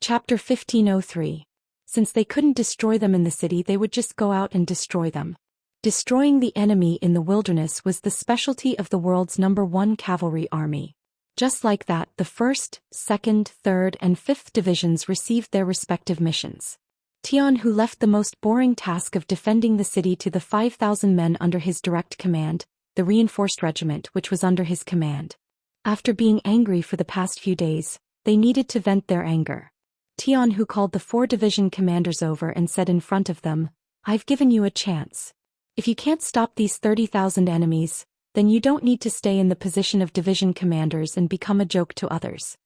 Chapter 1503. Since they couldn't destroy them in the city, they would just go out and destroy them. Destroying the enemy in the wilderness was the specialty of the world's #1 cavalry army. Just like that, the 1st, 2nd, 3rd, and 5th divisions received their respective missions. Tian, who left the most boring task of defending the city to the 5,000 men under his direct command, the reinforced regiment which was under his command. After being angry for the past few days, they needed to vent their anger. Tian, who called the 4 division commanders over and said in front of them, "I've given you a chance. If you can't stop these 30,000 enemies, then you don't need to stay in the position of division commanders and become a joke to others."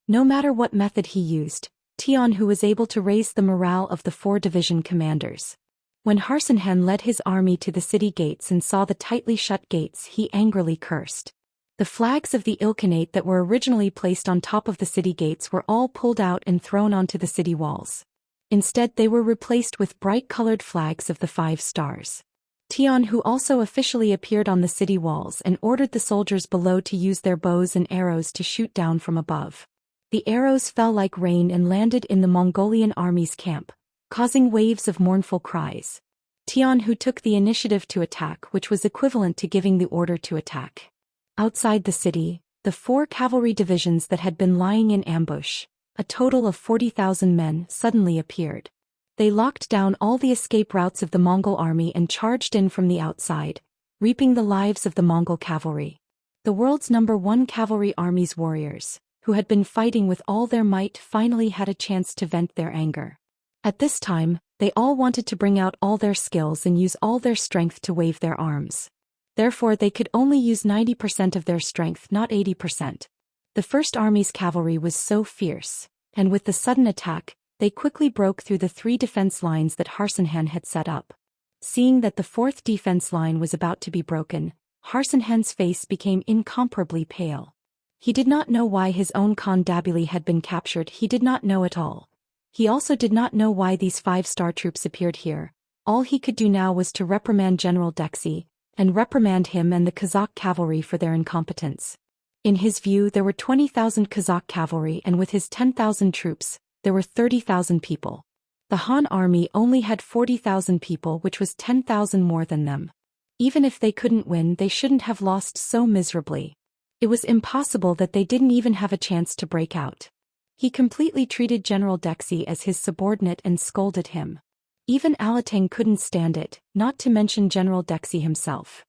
No matter what method he used, Tian who was able to raise the morale of the 4 division commanders. When Xianxia led his army to the city gates and saw the tightly shut gates, he angrily cursed. The flags of the Ilkhanate that were originally placed on top of the city gates were all pulled out and thrown onto the city walls. Instead, they were replaced with bright-colored flags of the 5 stars. Tian, who also officially appeared on the city walls and ordered the soldiers below to use their bows and arrows to shoot down from above. The arrows fell like rain and landed in the Mongolian army's camp, causing waves of mournful cries. Tian, who took the initiative to attack, which was equivalent to giving the order to attack. Outside the city, the 4 cavalry divisions that had been lying in ambush, a total of 40,000 men, suddenly appeared. They locked down all the escape routes of the Mongol army and charged in from the outside, reaping the lives of the Mongol cavalry. The world's #1 cavalry army's warriors, who had been fighting with all their might, finally had a chance to vent their anger. At this time, they all wanted to bring out all their skills and use all their strength to wave their arms. Therefore, they could only use 90% of their strength, not 80%. The First Army's cavalry was so fierce, and with the sudden attack, they quickly broke through the 3 defense lines that Xianxia had set up. Seeing that the 4th defense line was about to be broken, Xianxia's face became incomparably pale. He did not know why his own Khan Dabili had been captured. He did not know at all. He also did not know why these 5-star troops appeared here. All he could do now was to reprimand General Dexy, and reprimand him and the Kazakh cavalry for their incompetence. In his view, there were 20,000 Kazakh cavalry, and with his 10,000 troops, there were 30,000 people. The Han army only had 40,000 people, which was 10,000 more than them. Even if they couldn't win, they shouldn't have lost so miserably. It was impossible that they didn't even have a chance to break out. He completely treated General Dexy as his subordinate and scolded him. Even Alateng couldn't stand it, not to mention General Dexy himself.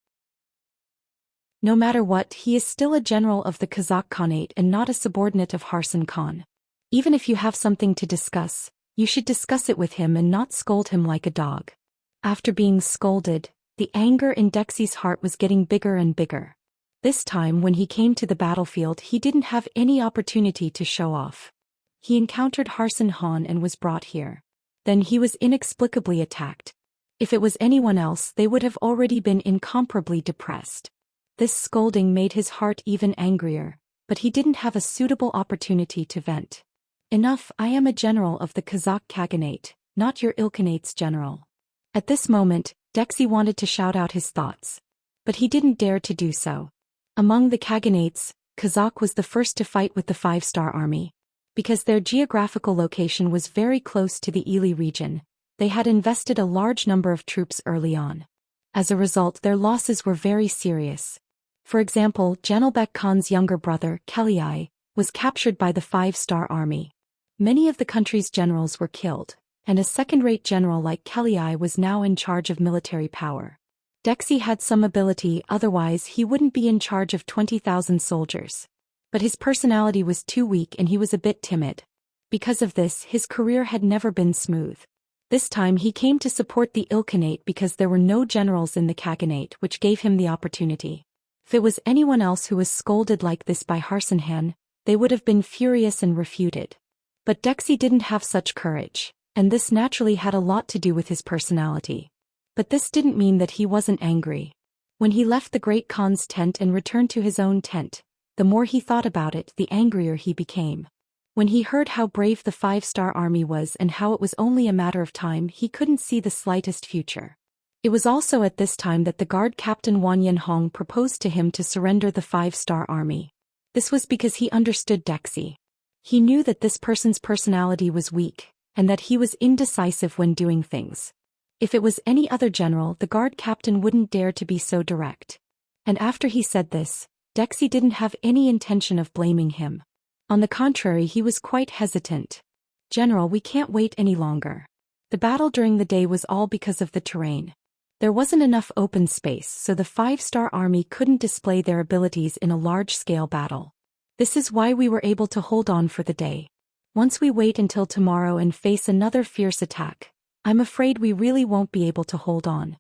No matter what, he is still a general of the Kazakh Khanate and not a subordinate of Xianxia Khan. Even if you have something to discuss, you should discuss it with him and not scold him like a dog. After being scolded, the anger in Dexy's heart was getting bigger and bigger. This time when he came to the battlefield, he didn't have any opportunity to show off. He encountered Xianxia and was brought here. Then he was inexplicably attacked. If it was anyone else, they would have already been incomparably depressed. This scolding made his heart even angrier, but he didn't have a suitable opportunity to vent. "Enough, I am a general of the Kazakh Khaganate, not your Ilkhanate's general." At this moment, Dexy wanted to shout out his thoughts. But he didn't dare to do so. Among the Khaganates, Kazakh was the first to fight with the 5-star army. Because their geographical location was very close to the Ili region, they had invested a large number of troops early on. As a result, their losses were very serious. For example, Janelbek Khan's younger brother, Keliai, was captured by the 5-star army. Many of the country's generals were killed, and a second-rate general like Keliai was now in charge of military power. Dexy had some ability, otherwise he wouldn't be in charge of 20,000 soldiers. But his personality was too weak and he was a bit timid. Because of this, his career had never been smooth. This time he came to support the Ilkhanate because there were no generals in the Khaganate, which gave him the opportunity. If it was anyone else who was scolded like this by Xianxia, they would have been furious and refuted. But Dexy didn't have such courage, and this naturally had a lot to do with his personality. But this didn't mean that he wasn't angry. When he left the Great Khan's tent and returned to his own tent, the more he thought about it, the angrier he became. When he heard how brave the 5-star army was and how it was only a matter of time, he couldn't see the slightest future. It was also at this time that the guard captain Wang Yanhong proposed to him to surrender the 5-star army. This was because he understood Dexy. He knew that this person's personality was weak, and that he was indecisive when doing things. If it was any other general, the guard captain wouldn't dare to be so direct. And after he said this, Dexy didn't have any intention of blaming him. On the contrary, he was quite hesitant. "General, we can't wait any longer. The battle during the day was all because of the terrain. There wasn't enough open space, so the 5-star army couldn't display their abilities in a large-scale battle. This is why we were able to hold on for the day. Once we wait until tomorrow and face another fierce attack, I'm afraid we really won't be able to hold on."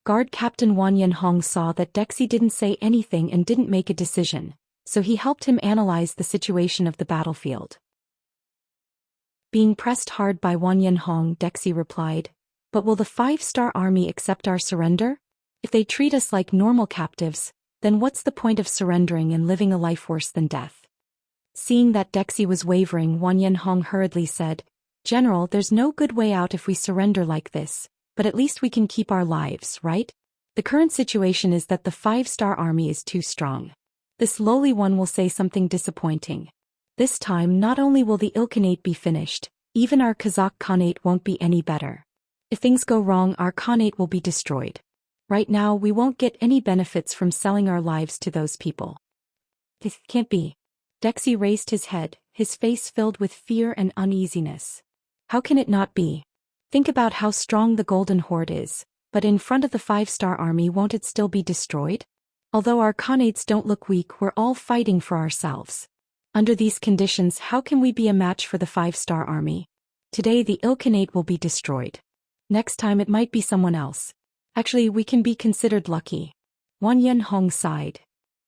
Guard Captain Wang Yanhong saw that Dexy didn't say anything and didn't make a decision, so he helped him analyze the situation of the battlefield. Being pressed hard by Wang Yanhong, Dexy replied, "But will the 5-star army accept our surrender? If they treat us like normal captives, then what's the point of surrendering and living a life worse than death?" Seeing that Dexy was wavering, Wang Yanhong hurriedly said, "General, there's no good way out if we surrender like this, but at least we can keep our lives, right? The current situation is that the 5-star army is too strong. This lowly one will say something disappointing. This time not only will the Ilkhanate be finished, even our Kazakh Khanate won't be any better. If things go wrong, our Khanate will be destroyed. Right now we won't get any benefits from selling our lives to those people. This can't be." Dexy raised his head, his face filled with fear and uneasiness. "How can it not be? Think about how strong the Golden Horde is, but in front of the 5-star army, won't it still be destroyed? Although our Khanates don't look weak, we're all fighting for ourselves. Under these conditions, how can we be a match for the 5-star army? Today the Ilkhanate will be destroyed. Next time it might be someone else. Actually, we can be considered lucky." Wang Yanhong sighed.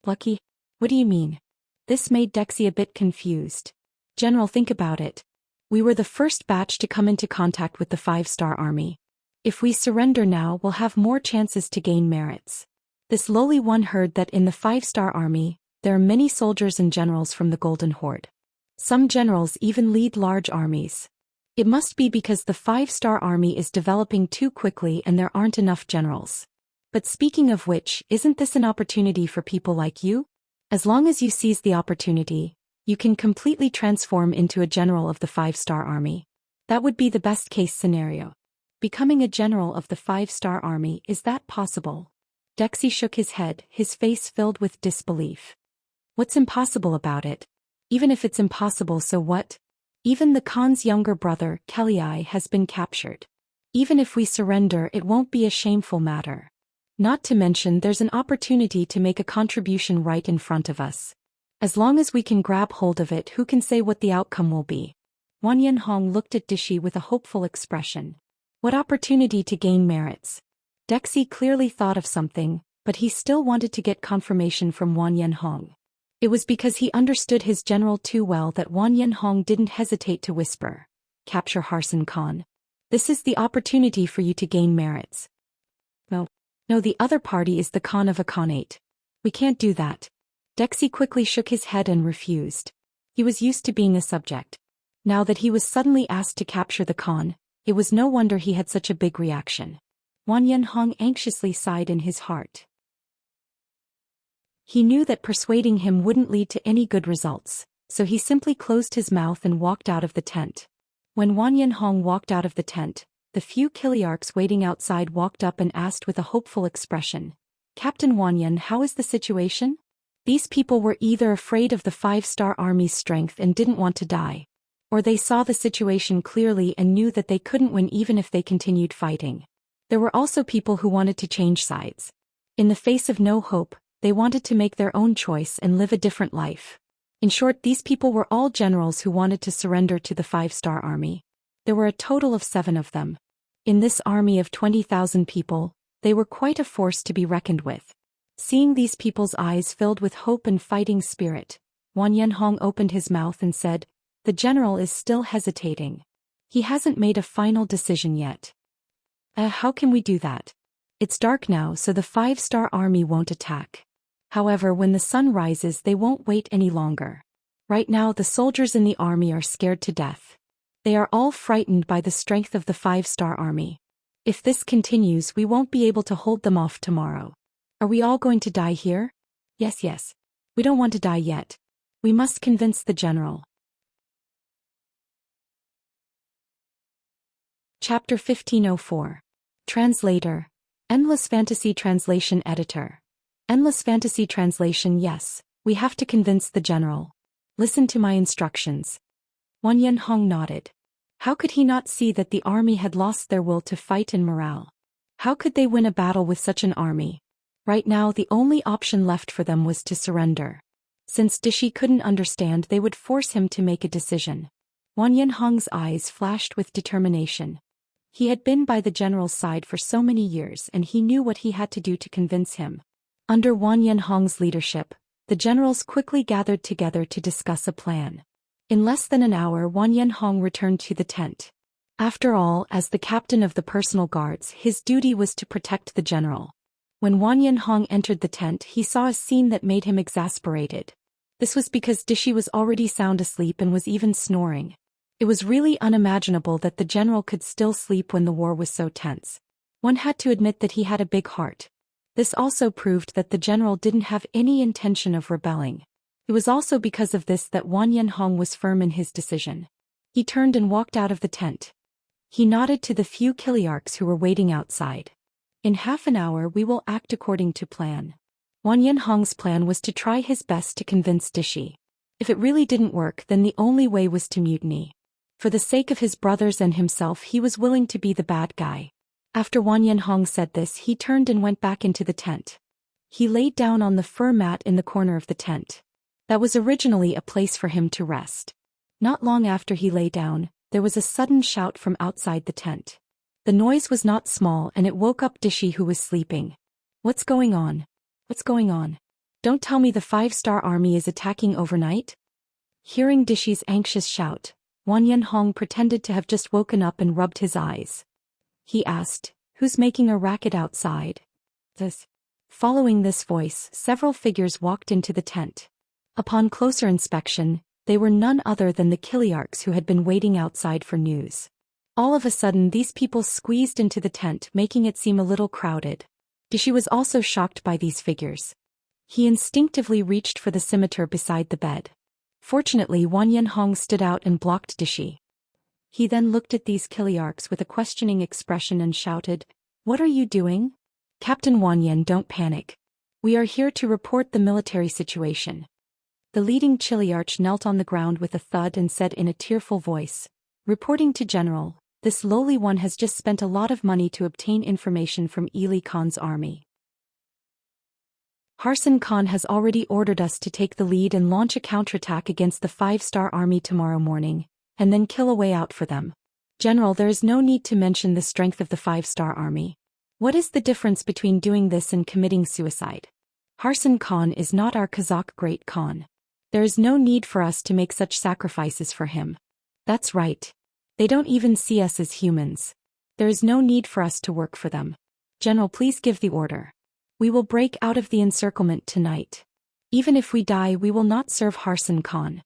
"Lucky? What do you mean?" This made Dexy a bit confused. "General, think about it. We were the first batch to come into contact with the 5-star army. If we surrender now, we'll have more chances to gain merits. This lowly one heard that in the 5-star army, there are many soldiers and generals from the Golden Horde. Some generals even lead large armies. It must be because the 5-star army is developing too quickly and there aren't enough generals. But speaking of which, isn't this an opportunity for people like you? As long as you seize the opportunity, you can completely transform into a general of the 5-star army. That would be the best-case scenario. Becoming a general of the 5-star army, is that possible?" Dexy shook his head, his face filled with disbelief. "What's impossible about it? Even if it's impossible, so what? Even the Khan's younger brother, Kelii, has been captured. Even if we surrender, it won't be a shameful matter. Not to mention there's an opportunity to make a contribution right in front of us. As long as we can grab hold of it, who can say what the outcome will be?" Wang Yanhong looked at Dixi with a hopeful expression. What opportunity to gain merits? Dexy clearly thought of something, but he still wanted to get confirmation from Wang Yanhong. It was because he understood his general too well that Wang Yanhong didn't hesitate to whisper, "Capture Harsan Khan. This is the opportunity for you to gain merits." No, the other party is the Khan of a Khanate. We can't do that." Dexy quickly shook his head and refused. He was used to being a subject. Now that he was suddenly asked to capture the Khan, it was no wonder he had such a big reaction. Wang Yanhong anxiously sighed in his heart. He knew that persuading him wouldn't lead to any good results, so he simply closed his mouth and walked out of the tent. When Wang Yanhong walked out of the tent, the few Kiliarchs waiting outside walked up and asked with a hopeful expression, "Captain Wanyan, how is the situation?" These people were either afraid of the 5-star army's strength and didn't want to die, or they saw the situation clearly and knew that they couldn't win even if they continued fighting. There were also people who wanted to change sides. In the face of no hope, they wanted to make their own choice and live a different life. In short, these people were all generals who wanted to surrender to the 5-star army. There were a total of 7 of them. In this army of 20,000 people, they were quite a force to be reckoned with. Seeing these people's eyes filled with hope and fighting spirit, Wang Yanhong opened his mouth and said, "The general is still hesitating. He hasn't made a final decision yet." How can we do that? It's dark now, so the 5-star army won't attack. However, when the sun rises, they won't wait any longer. Right now, the soldiers in the army are scared to death. They are all frightened by the strength of the 5-star army. If this continues, we won't be able to hold them off tomorrow. Are we all going to die here? Yes. We don't want to die yet. We must convince the general. Chapter 1504. Translator. Endless Fantasy Translation Editor. Endless Fantasy Translation. Yes, we have to convince the general. Listen to my instructions. Wang Yanhong nodded. How could he not see that the army had lost their will to fight and morale? How could they win a battle with such an army? Right now the only option left for them was to surrender. Since Dishi couldn't understand, they would force him to make a decision. Wang Yanhong's eyes flashed with determination. He had been by the general's side for so many years and he knew what he had to do to convince him. Under Wang Yanhong's leadership, the generals quickly gathered together to discuss a plan. In less than an hour, Wang Yanhong returned to the tent. After all, as the captain of the personal guards, his duty was to protect the general. When Wang Yanhong entered the tent, he saw a scene that made him exasperated. This was because Dishi was already sound asleep and was even snoring. It was really unimaginable that the general could still sleep when the war was so tense. One had to admit that he had a big heart. This also proved that the general didn't have any intention of rebelling. It was also because of this that Wang Yanhong was firm in his decision. He turned and walked out of the tent. He nodded to the few Kiliarchs who were waiting outside. In half an hour we will act according to plan. Wang Yanhong's plan was to try his best to convince Dishi. If it really didn't work, then the only way was to mutiny. For the sake of his brothers and himself, he was willing to be the bad guy. After Wang Yanhong said this, he turned and went back into the tent. He laid down on the fur mat in the corner of the tent. That was originally a place for him to rest. Not long after he lay down, there was a sudden shout from outside the tent. The noise was not small and it woke up Dishi, who was sleeping. What's going on? What's going on? Don't tell me the 5-star army is attacking overnight? Hearing Dishi's anxious shout, Wang Yanhong pretended to have just woken up and rubbed his eyes. He asked, "Who's making a racket outside?" This. Following this voice, several figures walked into the tent. Upon closer inspection, they were none other than the Kiliarchs who had been waiting outside for news. All of a sudden these people squeezed into the tent, making it seem a little crowded. Dishi was also shocked by these figures. He instinctively reached for the scimitar beside the bed. Fortunately, Wang Yanhong stood out and blocked Dishi. He then looked at these Kiliarchs with a questioning expression and shouted, "What are you doing?" "Captain Wang Yan, don't panic. We are here to report the military situation." The leading Kiliarch knelt on the ground with a thud and said in a tearful voice, "Reporting to General, this lowly one has just spent a lot of money to obtain information from Ili Khan's army. Harsan Khan has already ordered us to take the lead and launch a counterattack against the 5-star army tomorrow morning, and then kill a way out for them. General, there is no need to mention the strength of the 5-star army. What is the difference between doing this and committing suicide? Harsan Khan is not our Kazakh great Khan. There is no need for us to make such sacrifices for him." "That's right. They don't even see us as humans. There is no need for us to work for them. General, please give the order. We will break out of the encirclement tonight. Even if we die, we will not serve Harsan Khan."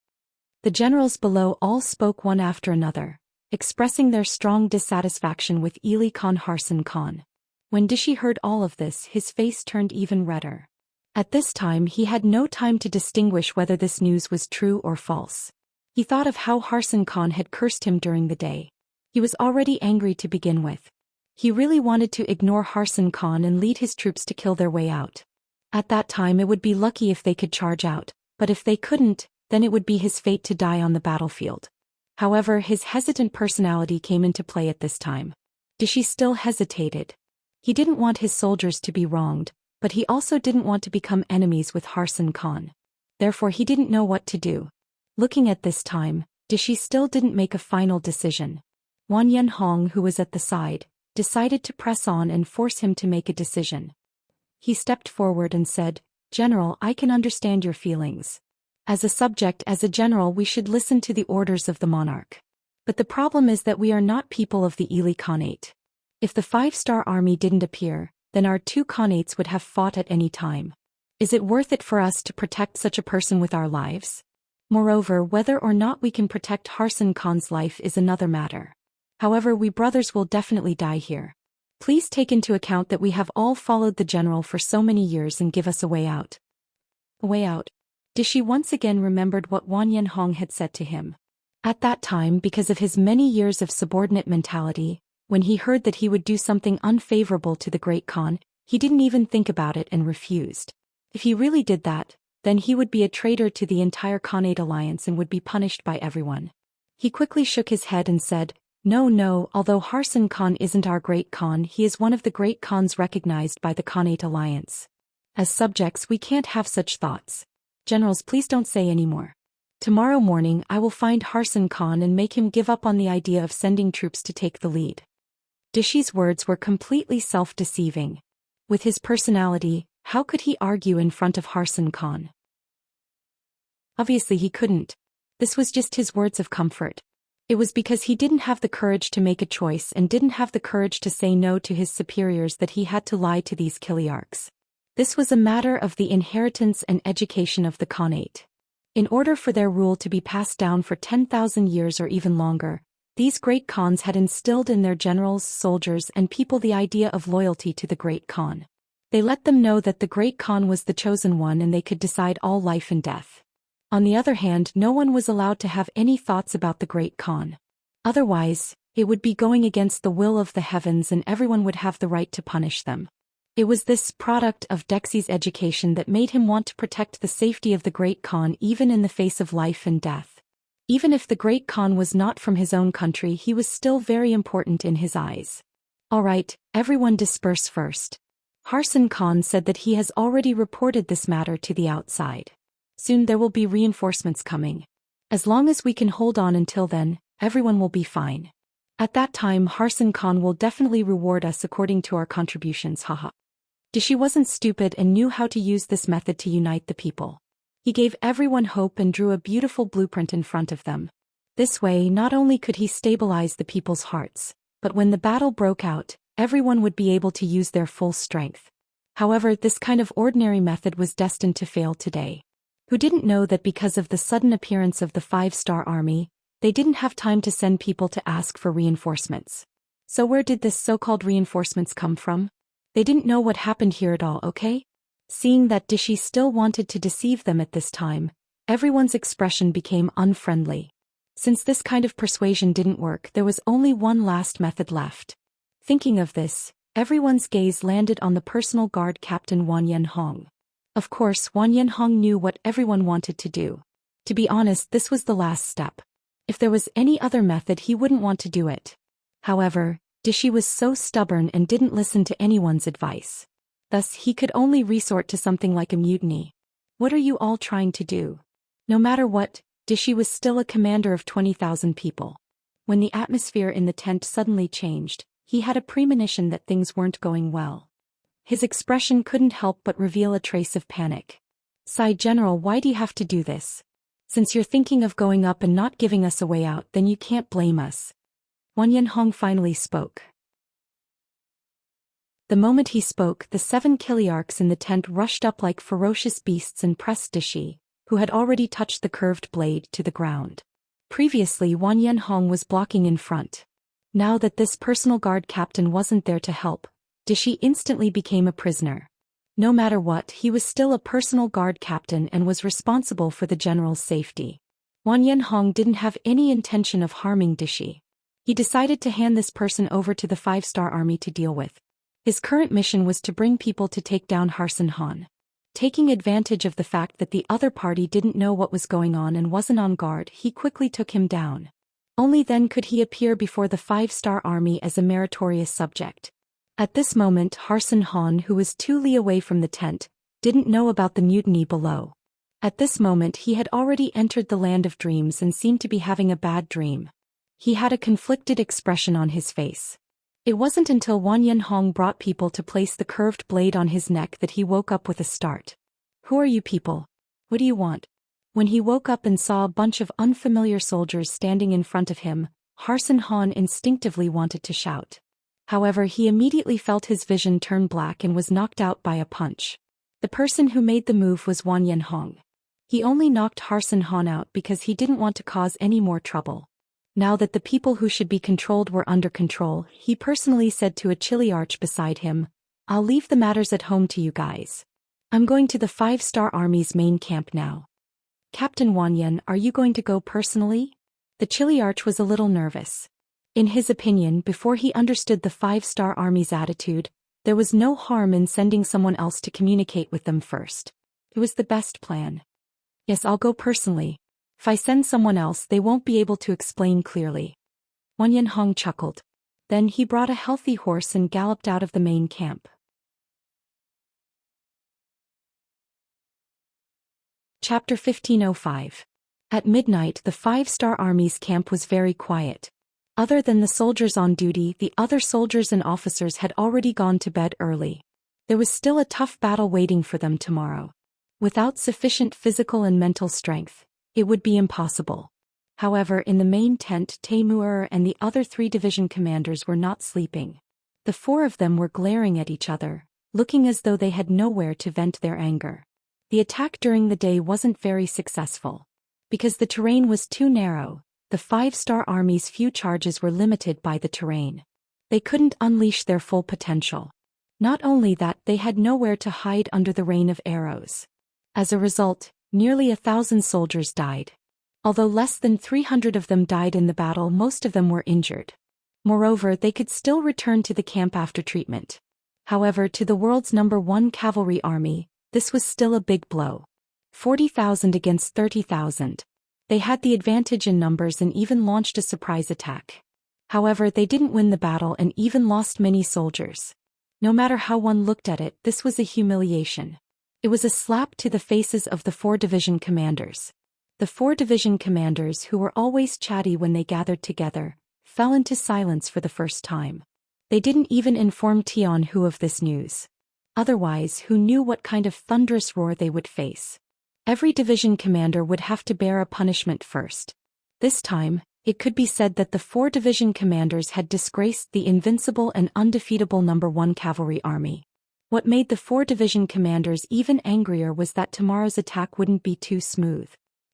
The generals below all spoke one after another, expressing their strong dissatisfaction with Ili Khan Harsan Khan. When Dishi heard all of this, his face turned even redder. At this time he had no time to distinguish whether this news was true or false. He thought of how Harsan Khan had cursed him during the day. He was already angry to begin with. He really wanted to ignore Harsan Khan and lead his troops to kill their way out. At that time it would be lucky if they could charge out, but if they couldn't, then it would be his fate to die on the battlefield. However, his hesitant personality came into play at this time. Dishi still hesitated. He didn't want his soldiers to be wronged, but he also didn't want to become enemies with Harsan Khan. Therefore he didn't know what to do. Looking at this time, Dishi still didn't make a final decision. Wang Yanhong, who was at the side, decided to press on and force him to make a decision. He stepped forward and said, "General, I can understand your feelings. As a subject, as a general, we should listen to the orders of the monarch. But the problem is that we are not people of the Ili Khanate. If the 5-star army didn't appear, then our 2 Khanates would have fought at any time. Is it worth it for us to protect such a person with our lives? Moreover, whether or not we can protect Harsan Khan's life is another matter. However, we brothers will definitely die here. Please take into account that we have all followed the general for so many years and give us a way out." A way out. Dishi once again remembered what Wang Yanhong had said to him. At that time, because of his many years of subordinate mentality, When he heard that he would do something unfavorable to the Great Khan, he didn't even think about it and refused. If he really did that, then he would be a traitor to the entire Khanate alliance and would be punished by everyone. He quickly shook his head and said, No, although Harsan Khan isn't our Great Khan, he is one of the Great Khans recognized by the Khanate alliance. As subjects, we can't have such thoughts. Generals, please don't say any more. Tomorrow morning I will find Harsan Khan and make him give up on the idea of sending troops to take the lead. Dishi's words were completely self-deceiving. With his personality, how could he argue in front of Harsan Khan? Obviously he couldn't. This was just his words of comfort. It was because he didn't have the courage to make a choice and didn't have the courage to say no to his superiors that he had to lie to these Kiliarchs. This was a matter of the inheritance and education of the Khanate. In order for their rule to be passed down for 10,000 years or even longer, these Great Khans had instilled in their generals, soldiers, and people the idea of loyalty to the Great Khan. They let them know that the Great Khan was the chosen one and they could decide all life and death. On the other hand, no one was allowed to have any thoughts about the Great Khan. Otherwise, it would be going against the will of the heavens and everyone would have the right to punish them. It was this product of Dexi's education that made him want to protect the safety of the Great Khan even in the face of life and death. Even if the Great Khan was not from his own country, he was still very important in his eyes. Alright, everyone disperse first. Harsan Khan said that he has already reported this matter to the outside. Soon there will be reinforcements coming. As long as we can hold on until then, everyone will be fine. At that time Harsan Khan will definitely reward us according to our contributions, haha. Dishi wasn't stupid and knew how to use this method to unite the people. He gave everyone hope and drew a beautiful blueprint in front of them. This way not only could he stabilize the people's hearts, but when the battle broke out, everyone would be able to use their full strength. However, this kind of ordinary method was destined to fail today. Who didn't know that because of the sudden appearance of the 5-star army, they didn't have time to send people to ask for reinforcements. So where did this so-called reinforcements come from? They didn't know what happened here at all, okay? Seeing that Dishi still wanted to deceive them at this time, everyone's expression became unfriendly. Since this kind of persuasion didn't work, there was only one last method left. Thinking of this, everyone's gaze landed on the personal guard captain Wang Yanhong. Of course, Wang Yanhong knew what everyone wanted to do. To be honest, this was the last step. If there was any other method, he wouldn't want to do it. However, Dishi was so stubborn and didn't listen to anyone's advice. Thus, he could only resort to something like a mutiny. What are you all trying to do? No matter what, Dishi was still a commander of 20,000 people. When the atmosphere in the tent suddenly changed, he had a premonition that things weren't going well. His expression couldn't help but reveal a trace of panic. Sigh, General, why do you have to do this? Since you're thinking of going up and not giving us a way out, then you can't blame us. Wang Yanhong finally spoke. The moment he spoke, the 7 Kiliarchs in the tent rushed up like ferocious beasts and pressed Dishi, who had already touched the curved blade, to the ground. Previously, Wang Yanhong was blocking in front. Now that this personal guard captain wasn't there to help, Dishi instantly became a prisoner. No matter what, he was still a personal guard captain and was responsible for the general's safety. Wang Yanhong didn't have any intention of harming Dishi. He decided to hand this person over to the 5-star army to deal with. His current mission was to bring people to take down Harsan Khan. Taking advantage of the fact that the other party didn't know what was going on and wasn't on guard, he quickly took him down. Only then could he appear before the 5-star army as a meritorious subject. At this moment, Harsan Khan, who was 2 li away from the tent, didn't know about the mutiny below. At this moment he had already entered the land of dreams and seemed to be having a bad dream. He had a conflicted expression on his face. It wasn't until Wang Yanhong brought people to place the curved blade on his neck that he woke up with a start. Who are you people? What do you want? When he woke up and saw a bunch of unfamiliar soldiers standing in front of him, Harsan Khan instinctively wanted to shout. However, he immediately felt his vision turn black and was knocked out by a punch. The person who made the move was Wang Yanhong. He only knocked Harsan Khan out because he didn't want to cause any more trouble. Now that the people who should be controlled were under control, he personally said to a Chiliarch beside him, "I'll leave the matters at home to you guys. I'm going to the 5-star army's main camp now." "Captain Wang Yan, are you going to go personally?" The Chiliarch was a little nervous. In his opinion, before he understood the five-star army's attitude, there was no harm in sending someone else to communicate with them first. It was the best plan. Yes, I'll go personally. If I send someone else, they won't be able to explain clearly. Wang Yanhong chuckled. Then he brought a healthy horse and galloped out of the main camp. Chapter 1505. At midnight, the five-star army's camp was very quiet. Other than the soldiers on duty, the other soldiers and officers had already gone to bed early. There was still a tough battle waiting for them tomorrow. Without sufficient physical and mental strength, it would be impossible. However, in the main tent, Taimur and the other three division commanders were not sleeping. The four of them were glaring at each other, looking as though they had nowhere to vent their anger. The attack during the day wasn't very successful. Because the terrain was too narrow, the five-star army's few charges were limited by the terrain. They couldn't unleash their full potential. Not only that, they had nowhere to hide under the rain of arrows. As a result, nearly 1,000 soldiers died. Although less than 300 of them died in the battle, most of them were injured. Moreover, they could still return to the camp after treatment. However, to the world's #1 cavalry army, this was still a big blow. 40,000 against 30,000. They had the advantage in numbers and even launched a surprise attack. However, they didn't win the battle and even lost many soldiers. No matter how one looked at it, this was a humiliation. It was a slap to the faces of the four division commanders. The four division commanders, who were always chatty when they gathered together, fell into silence for the first time. They didn't even inform Tian Hu of this news. Otherwise, who knew what kind of thunderous roar they would face? Every division commander would have to bear a punishment first. This time, it could be said that the four division commanders had disgraced the invincible and undefeatable #1 cavalry army. What made the four division commanders even angrier was that tomorrow's attack wouldn't be too smooth.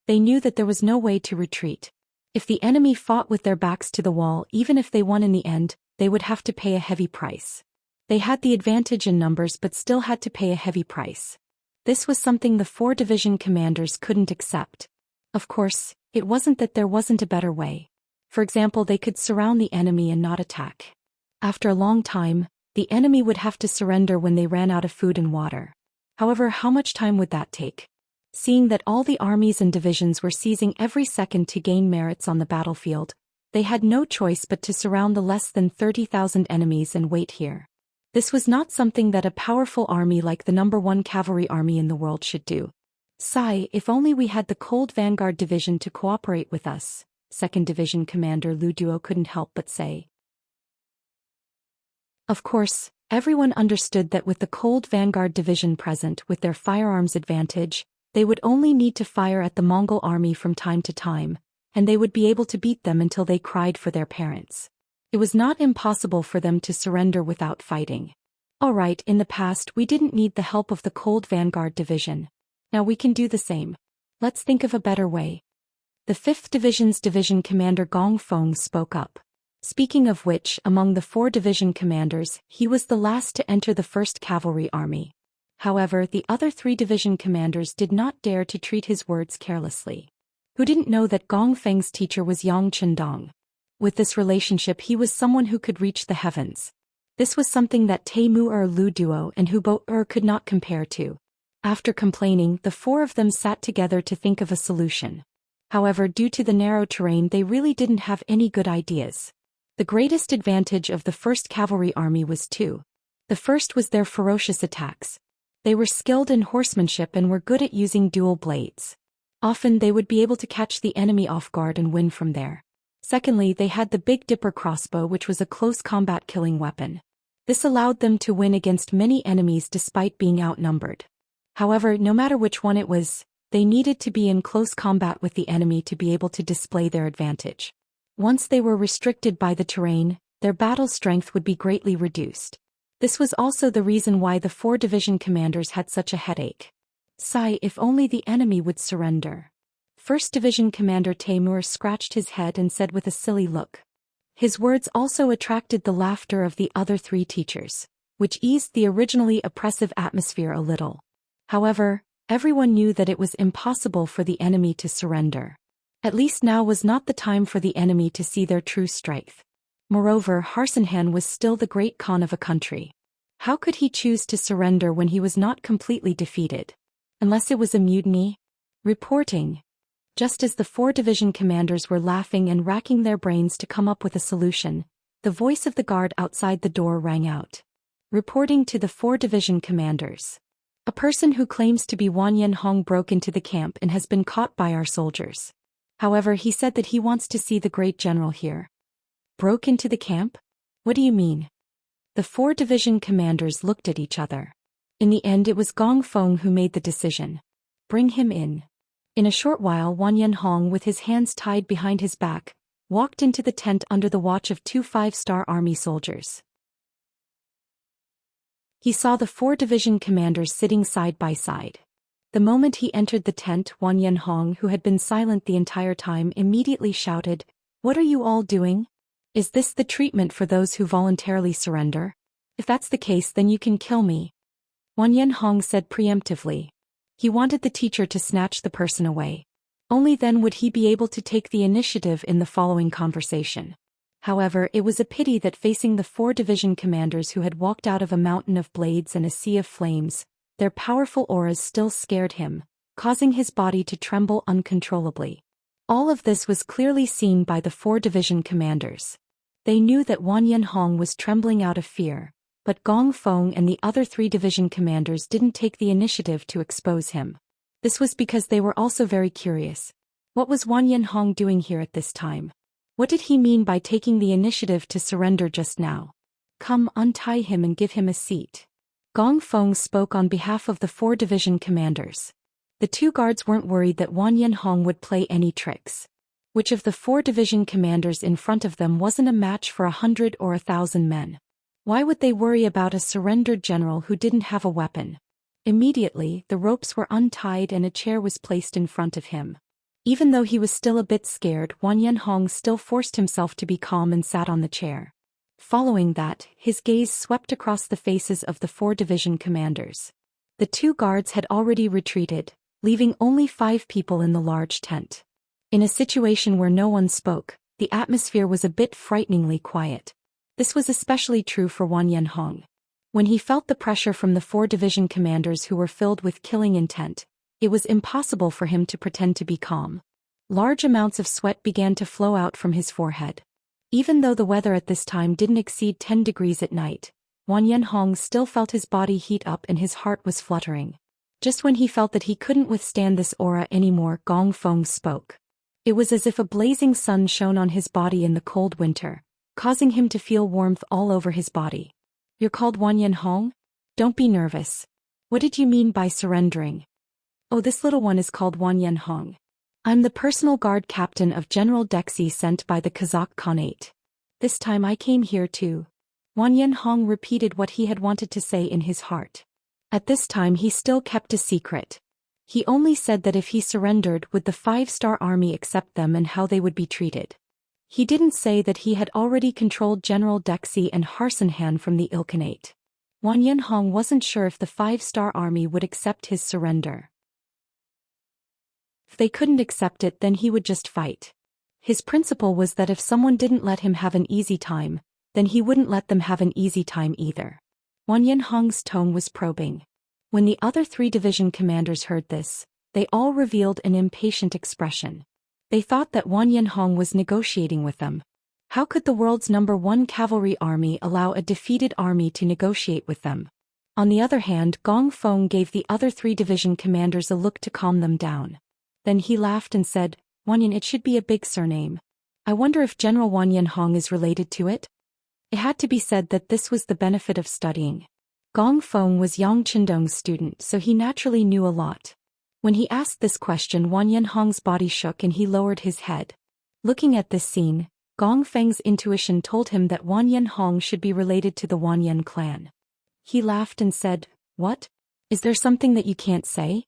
They knew that there was no way to retreat. If the enemy fought with their backs to the wall, even if they won in the end, they would have to pay a heavy price. They had the advantage in numbers but still had to pay a heavy price. This was something the four division commanders couldn't accept. Of course, it wasn't that there wasn't a better way. For example, they could surround the enemy and not attack. After a long time, the enemy would have to surrender when they ran out of food and water. However, how much time would that take? Seeing that all the armies and divisions were seizing every second to gain merits on the battlefield, they had no choice but to surround the less than 30,000 enemies and wait here. This was not something that a powerful army like the #1 cavalry army in the world should do. Sigh, if only we had the Cold Vanguard Division to cooperate with us, 2nd Division Commander Lu Duo couldn't help but say. Of course, everyone understood that with the Cold Vanguard Division present with their firearms advantage, they would only need to fire at the Mongol army from time to time, and they would be able to beat them until they cried for their parents. It was not impossible for them to surrender without fighting. Alright, in the past we didn't need the help of the Cold Vanguard Division. Now we can do the same. Let's think of a better way. The 5th Division's division commander Gong Feng spoke up. Speaking of which, among the 4 division commanders, he was the last to enter the 1st Cavalry Army. However, the other 3 division commanders did not dare to treat his words carelessly. Who didn't know that Gong Feng's teacher was Yang Chendong? With this relationship, he was someone who could reach the heavens. This was something that Taimur Lu Duo and Hubo could not compare to. After complaining, the 4 of them sat together to think of a solution. However, due to the narrow terrain, they really didn't have any good ideas. The greatest advantage of the 1st Cavalry Army was two. The first was their ferocious attacks. They were skilled in horsemanship and were good at using dual blades. Often they would be able to catch the enemy off guard and win from there. Secondly, they had the Big Dipper crossbow, which was a close combat killing weapon. This allowed them to win against many enemies despite being outnumbered. However, no matter which one it was, they needed to be in close combat with the enemy to be able to display their advantage. Once they were restricted by the terrain, their battle strength would be greatly reduced. This was also the reason why the 4 division commanders had such a headache. Sigh, if only the enemy would surrender. 1st Division Commander Taimur scratched his head and said with a silly look. His words also attracted the laughter of the other 3 teachers, which eased the originally oppressive atmosphere a little. However, everyone knew that it was impossible for the enemy to surrender. At least now was not the time for the enemy to see their true strength. Moreover, Harsenhan was still the great Khan of a country. How could he choose to surrender when he was not completely defeated? Unless it was a mutiny? Reporting. Just as the 4 division commanders were laughing and racking their brains to come up with a solution, the voice of the guard outside the door rang out. Reporting to the 4 division commanders. A person who claims to be Wang Yanhong broke into the camp and has been caught by our soldiers. However, he said that he wants to see the great general here. Broke into the camp? What do you mean? The 4 division commanders looked at each other. In the end, it was Gong Feng who made the decision. Bring him in. In a short while, Wang Yanhong, with his hands tied behind his back, walked into the tent under the watch of 2 5-star army soldiers. He saw the 4 division commanders sitting side by side. The moment he entered the tent, Wang Yanhong, who had been silent the entire time, immediately shouted, "What are you all doing? Is this the treatment for those who voluntarily surrender? If that's the case, then you can kill me." Wang Yanhong said preemptively. He wanted the teacher to snatch the person away. Only then would he be able to take the initiative in the following conversation. However, it was a pity that facing the 4 division commanders who had walked out of a mountain of blades and a sea of flames, their powerful auras still scared him, causing his body to tremble uncontrollably. All of this was clearly seen by the 4 division commanders. They knew that Wang Yanhong was trembling out of fear, but Gong Feng and the other 3 division commanders didn't take the initiative to expose him. This was because they were also very curious. What was Wang Yanhong doing here at this time? What did he mean by taking the initiative to surrender just now? Come, untie him and give him a seat. Gong Feng spoke on behalf of the 4 division commanders. The 2 guards weren't worried that Wang Yanhong would play any tricks. Which of the 4 division commanders in front of them wasn't a match for 100 or 1,000 men? Why would they worry about a surrendered general who didn't have a weapon? Immediately, the ropes were untied and a chair was placed in front of him. Even though he was still a bit scared, Wang Yanhong still forced himself to be calm and sat on the chair. Following that, his gaze swept across the faces of the 4 division commanders. The 2 guards had already retreated, leaving only 5 people in the large tent. In a situation where no one spoke, the atmosphere was a bit frighteningly quiet. This was especially true for Wang Yanhong. When he felt the pressure from the 4 division commanders who were filled with killing intent, it was impossible for him to pretend to be calm. Large amounts of sweat began to flow out from his forehead. Even though the weather at this time didn't exceed 10 degrees at night, Wang Yanhong still felt his body heat up and his heart was fluttering. Just when he felt that he couldn't withstand this aura anymore, Gong Feng spoke. It was as if a blazing sun shone on his body in the cold winter, causing him to feel warmth all over his body. "You're called Wang Yanhong? Don't be nervous. What did you mean by surrendering?" "Oh, this little one is called Wang Yanhong. I'm the personal guard captain of General Dexi sent by the Kazakh Khanate. This time I came here too." Wang Yanhong repeated what he had wanted to say in his heart. At this time he still kept a secret. He only said that if he surrendered, would the 5-star army accept them and how they would be treated. He didn't say that he had already controlled General Dexi and Harsenhan from the Ilkhanate. Wang Yanhong wasn't sure if the 5-star army would accept his surrender. If they couldn't accept it, then he would just fight. His principle was that if someone didn't let him have an easy time, then he wouldn't let them have an easy time either. Wang Yanhong's tone was probing. When the other 3 division commanders heard this, they all revealed an impatient expression. They thought that Wang Yanhong was negotiating with them. How could the world's #1 cavalry army allow a defeated army to negotiate with them? On the other hand, Gong Feng gave the other 3 division commanders a look to calm them down. Then he laughed and said, "Wang Yan, it should be a big surname. I wonder if General Wang Yanhong is related to it?" It had to be said that this was the benefit of studying. Gong Feng was Yang Qindong's student, so he naturally knew a lot. When he asked this question, Wang Yanhong's body shook and he lowered his head. Looking at this scene, Gong Feng's intuition told him that Wang Yanhong should be related to the Wang Yan clan. He laughed and said, "What? Is there something that you can't say?"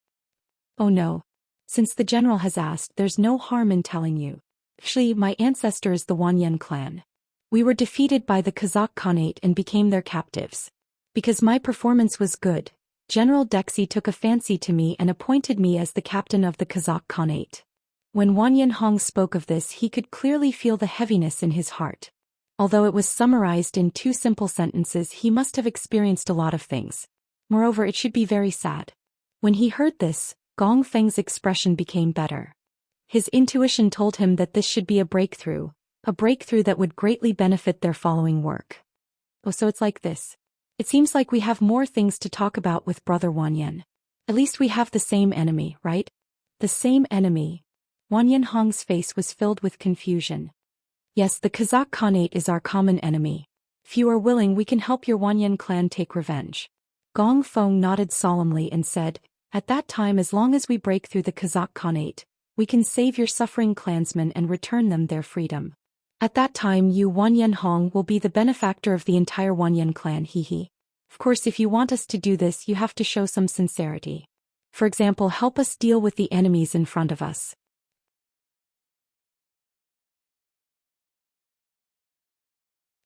"Oh no. Since the general has asked, there's no harm in telling you. Actually, my ancestor is the Wang Yan clan. We were defeated by the Kazakh Khanate and became their captives. Because my performance was good, General Dexi took a fancy to me and appointed me as the captain of the Kazakh Khanate." When Wang Yanhong spoke of this, he could clearly feel the heaviness in his heart. Although it was summarized in 2 simple sentences, he must have experienced a lot of things. Moreover, it should be very sad. When he heard this, Gong Feng's expression became better. His intuition told him that this should be a breakthrough that would greatly benefit their following work. Oh, so it's like this. It seems like we have more things to talk about with Brother Wanyan. At least we have the same enemy, right? The same enemy. Wanyan Hong's face was filled with confusion. Yes, the Kazakh Khanate is our common enemy. If you are willing, we can help your Wanyan clan take revenge. Gong Feng nodded solemnly and said, at that time, as long as we break through the Kazakh Khanate, we can save your suffering clansmen and return them their freedom. At that time, you Wanyan Hong will be the benefactor of the entire Wanyan clan, hehe. Of course, if you want us to do this, you have to show some sincerity. For example, help us deal with the enemies in front of us.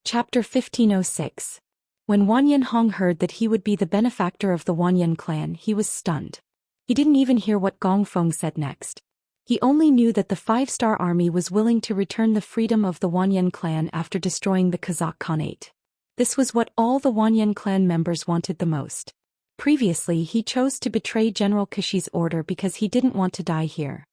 Chapter 1506. When Wanyan Hong heard that he would be the benefactor of the Wanyan clan, he was stunned. He didn't even hear what Gong Feng said next. He only knew that the 5-star army was willing to return the freedom of the Wanyan clan after destroying the Kazakh Khanate. This was what all the Wanyan clan members wanted the most. Previously, he chose to betray General Kashi's order because he didn't want to die here.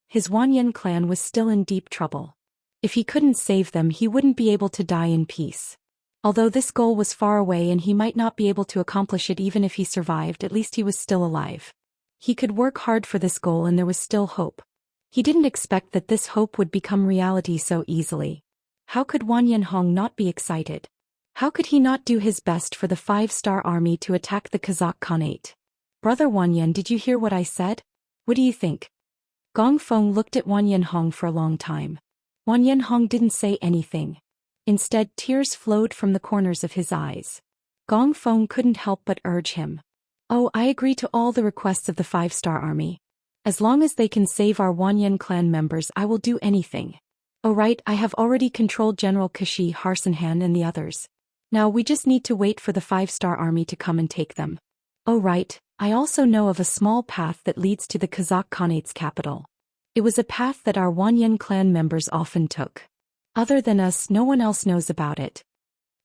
His Wanyan clan was still in deep trouble. If he couldn't save them, he wouldn't be able to die in peace. Although this goal was far away and he might not be able to accomplish it even if he survived, at least he was still alive. He could work hard for this goal and there was still hope. He didn't expect that this hope would become reality so easily. How could Wanyan Hong not be excited? How could he not do his best for the 5-star army to attack the Kazakh Khanate? Brother Wanyan, did you hear what I said? What do you think? Gong Feng looked at Wanyan Hong for a long time. Wanyan Hong didn't say anything. Instead, tears flowed from the corners of his eyes. Gong Feng couldn't help but urge him. Oh, I agree to all the requests of the 5-star army. As long as they can save our Wanyan clan members, I will do anything. Oh right, I have already controlled General Kashi, Harsenhan and the others. Now we just need to wait for the 5-star army to come and take them. Oh right, I also know of a small path that leads to the Kazakh Khanate's capital. It was a path that our Wanyan clan members often took. Other than us, no one else knows about it.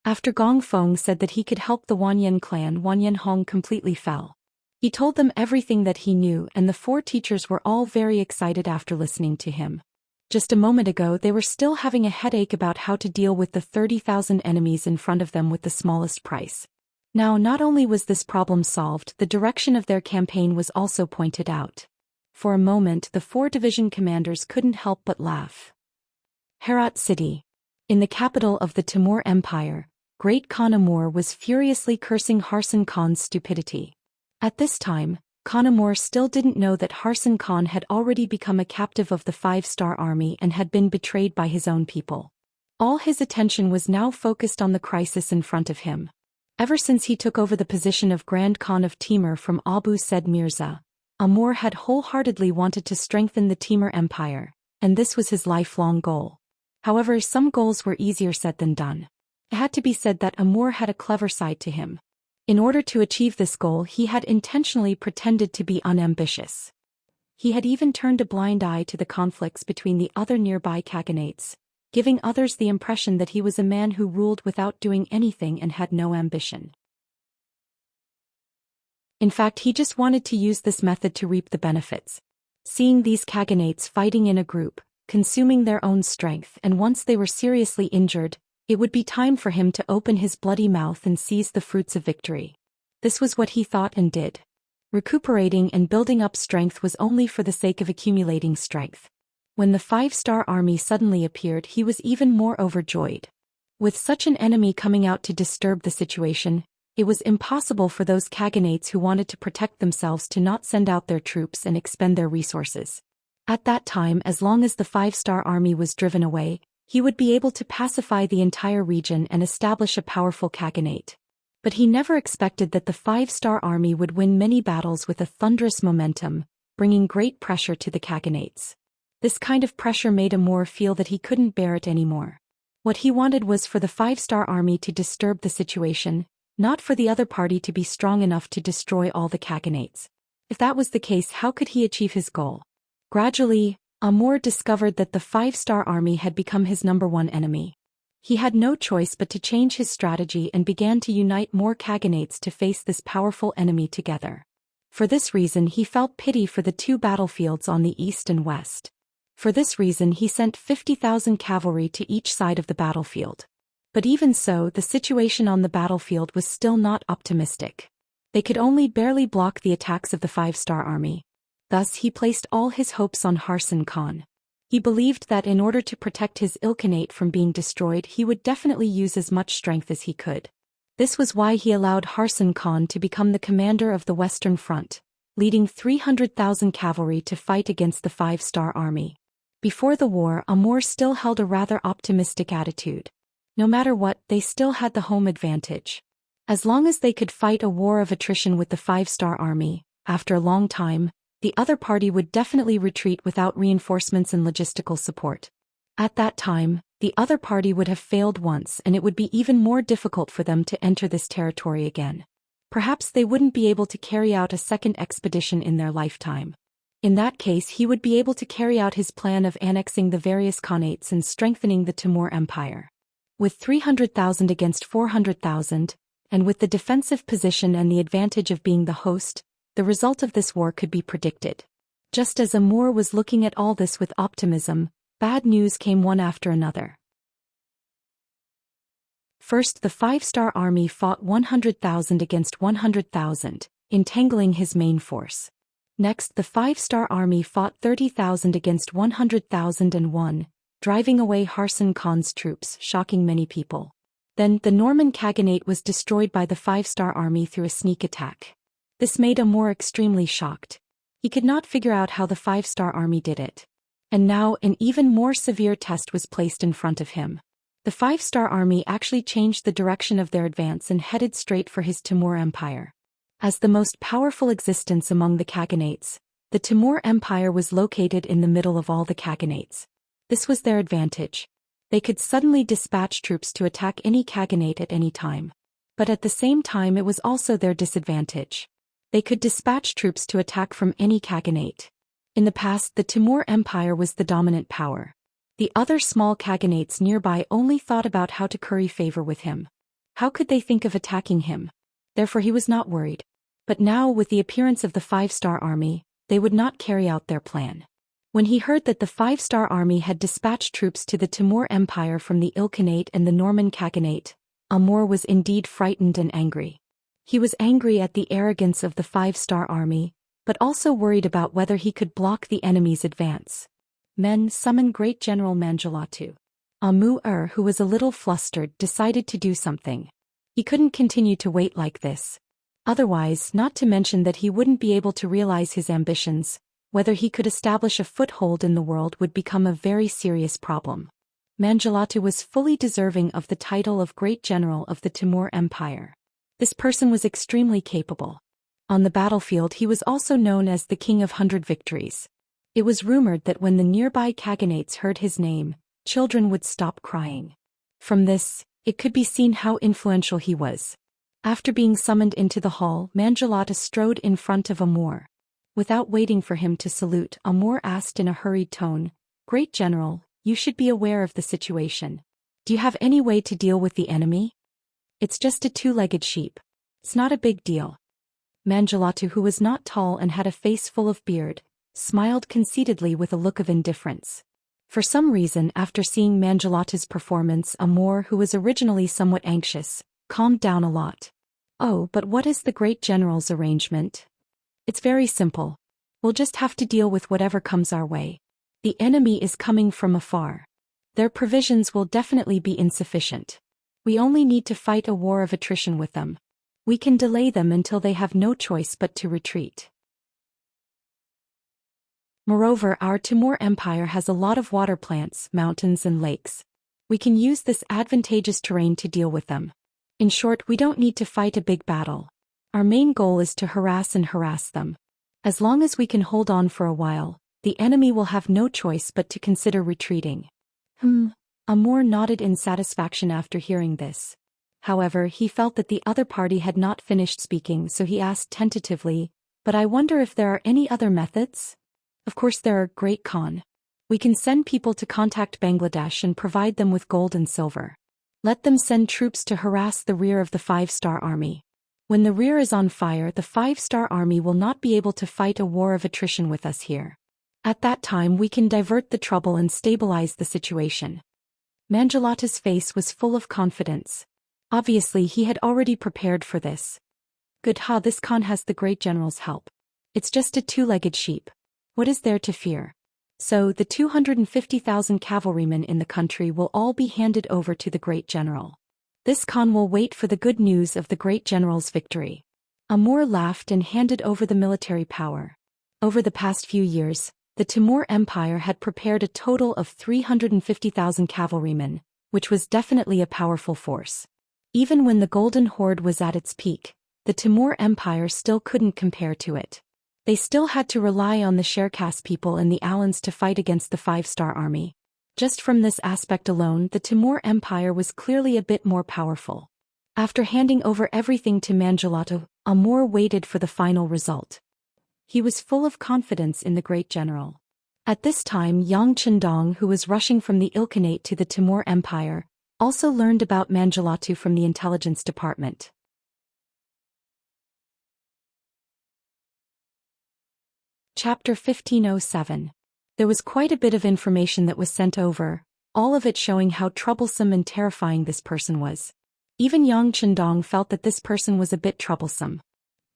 After Gong Feng said that he could help the Wanyan clan, Wanyan Hong completely fell. He told them everything that he knew and the 4 teachers were all very excited after listening to him. Just a moment ago they were still having a headache about how to deal with the 30,000 enemies in front of them with the smallest price. Now not only was this problem solved, the direction of their campaign was also pointed out. For a moment the 4 division commanders couldn't help but laugh. Herat City. In the capital of the Timur Empire, Great Khan Amur was furiously cursing Harsan Khan's stupidity. At this time, Khan Amur still didn't know that Harsan Khan had already become a captive of the 5-star army and had been betrayed by his own people. All his attention was now focused on the crisis in front of him. Ever since he took over the position of Grand Khan of Timur from Abu Said Mirza, Amur had wholeheartedly wanted to strengthen the Timur Empire, and this was his lifelong goal. However, some goals were easier said than done. It had to be said that Amur had a clever side to him. In order to achieve this goal, he had intentionally pretended to be unambitious. He had even turned a blind eye to the conflicts between the other nearby Khaganates, giving others the impression that he was a man who ruled without doing anything and had no ambition. In fact, he just wanted to use this method to reap the benefits. Seeing these Khaganates fighting in a group, consuming their own strength, and once they were seriously injured, it would be time for him to open his bloody mouth and seize the fruits of victory. This was what he thought and did. Recuperating and building up strength was only for the sake of accumulating strength. When the 5-star army suddenly appeared, he was even more overjoyed. With such an enemy coming out to disturb the situation, it was impossible for those Khaganates who wanted to protect themselves to not send out their troops and expend their resources. At that time, as long as the 5-star army was driven away, he would be able to pacify the entire region and establish a powerful Khaganate. But he never expected that the 5-star army would win many battles with a thunderous momentum, bringing great pressure to the Khaganates. This kind of pressure made Amur feel that he couldn't bear it anymore. What he wanted was for the 5-star army to disturb the situation, not for the other party to be strong enough to destroy all the Khaganates. If that was the case, how could he achieve his goal? Gradually, Amur discovered that the 5-star army had become his #1 enemy. He had no choice but to change his strategy and began to unite more Khaganates to face this powerful enemy together. For this reason he felt pity for the two battlefields on the east and west. For this reason he sent 50,000 cavalry to each side of the battlefield. But even so, the situation on the battlefield was still not optimistic. They could only barely block the attacks of the five-star army. Thus he placed all his hopes on Harsan Khan. He believed that in order to protect his Ilkhanate from being destroyed he would definitely use as much strength as he could. This was why he allowed Harsan Khan to become the commander of the Western Front, leading 300,000 cavalry to fight against the five-star army. Before the war, Amur still held a rather optimistic attitude. No matter what, they still had the home advantage. As long as they could fight a war of attrition with the five-star army, after a long time, the other party would definitely retreat without reinforcements and logistical support. At that time, the other party would have failed once and it would be even more difficult for them to enter this territory again. Perhaps they wouldn't be able to carry out a second expedition in their lifetime. In that case he would be able to carry out his plan of annexing the various khanates and strengthening the Timur Empire. With 300,000 against 400,000, and with the defensive position and the advantage of being the host, the result of this war could be predicted. Just as Amur was looking at all this with optimism, bad news came one after another. First, the five-star army fought 100,000 against 100,000, entangling his main force. Next, the five-star army fought 30,000 against 100,000 and won, driving away Harsan Khan's troops, shocking many people. Then, the Norman Khaganate was destroyed by the five-star army through a sneak attack. This made Amur extremely shocked. He could not figure out how the five-star army did it. And now, an even more severe test was placed in front of him. The five-star army actually changed the direction of their advance and headed straight for his Timur Empire. As the most powerful existence among the Khaganates, the Timur Empire was located in the middle of all the Khaganates. This was their advantage. They could suddenly dispatch troops to attack any Khaganate at any time. But at the same time it was also their disadvantage. They could dispatch troops to attack from any Khaganate. In the past, the Timur Empire was the dominant power. The other small Khaganates nearby only thought about how to curry favor with him. How could they think of attacking him? Therefore he was not worried. But now, with the appearance of the five-star army, they would not carry out their plan. When he heard that the five-star army had dispatched troops to the Timur Empire from the Ilkhanate and the Norman Khaganate, Amur was indeed frightened and angry. He was angry at the arrogance of the five-star army, but also worried about whether he could block the enemy's advance. Men, summon Great General Manjalatu. Amur, who was a little flustered, decided to do something. He couldn't continue to wait like this. Otherwise, not to mention that he wouldn't be able to realize his ambitions, whether he could establish a foothold in the world would become a very serious problem. Manjalatu was fully deserving of the title of Great General of the Timur Empire. This person was extremely capable. On the battlefield he was also known as the King of 100 Victories. It was rumored that when the nearby Khaganates heard his name, children would stop crying. From this, it could be seen how influential he was. After being summoned into the hall, Manjalatu strode in front of Amur. Without waiting for him to salute, Amur asked in a hurried tone, "Great General, you should be aware of the situation. Do you have any way to deal with the enemy? It's just a two-legged sheep. It's not a big deal." Manjalatu, who was not tall and had a face full of beard, smiled conceitedly with a look of indifference. For some reason, after seeing Manjalatu's performance, Amur, who was originally somewhat anxious, calmed down a lot. "Oh, but what is the Great General's arrangement?" "It's very simple. We'll just have to deal with whatever comes our way. The enemy is coming from afar. Their provisions will definitely be insufficient. We only need to fight a war of attrition with them. We can delay them until they have no choice but to retreat. Moreover, our Timur Empire has a lot of water plants, mountains and lakes. We can use this advantageous terrain to deal with them. In short, we don't need to fight a big battle. Our main goal is to harass them. As long as we can hold on for a while, the enemy will have no choice but to consider retreating." Amur nodded in satisfaction after hearing this. However, he felt that the other party had not finished speaking, so he asked tentatively, "But I wonder if there are any other methods?" "Of course there are, Great Khan. We can send people to contact Bangladesh and provide them with gold and silver. Let them send troops to harass the rear of the 5-star army. When the rear is on fire, the 5-star army will not be able to fight a war of attrition with us here. At that time we can divert the trouble and stabilize the situation. Mangelata's face was full of confidence. Obviously he had already prepared for this. Good, this Khan has the great general's help. It's just a two-legged sheep. What is there to fear? So the 250,000 cavalrymen in the country will all be handed over to the great general. This Khan will wait for the good news of the great general's victory. Amur laughed and handed over the military power. Over the past few years, the Timur Empire had prepared a total of 350,000 cavalrymen, which was definitely a powerful force. Even when the Golden Horde was at its peak, the Timur Empire still couldn't compare to it. They still had to rely on the Cherkass people and the Alans to fight against the 5-star army. Just from this aspect alone, the Timur Empire was clearly a bit more powerful. After handing over everything to Mangelata, Amur waited for the final result. He was full of confidence in the great general. At this time, Yang Chendong, who was rushing from the Ilkhanate to the Timur Empire, also learned about Mangelatu from the intelligence department. Chapter 1507. There was quite a bit of information that was sent over, all of it showing how troublesome and terrifying this person was. Even Yang Chendong felt that this person was a bit troublesome.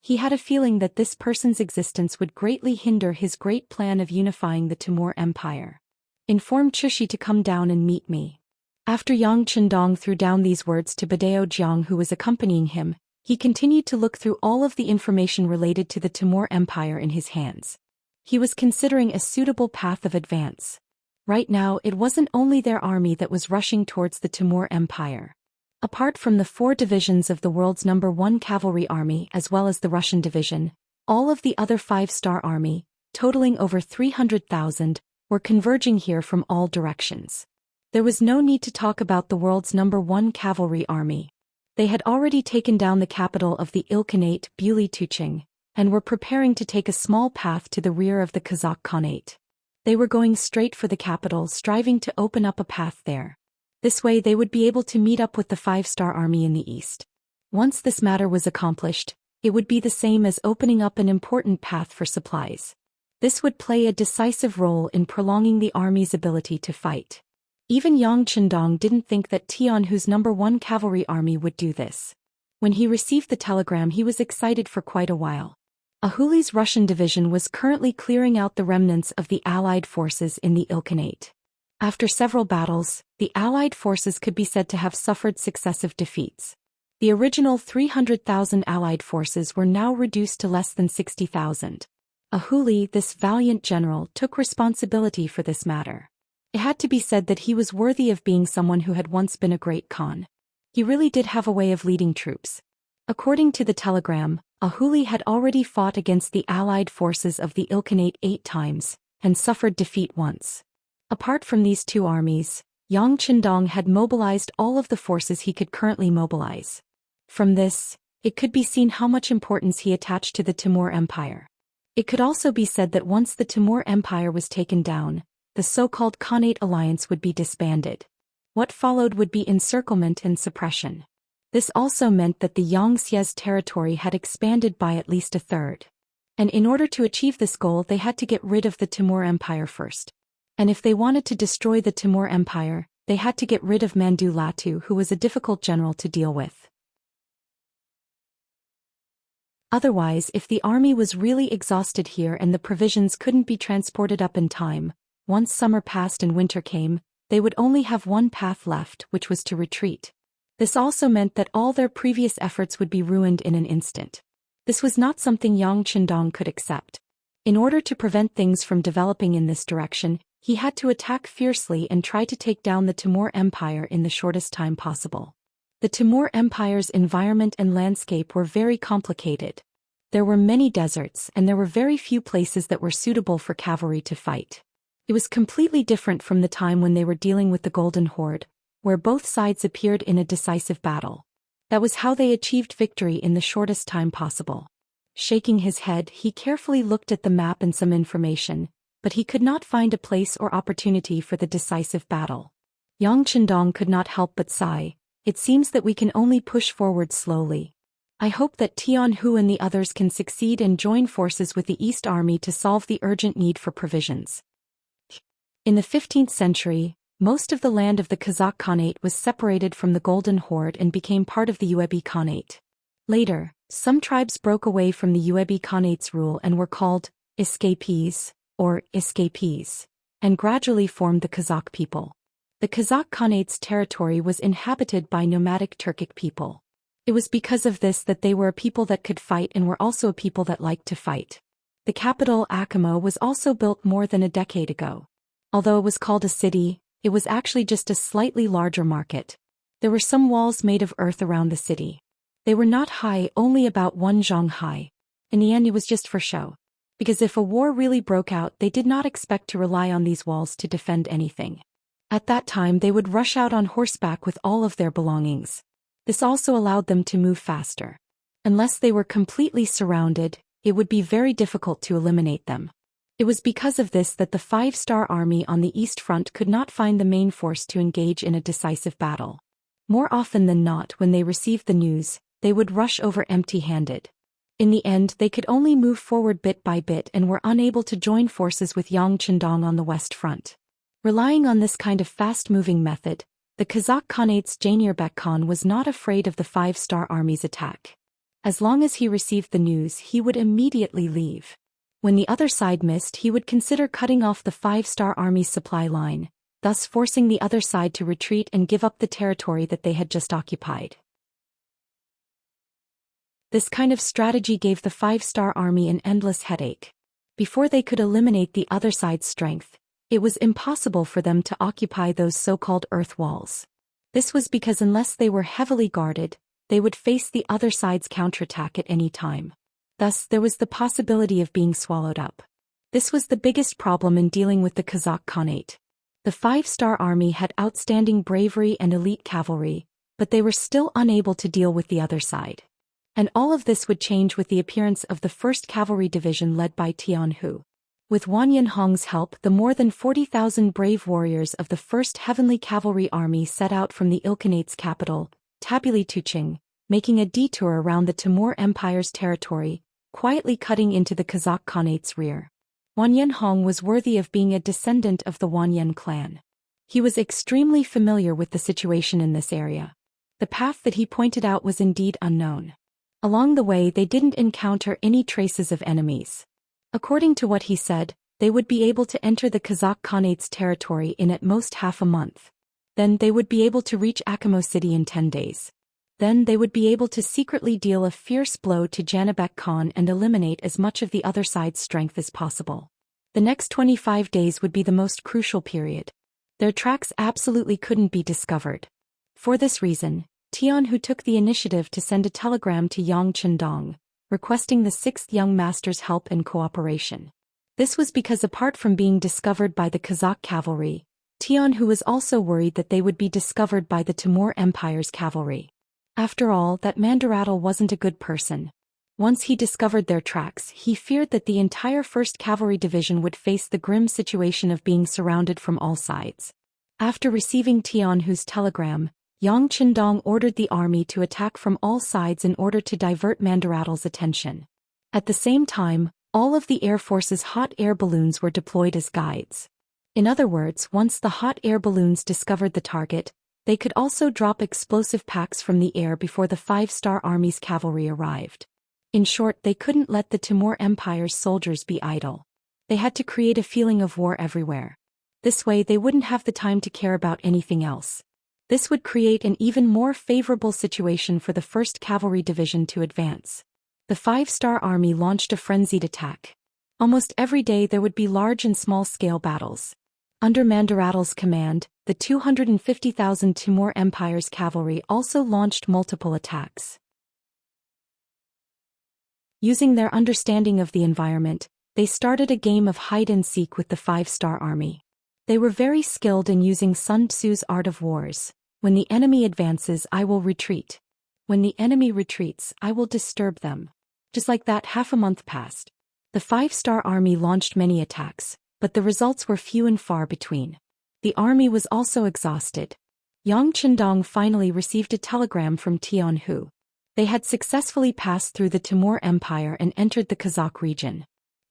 He had a feeling that this person's existence would greatly hinder his great plan of unifying the Timur Empire. Inform Chushi to come down and meet me. After Yang Chendong threw down these words to Badao Jiang, who was accompanying him, he continued to look through all of the information related to the Timur Empire in his hands. He was considering a suitable path of advance. Right now, it wasn't only their army that was rushing towards the Timur Empire. Apart from the 4 divisions of the world's #1 cavalry army as well as the Russian division, all of the other 5-star army, totaling over 300,000, were converging here from all directions. There was no need to talk about the world's #1 cavalry army. They had already taken down the capital of the Ilkhanate, Buli-Tuching, and were preparing to take a small path to the rear of the Kazakh Khanate. They were going straight for the capital, striving to open up a path there. This way they would be able to meet up with the 5-star army in the east. Once this matter was accomplished, it would be the same as opening up an important path for supplies. This would play a decisive role in prolonging the army's ability to fight. Even Yang Chendong didn't think that Tian, whose #1 cavalry army, would do this. When he received the telegram, he was excited for quite a while. Ahuli's Russian division was currently clearing out the remnants of the Allied forces in the Ilkhanate. After several battles, the Allied forces could be said to have suffered successive defeats. The original 300,000 Allied forces were now reduced to less than 60,000. Ahuli, this valiant general, took responsibility for this matter. It had to be said that he was worthy of being someone who had once been a great Khan. He really did have a way of leading troops. According to the telegram, Ahuli had already fought against the Allied forces of the Ilkhanate 8 times, and suffered defeat once. Apart from these 2 armies, Yang Chendong had mobilized all of the forces he could currently mobilize. From this, it could be seen how much importance he attached to the Timur Empire. It could also be said that once the Timur Empire was taken down, the so-called Khanate alliance would be disbanded. What followed would be encirclement and suppression. This also meant that the Xianxia's territory had expanded by at least a third. And in order to achieve this goal, they had to get rid of the Timur Empire first. And if they wanted to destroy the Timur Empire, they had to get rid of Mandu Latu, who was a difficult general to deal with. Otherwise, if the army was really exhausted here and the provisions couldn't be transported up in time, once summer passed and winter came, they would only have one path left, which was to retreat. This also meant that all their previous efforts would be ruined in an instant. This was not something Yang Chendong could accept. In order to prevent things from developing in this direction, he had to attack fiercely and try to take down the Timur Empire in the shortest time possible. The Timur Empire's environment and landscape were very complicated. There were many deserts and there were very few places that were suitable for cavalry to fight. It was completely different from the time when they were dealing with the Golden Horde, where both sides appeared in a decisive battle. That was how they achieved victory in the shortest time possible. Shaking his head, he carefully looked at the map and some information, but he could not find a place or opportunity for the decisive battle. Yang Chendong could not help but sigh. It seems that we can only push forward slowly. I hope that Tianhu and the others can succeed and join forces with the East Army to solve the urgent need for provisions. In the 15th century, most of the land of the Kazakh Khanate was separated from the Golden Horde and became part of the Yuebi Khanate. Later, some tribes broke away from the Yuebi Khanate's rule and were called escapees, and gradually formed the Kazakh people. The Kazakh Khanate's territory was inhabited by nomadic Turkic people. It was because of this that they were a people that could fight and were also a people that liked to fight. The capital, Alchemy, was also built more than a decade ago. Although it was called a city, it was actually just a slightly larger market. There were some walls made of earth around the city. They were not high, only about 1 zhang high. In the end, it was just for show. Because if a war really broke out, they did not expect to rely on these walls to defend anything. At that time, they would rush out on horseback with all of their belongings. This also allowed them to move faster. Unless they were completely surrounded, it would be very difficult to eliminate them. It was because of this that the 5-star army on the East Front could not find the main force to engage in a decisive battle. More often than not, when they received the news, they would rush over empty-handed. In the end, they could only move forward bit by bit and were unable to join forces with Yang Qindong on the West Front. Relying on this kind of fast-moving method, the Kazakh Khanate's Jainurbek Khan was not afraid of the 5-star army's attack. As long as he received the news, he would immediately leave. When the other side missed, he would consider cutting off the 5-star army's supply line, thus forcing the other side to retreat and give up the territory that they had just occupied. This kind of strategy gave the 5-star army an endless headache. Before they could eliminate the other side's strength, it was impossible for them to occupy those so-called earth walls. This was because unless they were heavily guarded, they would face the other side's counterattack at any time. Thus, there was the possibility of being swallowed up. This was the biggest problem in dealing with the Kazakh Khanate. The 5-star army had outstanding bravery and elite cavalry, but they were still unable to deal with the other side. And all of this would change with the appearance of the 1st Cavalry Division led by Tianhu. With Wang Yanhong's help, the more than 40,000 brave warriors of the 1st Heavenly Cavalry Army set out from the Ilkhanate's capital, Tabuli Tuching, making a detour around the Timur Empire's territory, quietly cutting into the Kazakh Khanate's rear. Wang Yanhong was worthy of being a descendant of the Wanyan clan. He was extremely familiar with the situation in this area. The path that he pointed out was indeed unknown. Along the way, they didn't encounter any traces of enemies. According to what he said, they would be able to enter the Kazakh Khanate's territory in at most half a month. Then they would be able to reach Akimo City in 10 days. Then they would be able to secretly deal a fierce blow to Janibek Khan and eliminate as much of the other side's strength as possible. The next 25 days would be the most crucial period. Their tracks absolutely couldn't be discovered. For this reason, Tianhu took the initiative to send a telegram to Yang Qindong, requesting the 6th young master's help and cooperation. This was because apart from being discovered by the Kazakh cavalry, Tianhu was also worried that they would be discovered by the Timur Empire's cavalry. After all, that Mandaratl wasn't a good person. Once he discovered their tracks, he feared that the entire 1st Cavalry Division would face the grim situation of being surrounded from all sides. After receiving Tianhu's telegram, Yang Qindong ordered the army to attack from all sides in order to divert Mandaratl's attention. At the same time, all of the Air Force's hot air balloons were deployed as guides. In other words, once the hot air balloons discovered the target, they could also drop explosive packs from the air before the 5-star army's cavalry arrived. In short, they couldn't let the Timur Empire's soldiers be idle. They had to create a feeling of war everywhere. This way they wouldn't have the time to care about anything else. This would create an even more favorable situation for the 1st Cavalry Division to advance. The 5-star army launched a frenzied attack. Almost every day there would be large and small-scale battles. Under Mandaratl's command, the 250,000 Timur Empire's cavalry also launched multiple attacks. Using their understanding of the environment, they started a game of hide-and-seek with the 5-star army. They were very skilled in using Sun Tzu's art of wars. When the enemy advances, I will retreat. When the enemy retreats, I will disturb them. Just like that, half a month passed. The 5-star army launched many attacks, but the results were few and far between. The army was also exhausted. Yang Chendong finally received a telegram from Tian Hu. They had successfully passed through the Timur Empire and entered the Kazakh region.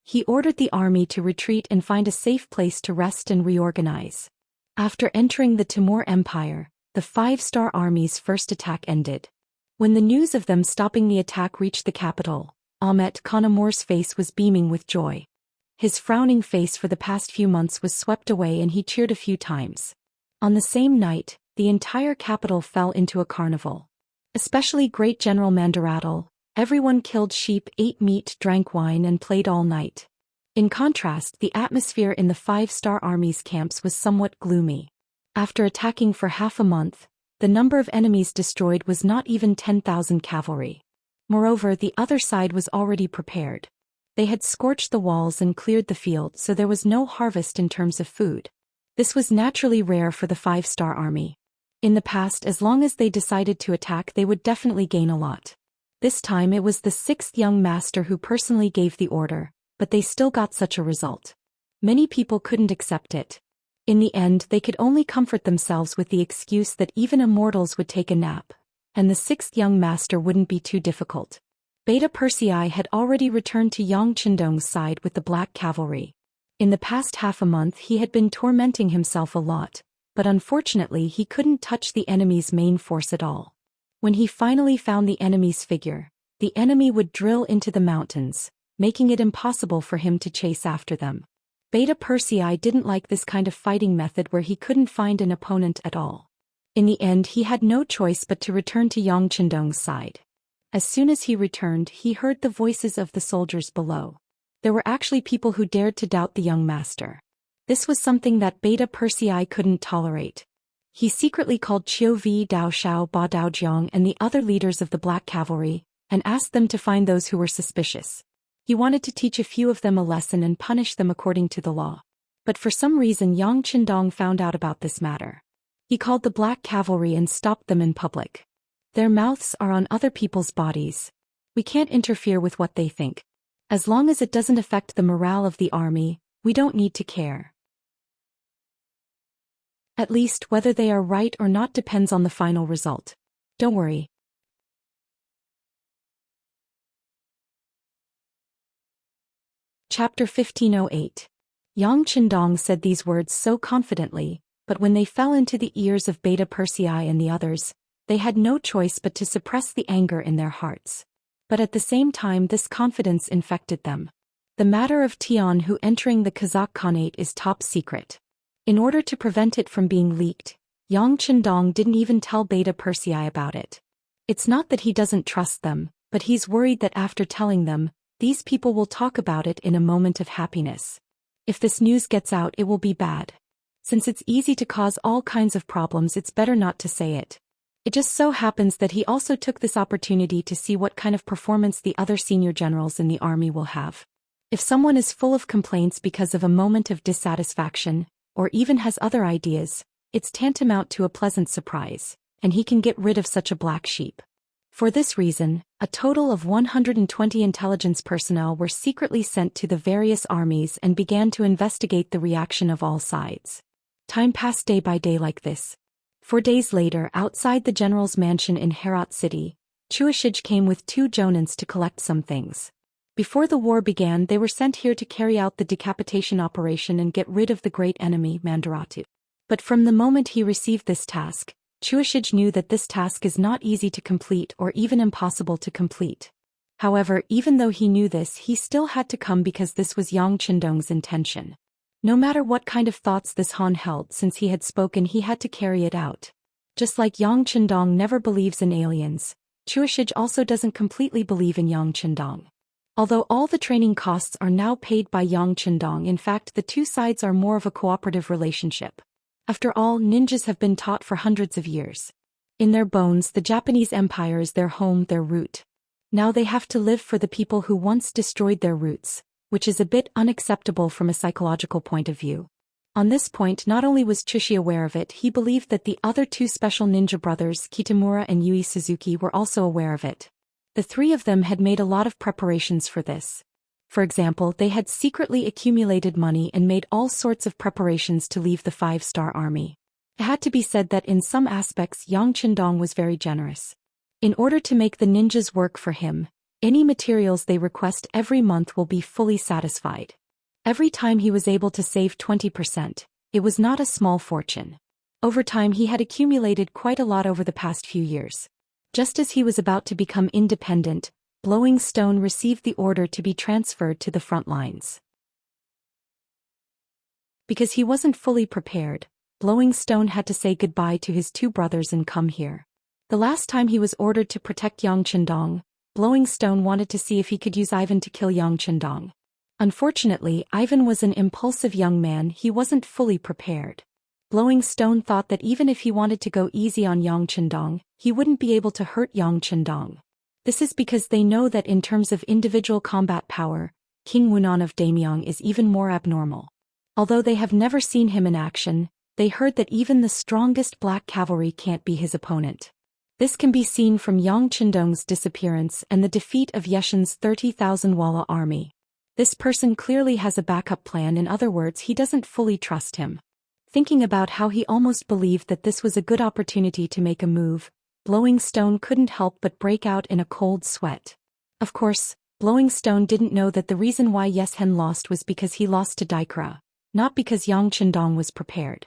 He ordered the army to retreat and find a safe place to rest and reorganize. After entering the Timur Empire, the five-star army's first attack ended. When the news of them stopping the attack reached the capital, Ahmet Khan Amur's face was beaming with joy. His frowning face for the past few months was swept away and he cheered a few times. On the same night, the entire capital fell into a carnival. Especially Great General Mandaratal, everyone killed sheep, ate meat, drank wine and played all night. In contrast, the atmosphere in the five-star army's camps was somewhat gloomy. After attacking for half a month, the number of enemies destroyed was not even 10,000 cavalry. Moreover, the other side was already prepared. They had scorched the walls and cleared the field, so there was no harvest in terms of food. This was naturally rare for the five-star army. In the past, as long as they decided to attack, they would definitely gain a lot. This time it was the sixth young master who personally gave the order, but they still got such a result. Many people couldn't accept it. In the end, they could only comfort themselves with the excuse that even immortals would take a nap, and the sixth young master wouldn't be too difficult. Beta Persei had already returned to Yang Chendong's side with the Black Cavalry. In the past half a month he had been tormenting himself a lot, but unfortunately he couldn't touch the enemy's main force at all. When he finally found the enemy's figure, the enemy would drill into the mountains, making it impossible for him to chase after them. Beta Persei didn't like this kind of fighting method where he couldn't find an opponent at all. In the end he had no choice but to return to Yang Chendong's side. As soon as he returned, he heard the voices of the soldiers below. There were actually people who dared to doubt the young master. This was something that Beta Persei couldn't tolerate. He secretly called Qiu Vi, Dao Shao, Ba Dao Jiang and the other leaders of the Black Cavalry, and asked them to find those who were suspicious. He wanted to teach a few of them a lesson and punish them according to the law. But for some reason Yang Chendong found out about this matter. He called the Black Cavalry and stopped them in public. Their mouths are on other people's bodies. We can't interfere with what they think. As long as it doesn't affect the morale of the army, we don't need to care. At least whether they are right or not depends on the final result. Don't worry. Chapter 1508. Yang Chendong said these words so confidently, but when they fell into the ears of Beta Persei and the others, they had no choice but to suppress the anger in their hearts. But at the same time this confidence infected them. The matter of Tian Hu entering the Kazakh Khanate is top secret. In order to prevent it from being leaked, Yang Chendong didn't even tell Beta Persei about it. It's not that he doesn't trust them, but he's worried that after telling them, these people will talk about it in a moment of happiness. If this news gets out, it will be bad. Since it's easy to cause all kinds of problems, it's better not to say it. It just so happens that he also took this opportunity to see what kind of performance the other senior generals in the army will have. If someone is full of complaints because of a moment of dissatisfaction, or even has other ideas, it's tantamount to a pleasant surprise, and he can get rid of such a black sheep. For this reason, a total of 120 intelligence personnel were secretly sent to the various armies and began to investigate the reaction of all sides. Time passed day by day like this. 4 days later, outside the general's mansion in Herat city, Chuashij came with 2 jonins to collect some things. Before the war began, they were sent here to carry out the decapitation operation and get rid of the great enemy, Mandaratu. But from the moment he received this task, Chuashij knew that this task is not easy to complete or even impossible to complete. However, even though he knew this, he still had to come because this was Yang Chendong's intention. No matter what kind of thoughts this Han held, since he had spoken, he had to carry it out. Just like Yang Chendong never believes in aliens, Chuashij also doesn't completely believe in Yang Chendong. Although all the training costs are now paid by Yang Chendong, in fact the two sides are more of a cooperative relationship. After all, ninjas have been taught for hundreds of years. In their bones, the Japanese Empire is their home, their root. Now they have to live for the people who once destroyed their roots, which is a bit unacceptable from a psychological point of view. On this point, not only was Chushi aware of it, he believed that the other 2 special ninja brothers, Kitamura and Yui Suzuki, were also aware of it. The 3 of them had made a lot of preparations for this. For example, they had secretly accumulated money and made all sorts of preparations to leave the 5-star army. It had to be said that in some aspects Yang Qindong was very generous. In order to make the ninjas work for him, any materials they request every month will be fully satisfied. Every time he was able to save 20%, it was not a small fortune. Over time he had accumulated quite a lot over the past few years. Just as he was about to become independent, Blowing Stone received the order to be transferred to the front lines. Because he wasn't fully prepared, Blowing Stone had to say goodbye to his two brothers and come here. The last time he was ordered to protect Yang Qindong, Blowing Stone wanted to see if he could use Ivan to kill Yang Qindong. Unfortunately, Ivan was an impulsive young man, he wasn't fully prepared. Blowing Stone thought that even if he wanted to go easy on Yang Qindong, he wouldn't be able to hurt Yang Qindong. This is because they know that in terms of individual combat power, King Wunan of Damyang is even more abnormal. Although they have never seen him in action, they heard that even the strongest black cavalry can't be his opponent. This can be seen from Yang Qindong's disappearance and the defeat of Yeshen's 30,000 Walla army. This person clearly has a backup plan, in other words he doesn't fully trust him. Thinking about how he almost believed that this was a good opportunity to make a move, Blowing Stone couldn't help but break out in a cold sweat. Of course, Blowing Stone didn't know that the reason why Yeshen lost was because he lost to Daikra, not because Yang Qindong was prepared.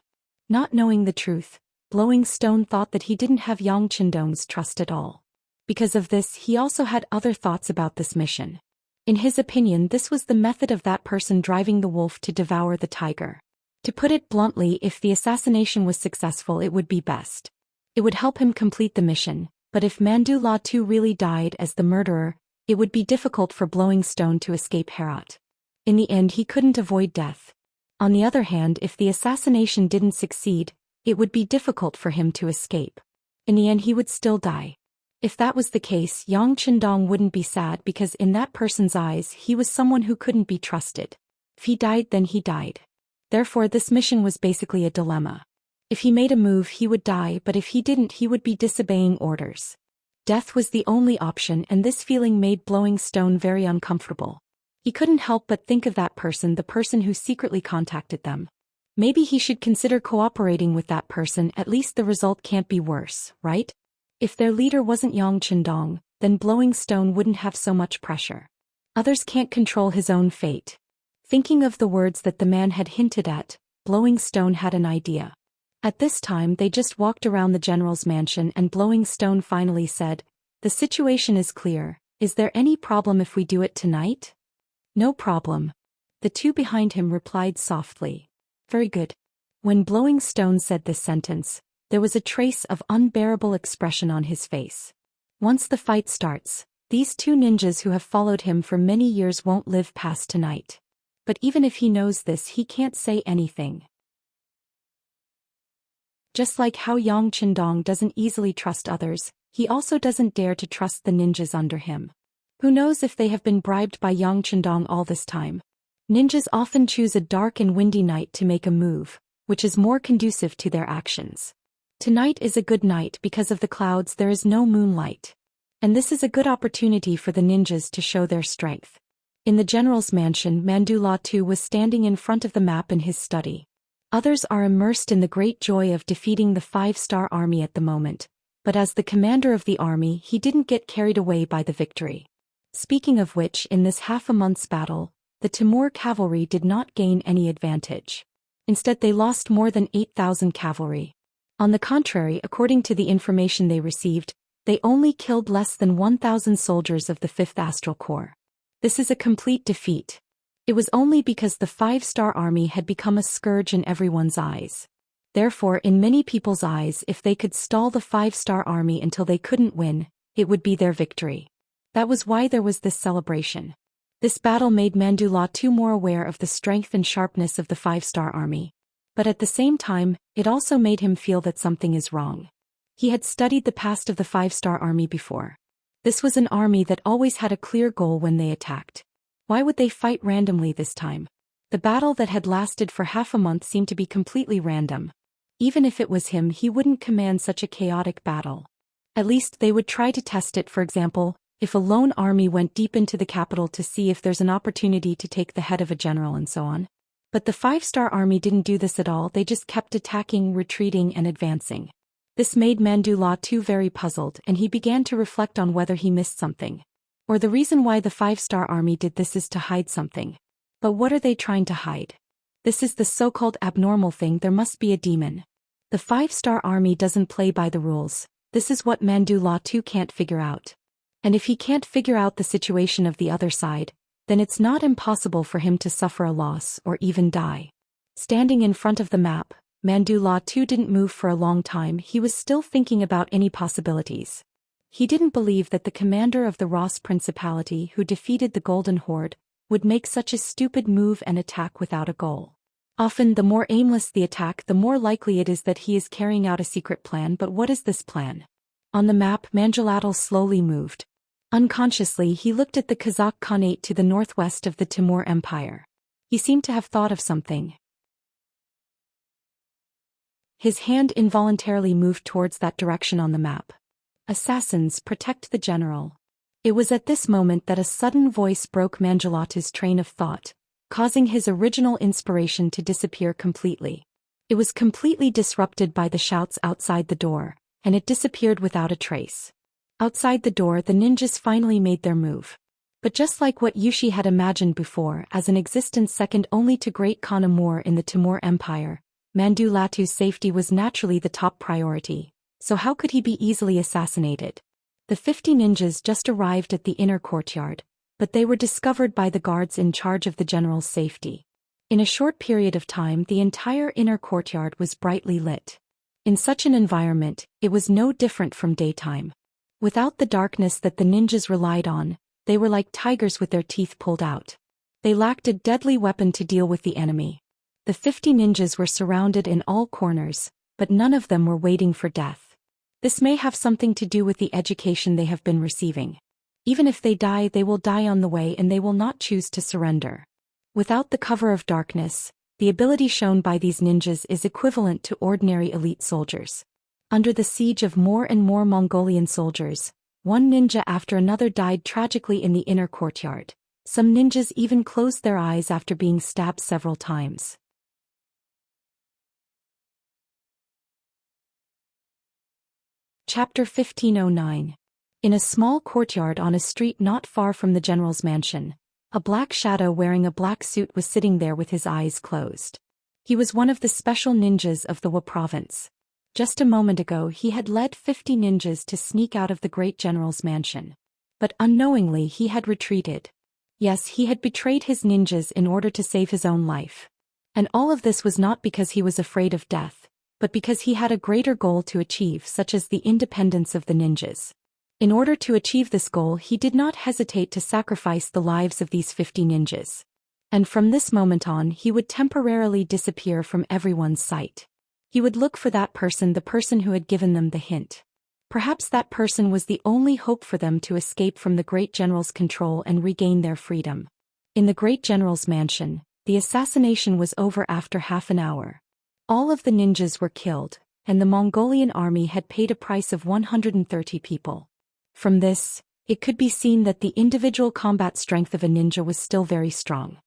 Not knowing the truth, Blowing Stone thought that he didn't have Yang Qindong's trust at all. Because of this, he also had other thoughts about this mission. In his opinion, this was the method of that person driving the wolf to devour the tiger. To put it bluntly, if the assassination was successful, it would be best. It would help him complete the mission, but if Mandu Law 2 really died as the murderer, it would be difficult for Blowing Stone to escape Herat. In the end, he couldn't avoid death. On the other hand, if the assassination didn't succeed, it would be difficult for him to escape. In the end, he would still die. If that was the case, Yang Qindong wouldn't be sad because in that person's eyes, he was someone who couldn't be trusted. If he died, then he died. Therefore, this mission was basically a dilemma. If he made a move, he would die, but if he didn't, he would be disobeying orders. Death was the only option, and this feeling made Blowing Stone very uncomfortable. He couldn't help but think of that person, the person who secretly contacted them. Maybe he should consider cooperating with that person, at least the result can't be worse, right? If their leader wasn't Yang Qindong, then Blowing Stone wouldn't have so much pressure. Others can't control his own fate. Thinking of the words that the man had hinted at, Blowing Stone had an idea. At this time they just walked around the general's mansion and Blowing Stone finally said, "The situation is clear. Is there any problem if we do it tonight?" "No problem." The two behind him replied softly. "Very good." When Blowing Stone said this sentence, there was a trace of unbearable expression on his face. Once the fight starts, these two ninjas who have followed him for many years won't live past tonight. But even if he knows this, he can't say anything. Just like how Yang Qindong doesn't easily trust others, he also doesn't dare to trust the ninjas under him. Who knows if they have been bribed by Yang Qindong all this time? Ninjas often choose a dark and windy night to make a move, which is more conducive to their actions. Tonight is a good night because of the clouds, there is no moonlight. And this is a good opportunity for the ninjas to show their strength. In the general's mansion, Mandu Law 2 was standing in front of the map in his study. Others are immersed in the great joy of defeating the 5-star army at the moment, but as the commander of the army, he didn't get carried away by the victory. Speaking of which, in this half-a-month's battle, the Timur cavalry did not gain any advantage. Instead, they lost more than 8,000 cavalry. On the contrary, according to the information they received, they only killed less than 1,000 soldiers of the 5th Astral Corps. This is a complete defeat. It was only because the 5-star army had become a scourge in everyone's eyes. Therefore, in many people's eyes, if they could stall the 5-star army until they couldn't win, it would be their victory. That was why there was this celebration. This battle made Mandu Law 2 more aware of the strength and sharpness of the 5-star army. But at the same time, it also made him feel that something is wrong. He had studied the past of the 5-star army before. This was an army that always had a clear goal when they attacked. Why would they fight randomly this time? The battle that had lasted for half a month seemed to be completely random. Even if it was him, he wouldn't command such a chaotic battle. At least they would try to test it, for example, if a lone army went deep into the capital to see if there's an opportunity to take the head of a general and so on. But the 5-star army didn't do this at all, they just kept attacking, retreating and advancing. This made Mandu Law too very puzzled, and he began to reflect on whether he missed something. Or the reason why the 5-star army did this is to hide something. But what are they trying to hide? This is the so-called abnormal thing, there must be a demon. The 5-star army doesn't play by the rules, this is what Mandu Law 2 can't figure out. And if he can't figure out the situation of the other side, then it's not impossible for him to suffer a loss or even die. Standing in front of the map, Mandu Law 2 didn't move for a long time, he was still thinking about any possibilities. He didn't believe that the commander of the Ross Principality who defeated the Golden Horde would make such a stupid move and attack without a goal. Often the more aimless the attack, the more likely it is that he is carrying out a secret plan. But what is this plan? On the map, Manjulatul slowly moved. Unconsciously he looked at the Kazakh Khanate to the northwest of the Timur Empire. He seemed to have thought of something. His hand involuntarily moved towards that direction on the map. Assassins, protect the general. It was at this moment that a sudden voice broke Manjulatul's train of thought, causing his original inspiration to disappear completely. It was completely disrupted by the shouts outside the door, and it disappeared without a trace. Outside the door the ninjas finally made their move. But just like what Yushi had imagined before as an existence second only to Great Khan Amur in the Timur Empire, Mandu Latu's safety was naturally the top priority, so how could he be easily assassinated? The 50 ninjas just arrived at the inner courtyard, but they were discovered by the guards in charge of the general's safety. In a short period of time the entire inner courtyard was brightly lit. In such an environment, it was no different from daytime. Without the darkness that the ninjas relied on, they were like tigers with their teeth pulled out. They lacked a deadly weapon to deal with the enemy. The 50 ninjas were surrounded in all corners, but none of them were waiting for death. This may have something to do with the education they have been receiving. Even if they die, they will die on the way and they will not choose to surrender. Without the cover of darkness, the ability shown by these ninjas is equivalent to ordinary elite soldiers. Under the siege of more and more Mongolian soldiers, one ninja after another died tragically in the inner courtyard. Some ninjas even closed their eyes after being stabbed several times. Chapter 1509. In a small courtyard on a street not far from the general's mansion, a black shadow wearing a black suit was sitting there with his eyes closed. He was one of the special ninjas of the Wa province. Just a moment ago he had led 50 ninjas to sneak out of the great general's mansion. But unknowingly he had retreated. Yes, he had betrayed his ninjas in order to save his own life. And all of this was not because he was afraid of death, but because he had a greater goal to achieve, such as the independence of the ninjas. In order to achieve this goal he did not hesitate to sacrifice the lives of these 50 ninjas. And from this moment on he would temporarily disappear from everyone's sight. He would look for that person, the person who had given them the hint. Perhaps that person was the only hope for them to escape from the great general's control and regain their freedom. In the great general's mansion, the assassination was over after half an hour. All of the ninjas were killed, and the Mongolian army had paid a price of 130 people. From this, it could be seen that the individual combat strength of a ninja was still very strong.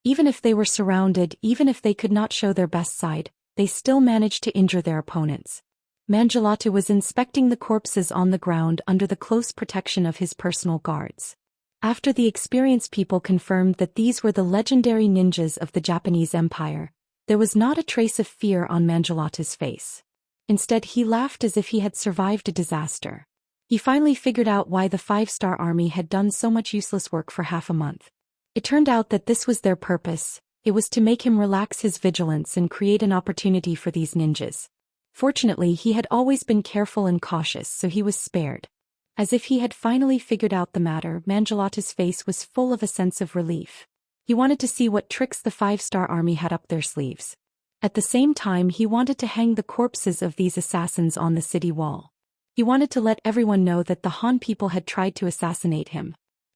Even if they were surrounded, even if they could not show their best side, they still managed to injure their opponents. Manjulatul was inspecting the corpses on the ground under the close protection of his personal guards. After the experienced people confirmed that these were the legendary ninjas of the Japanese Empire, there was not a trace of fear on Manjulatul's face. Instead he laughed as if he had survived a disaster. He finally figured out why the 5-star army had done so much useless work for half a month. It turned out that this was their purpose. It was to make him relax his vigilance and create an opportunity for these ninjas. Fortunately he had always been careful and cautious, so he was spared. As if he had finally figured out the matter, Manjulatul's face was full of a sense of relief. He wanted to see what tricks the 5-star army had up their sleeves. At the same time he wanted to hang the corpses of these assassins on the city wall. He wanted to let everyone know that the Han people had tried to assassinate him.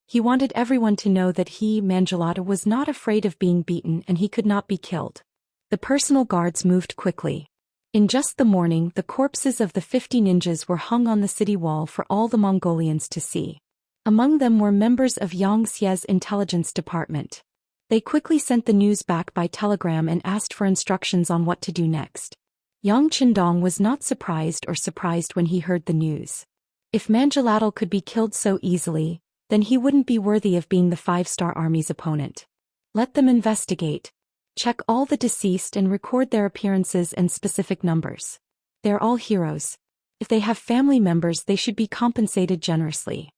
He wanted everyone to know that he, Manjulatul, was not afraid of being beaten and he could not be killed. The personal guards moved quickly. In just the morning, the corpses of the 50 ninjas were hung on the city wall for all the Mongolians to see. Among them were members of Xianxia's intelligence department. They quickly sent the news back by telegram and asked for instructions on what to do next. Yang Qindong was not surprised when he heard the news. If Manjilatal could be killed so easily, then he wouldn't be worthy of being the 5-star army's opponent. Let them investigate. Check all the deceased and record their appearances and specific numbers. They're all heroes. If they have family members, they should be compensated generously.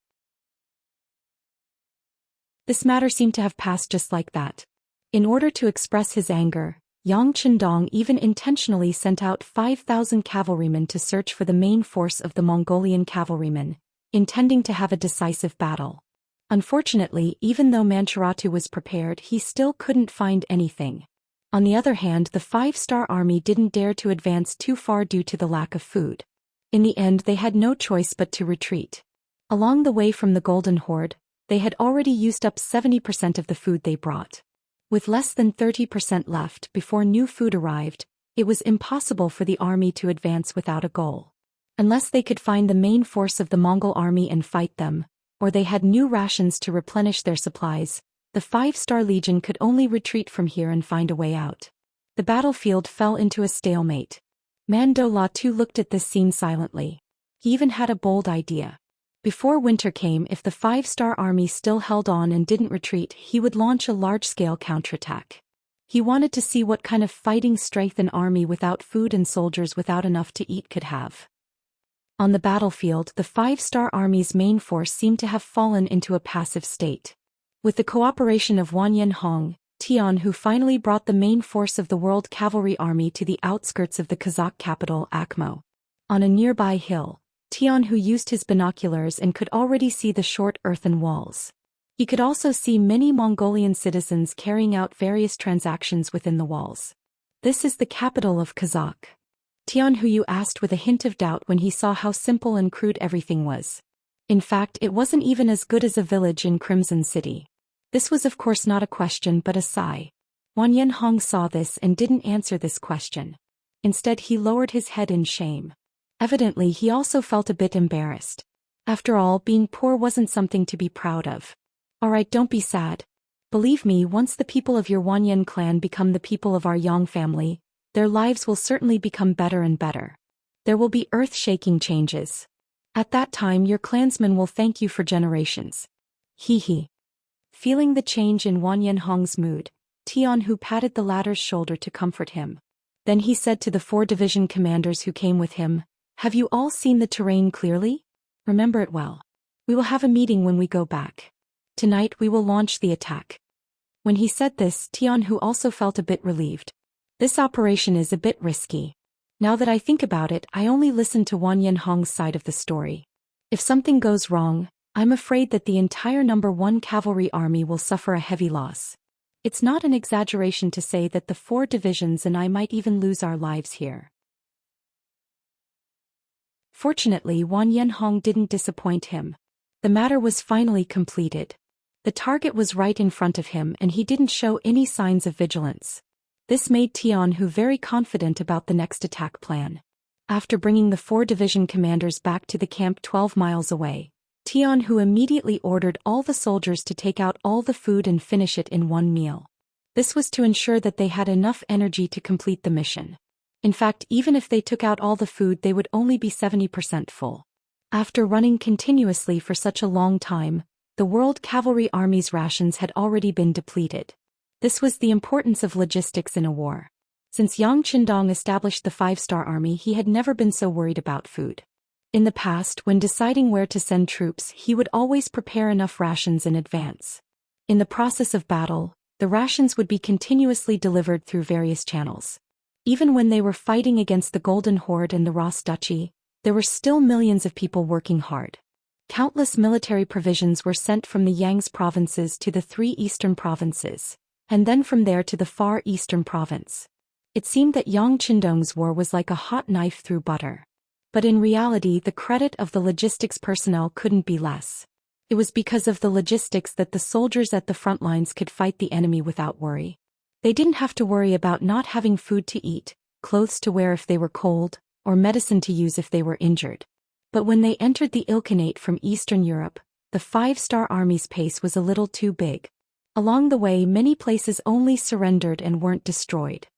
This matter seemed to have passed just like that. In order to express his anger, Yang Qindong even intentionally sent out 5,000 cavalrymen to search for the main force of the Mongolian cavalrymen, intending to have a decisive battle. Unfortunately, even though Manchukuo was prepared, he still couldn't find anything. On the other hand, the 5-star army didn't dare to advance too far due to the lack of food. In the end, they had no choice but to retreat. Along the way from the Golden Horde, they had already used up 70% of the food they brought. With less than 30% left before new food arrived, it was impossible for the army to advance without a goal. Unless they could find the main force of the Mongol army and fight them, or they had new rations to replenish their supplies, the 5-star legion could only retreat from here and find a way out. The battlefield fell into a stalemate. Mando La too looked at this scene silently. He even had a bold idea. Before winter came, if the 5-star army still held on and didn't retreat, he would launch a large-scale counterattack. He wanted to see what kind of fighting strength an army without food and soldiers without enough to eat could have. On the battlefield, the 5-star army's main force seemed to have fallen into a passive state. With the cooperation of Wang Yanhong, Tian, who finally brought the main force of the World Cavalry Army to the outskirts of the Kazakh capital Akhmo. On a nearby hill, Tian, who used his binoculars and could already see the short earthen walls. He could also see many Mongolian citizens carrying out various transactions within the walls. This is the capital of Kazakh. Tian Huyu asked with a hint of doubt when he saw how simple and crude everything was. In fact, it wasn't even as good as a village in Crimson City. This was of course not a question but a sigh. Wang Yanhong saw this and didn't answer this question. Instead, he lowered his head in shame. Evidently, he also felt a bit embarrassed. After all, being poor wasn't something to be proud of. Alright, don't be sad. Believe me, once the people of your Wanyan clan become the people of our Yang family, their lives will certainly become better and better. There will be earth-shaking changes. At that time, your clansmen will thank you for generations. Hee. Feeling the change in Wang Yanhong's mood, Tian Hu patted the latter's shoulder to comfort him. Then he said to the 4 division commanders who came with him, "Have you all seen the terrain clearly? Remember it well. We will have a meeting when we go back. Tonight we will launch the attack." When he said this, Tian Hu also felt a bit relieved. This operation is a bit risky. Now that I think about it, I only listened to Wang Yanhong's side of the story. If something goes wrong, I'm afraid that the entire number 1 cavalry army will suffer a heavy loss. It's not an exaggeration to say that the 4 divisions and I might even lose our lives here. Fortunately, Wang Yanhong didn't disappoint him. The matter was finally completed. The target was right in front of him and he didn't show any signs of vigilance. This made Tian Hu very confident about the next attack plan. After bringing the 4 division commanders back to the camp 12 miles away, Tian Hu immediately ordered all the soldiers to take out all the food and finish it in one meal. This was to ensure that they had enough energy to complete the mission. In fact, even if they took out all the food, they would only be 70% full. After running continuously for such a long time, the World Cavalry Army's rations had already been depleted. This was the importance of logistics in a war. Since Yang Qindong established the 5-star army, he had never been so worried about food. In the past, when deciding where to send troops, he would always prepare enough rations in advance. In the process of battle, the rations would be continuously delivered through various channels. Even when they were fighting against the Golden Horde and the Ross Duchy, there were still millions of people working hard. Countless military provisions were sent from the Yang's provinces to the 3 eastern provinces, and then from there to the far eastern province. It seemed that Yang Qindong's war was like a hot knife through butter. But in reality, the credit of the logistics personnel couldn't be less. It was because of the logistics that the soldiers at the front lines could fight the enemy without worry. They didn't have to worry about not having food to eat, clothes to wear if they were cold, or medicine to use if they were injured. But when they entered the Ilkhanate from Eastern Europe, the 5-star army's pace was a little too big. Along the way, many places only surrendered and weren't destroyed.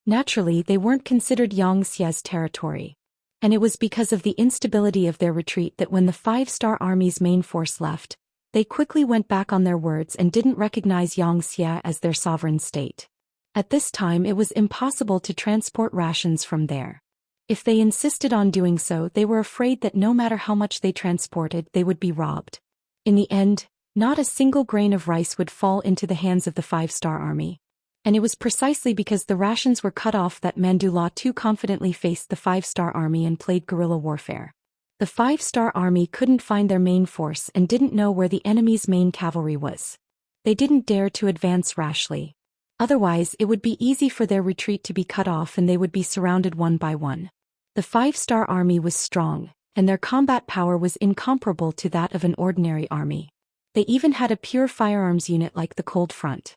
Naturally, they weren't considered Xianxia's territory. And it was because of the instability of their retreat that when the five-star army's main force left, they quickly went back on their words and didn't recognize Xianxia as their sovereign state. At this time, it was impossible to transport rations from there. If they insisted on doing so, they were afraid that no matter how much they transported, they would be robbed. In the end, not a single grain of rice would fall into the hands of the five-star army. And it was precisely because the rations were cut off that Mandula too confidently faced the five-star army and played guerrilla warfare. The five-star army couldn't find their main force and didn't know where the enemy's main cavalry was. They didn't dare to advance rashly. Otherwise, it would be easy for their retreat to be cut off and they would be surrounded one by one. The five-star army was strong, and their combat power was incomparable to that of an ordinary army. They even had a pure firearms unit like the Cold Front.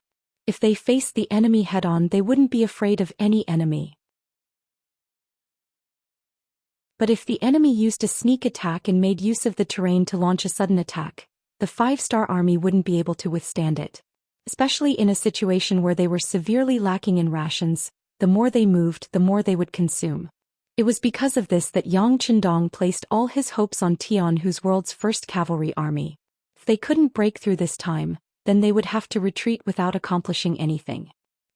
If they faced the enemy head-on, they wouldn't be afraid of any enemy. But if the enemy used a sneak attack and made use of the terrain to launch a sudden attack, the five-star army wouldn't be able to withstand it. Especially in a situation where they were severely lacking in rations, the more they moved, the more they would consume. It was because of this that Yang Qindong placed all his hopes on Tianhu's world's first cavalry army. If they couldn't break through this time, then they would have to retreat without accomplishing anything.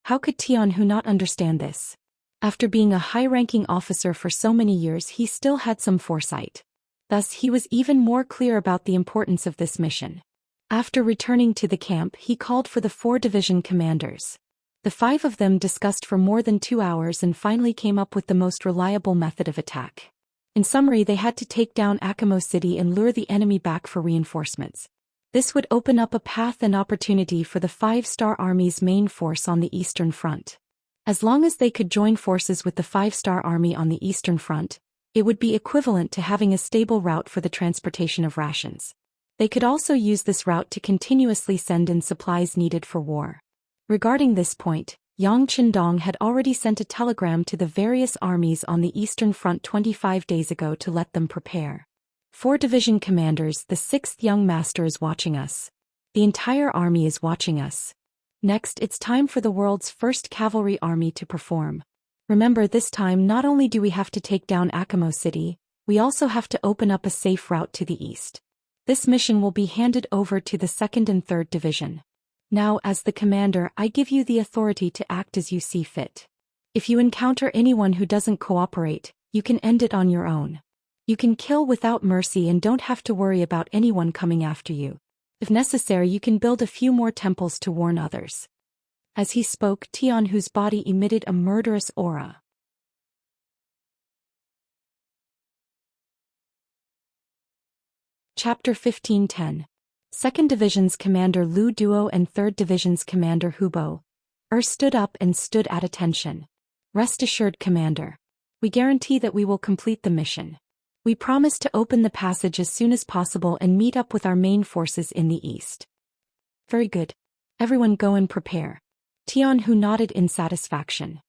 How could Tianhu not understand this? After being a high-ranking officer for so many years, he still had some foresight. Thus, he was even more clear about the importance of this mission. After returning to the camp, he called for the 4 division commanders. The 5 of them discussed for more than 2 hours and finally came up with the most reliable method of attack. In summary, they had to take down Akamo City and lure the enemy back for reinforcements. This would open up a path and opportunity for the five-star army's main force on the Eastern Front. As long as they could join forces with the five-star army on the Eastern Front, it would be equivalent to having a stable route for the transportation of rations. They could also use this route to continuously send in supplies needed for war. Regarding this point, Yang Qindong had already sent a telegram to the various armies on the Eastern Front 25 days ago to let them prepare. 4 division commanders, the 6th young master is watching us. The entire army is watching us. Next, it's time for the world's first cavalry army to perform. Remember, this time not only do we have to take down Akamo City, we also have to open up a safe route to the east. This mission will be handed over to the 2nd and 3rd division. Now, as the commander, I give you the authority to act as you see fit. If you encounter anyone who doesn't cooperate, you can end it on your own. You can kill without mercy and don't have to worry about anyone coming after you. If necessary, you can build a few more temples to warn others. As he spoke, Tianhu's body emitted a murderous aura. Chapter 15:10. 2nd Division's Commander Lu Duo and 3rd Division's Commander Hubo stood up and stood at attention. Rest assured, Commander. We guarantee that we will complete the mission. We promise to open the passage as soon as possible and meet up with our main forces in the east. Very good. Everyone go and prepare. Tianhu nodded in satisfaction.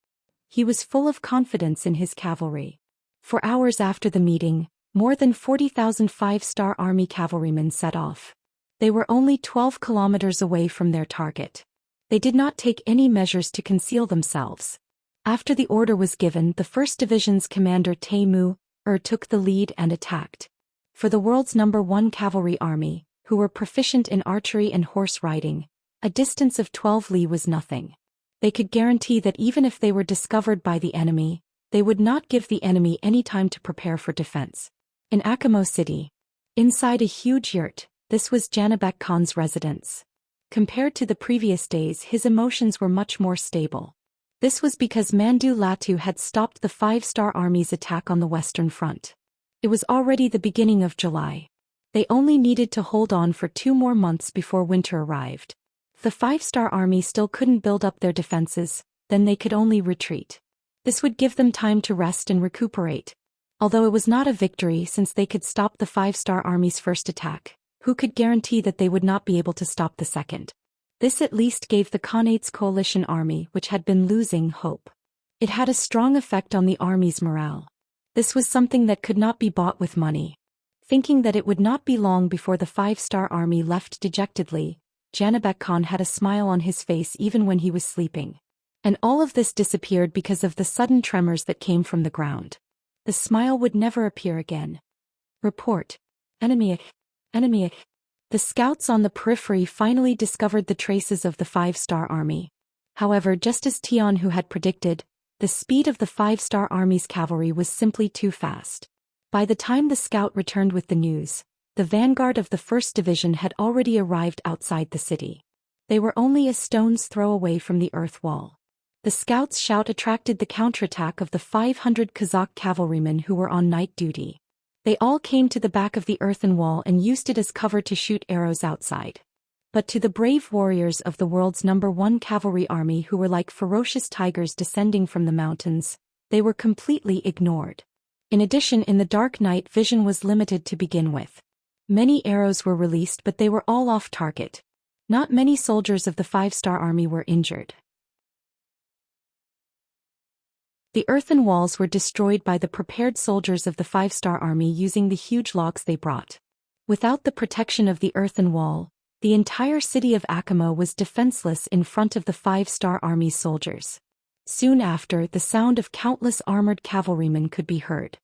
He was full of confidence in his cavalry. For hours after the meeting, more than 40,000 five-star army cavalrymen set off. They were only 12 kilometers away from their target. They did not take any measures to conceal themselves. After the order was given, the 1st Division's commander Taimu took the lead and attacked. For the world's #1 cavalry army, who were proficient in archery and horse riding, a distance of 12 li was nothing. They could guarantee that even if they were discovered by the enemy, they would not give the enemy any time to prepare for defense. In Akamo City, inside a huge yurt, this was Janabek Khan's residence. Compared to the previous days, his emotions were much more stable. This was because Mandu Latu had stopped the five-star army's attack on the Western Front. It was already the beginning of July. They only needed to hold on for 2 more months before winter arrived. If the five-star army still couldn't build up their defenses, then they could only retreat. This would give them time to rest and recuperate. Although it was not a victory since they could stop the five-star army's first attack, who could guarantee that they would not be able to stop the second? This at least gave the Khanate's coalition army, which had been losing, hope. It had a strong effect on the army's morale. This was something that could not be bought with money. Thinking that it would not be long before the five-star army left dejectedly, Janabek Khan had a smile on his face even when he was sleeping. And all of this disappeared because of the sudden tremors that came from the ground. The smile would never appear again. Report. Enemy. Enemy. The scouts on the periphery finally discovered the traces of the 5-star army. However, just as Tian Hu had predicted, the speed of the 5-star army's cavalry was simply too fast. By the time the scout returned with the news, the vanguard of the 1st Division had already arrived outside the city. They were only a stone's throw away from the earth wall. The scout's shout attracted the counterattack of the 500 Kazakh cavalrymen who were on night duty. They all came to the back of the earthen wall and used it as cover to shoot arrows outside. But to the brave warriors of the world's #1 cavalry army who were like ferocious tigers descending from the mountains, they were completely ignored. In addition, in the dark night, vision was limited to begin with. Many arrows were released, but they were all off target. Not many soldiers of the 5-star army were injured. The earthen walls were destroyed by the prepared soldiers of the 5-star army using the huge logs they brought. Without the protection of the earthen wall, the entire city of Akama was defenseless in front of the 5-star army's soldiers. Soon after, the sound of countless armored cavalrymen could be heard.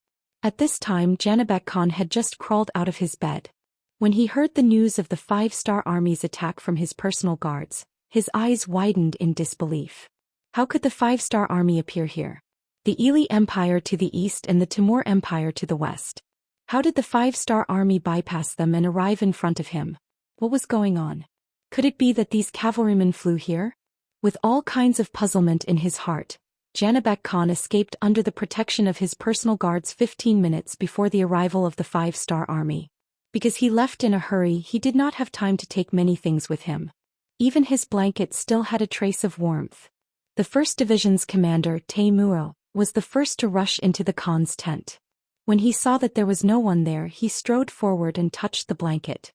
At this time, Janabek Khan had just crawled out of his bed. When he heard the news of the 5-star army's attack from his personal guards, his eyes widened in disbelief. How could the 5-star army appear here? The Ili Empire to the east and the Timur Empire to the west. How did the 5-star army bypass them and arrive in front of him? What was going on? Could it be that these cavalrymen flew here? With all kinds of puzzlement in his heart, Janabek Khan escaped under the protection of his personal guards 15 minutes before the arrival of the 5-star army. Because he left in a hurry, he did not have time to take many things with him. Even his blanket still had a trace of warmth. The 1st Division's commander, Taimuro, was the first to rush into the Khan's tent. When he saw that there was no one there, he strode forward and touched the blanket.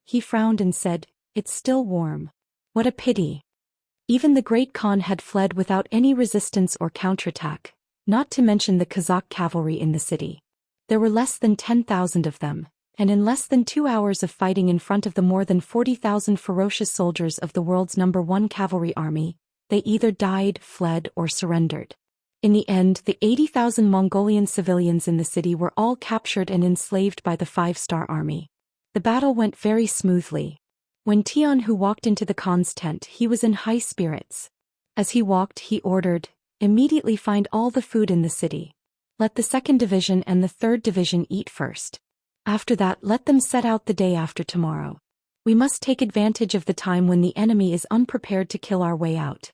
He frowned and said, "It's still warm. What a pity." Even the great Khan had fled without any resistance or counterattack, not to mention the Kazakh cavalry in the city. There were less than 10,000 of them, and in less than 2 hours of fighting in front of the more than 40,000 ferocious soldiers of the world's #1 cavalry army, they either died, fled, or surrendered. In the end, the 80,000 Mongolian civilians in the city were all captured and enslaved by the 5-star army. The battle went very smoothly. When Tian Hu walked into the Khan's tent, he was in high spirits. As he walked, he ordered, "Immediately find all the food in the city. Let the 2nd Division and the 3rd Division eat first. After that, let them set out the day after tomorrow. We must take advantage of the time when the enemy is unprepared to kill our way out.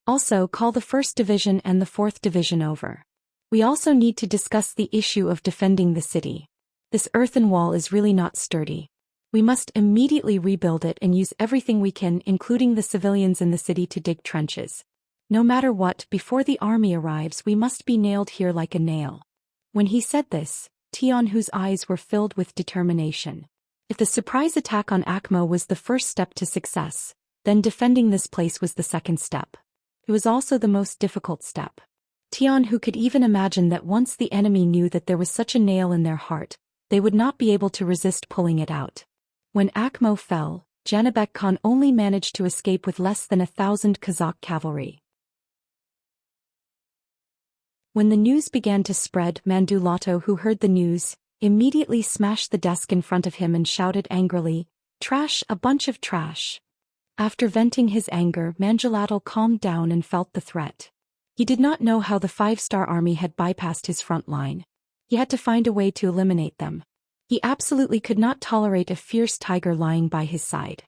Also, call the 1st Division and the 4th Division over. We also need to discuss the issue of defending the city. This earthen wall is really not sturdy. We must immediately rebuild it and use everything we can, including the civilians in the city, to dig trenches. No matter what, before the army arrives, we must be nailed here like a nail." When he said this, Tian Hu's eyes were filled with determination. If the surprise attack on Akmo was the first step to success, then defending this place was the second step. It was also the most difficult step. Tian Hu could even imagine that once the enemy knew that there was such a nail in their heart, they would not be able to resist pulling it out. When Akmo fell, Janabek Khan only managed to escape with less than 1,000 Kazakh cavalry. When the news began to spread, Mandulato, who heard the news, immediately smashed the desk in front of him and shouted angrily, "Trash, a bunch of trash." After venting his anger, Mandulato calmed down and felt the threat. He did not know how the 5-star army had bypassed his front line. He had to find a way to eliminate them. He absolutely could not tolerate a fierce tiger lying by his side.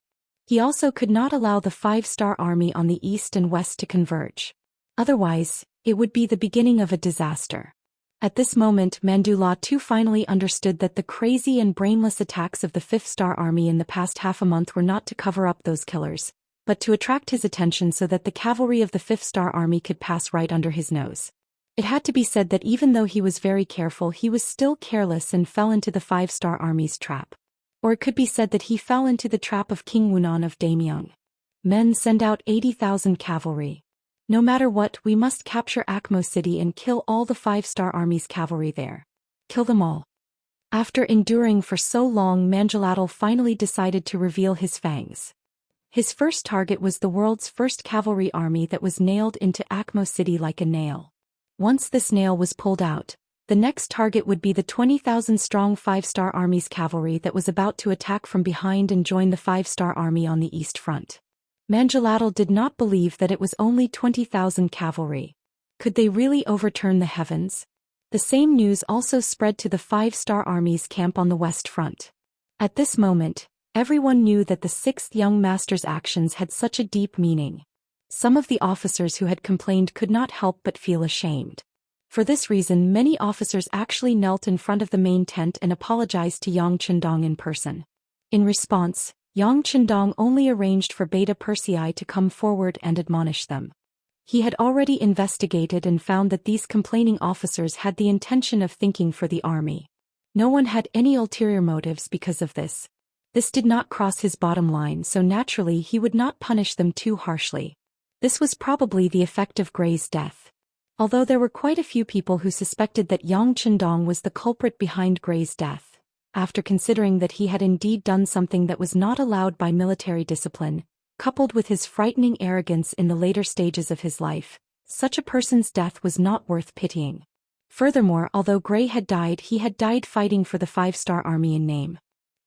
He also could not allow the 5-star army on the east and west to converge. Otherwise, it would be the beginning of a disaster. At this moment, Mandula too finally understood that the crazy and brainless attacks of the 5th-star army in the past half a month were not to cover up those killers, but to attract his attention so that the cavalry of the 5th-star army could pass right under his nose. It had to be said that even though he was very careful, he was still careless and fell into the 5-star army's trap. Or it could be said that he fell into the trap of King Wunan of Daemyeong. Men, send out 80,000 cavalry. No matter what, we must capture Akmo City and kill all the 5-star army's cavalry there. Kill them all. After enduring for so long, Mandulato finally decided to reveal his fangs. His first target was the world's first cavalry army that was nailed into Akmo City like a nail. Once this nail was pulled out, the next target would be the 20,000-strong 5-star army's cavalry that was about to attack from behind and join the 5-star army on the east front. Manjilatal did not believe that it was only 20,000 cavalry. Could they really overturn the heavens? The same news also spread to the 5-star army's camp on the west front. At this moment, everyone knew that the 6th young master's actions had such a deep meaning. Some of the officers who had complained could not help but feel ashamed. For this reason, many officers actually knelt in front of the main tent and apologized to Yang Chendong in person. In response, Yang Chendong only arranged for Beta Persei to come forward and admonish them. He had already investigated and found that these complaining officers had the intention of thinking for the army. No one had any ulterior motives because of this. This did not cross his bottom line, so naturally he would not punish them too harshly. This was probably the effect of Gray's death. Although there were quite a few people who suspected that Yang Chendong was the culprit behind Gray's death, after considering that he had indeed done something that was not allowed by military discipline, coupled with his frightening arrogance in the later stages of his life, such a person's death was not worth pitying. Furthermore, although Gray had died, he had died fighting for the 5-star army in name.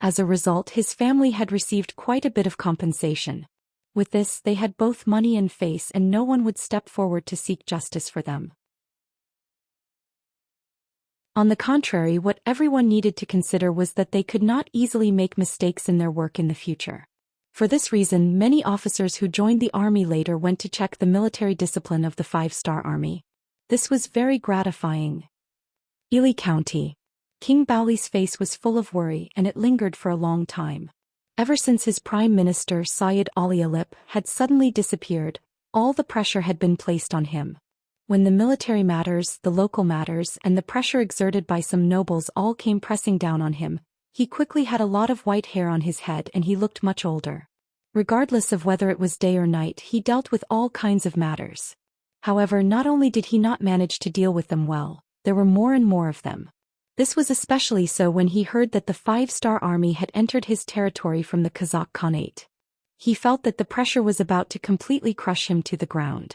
As a result, his family had received quite a bit of compensation. With this, they had both money and face, and no one would step forward to seek justice for them. On the contrary, what everyone needed to consider was that they could not easily make mistakes in their work in the future. For this reason, many officers who joined the army later went to check the military discipline of the 5-star army. This was very gratifying. Ely County. King Baoli's face was full of worry, and it lingered for a long time. Ever since his Prime Minister Syed Ali Alip had suddenly disappeared, all the pressure had been placed on him. When the military matters, the local matters, and the pressure exerted by some nobles all came pressing down on him, he quickly had a lot of white hair on his head and he looked much older. Regardless of whether it was day or night, he dealt with all kinds of matters. However, not only did he not manage to deal with them well, there were more and more of them. This was especially so when he heard that the 5-star army had entered his territory from the Kazakh Khanate. He felt that the pressure was about to completely crush him to the ground.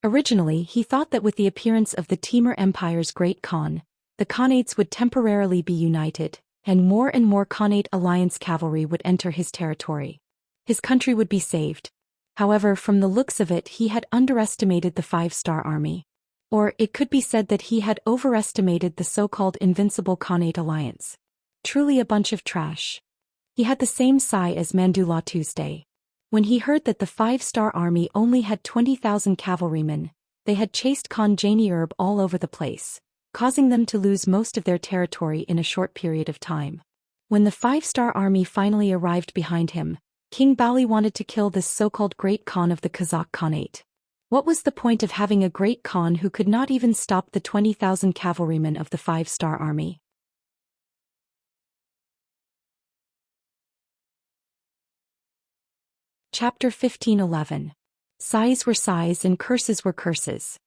Originally, he thought that with the appearance of the Timur Empire's great Khan, the Khanates would temporarily be united, and more Khanate alliance cavalry would enter his territory. His country would be saved. However, from the looks of it, he had underestimated the 5-star army. Or it could be said that he had overestimated the so-called invincible Khanate alliance. Truly a bunch of trash. He had the same sigh as Mandula Tuesday. When he heard that the 5-star army only had 20,000 cavalrymen, they had chased Khan Jani-Erb all over the place, causing them to lose most of their territory in a short period of time. When the 5-star army finally arrived behind him, King Baoli wanted to kill this so-called Great Khan of the Kazakh Khanate. What was the point of having a Great Khan who could not even stop the 20,000 cavalrymen of the 5-star army? Chapter 1511. Sighs were sighs and curses were curses.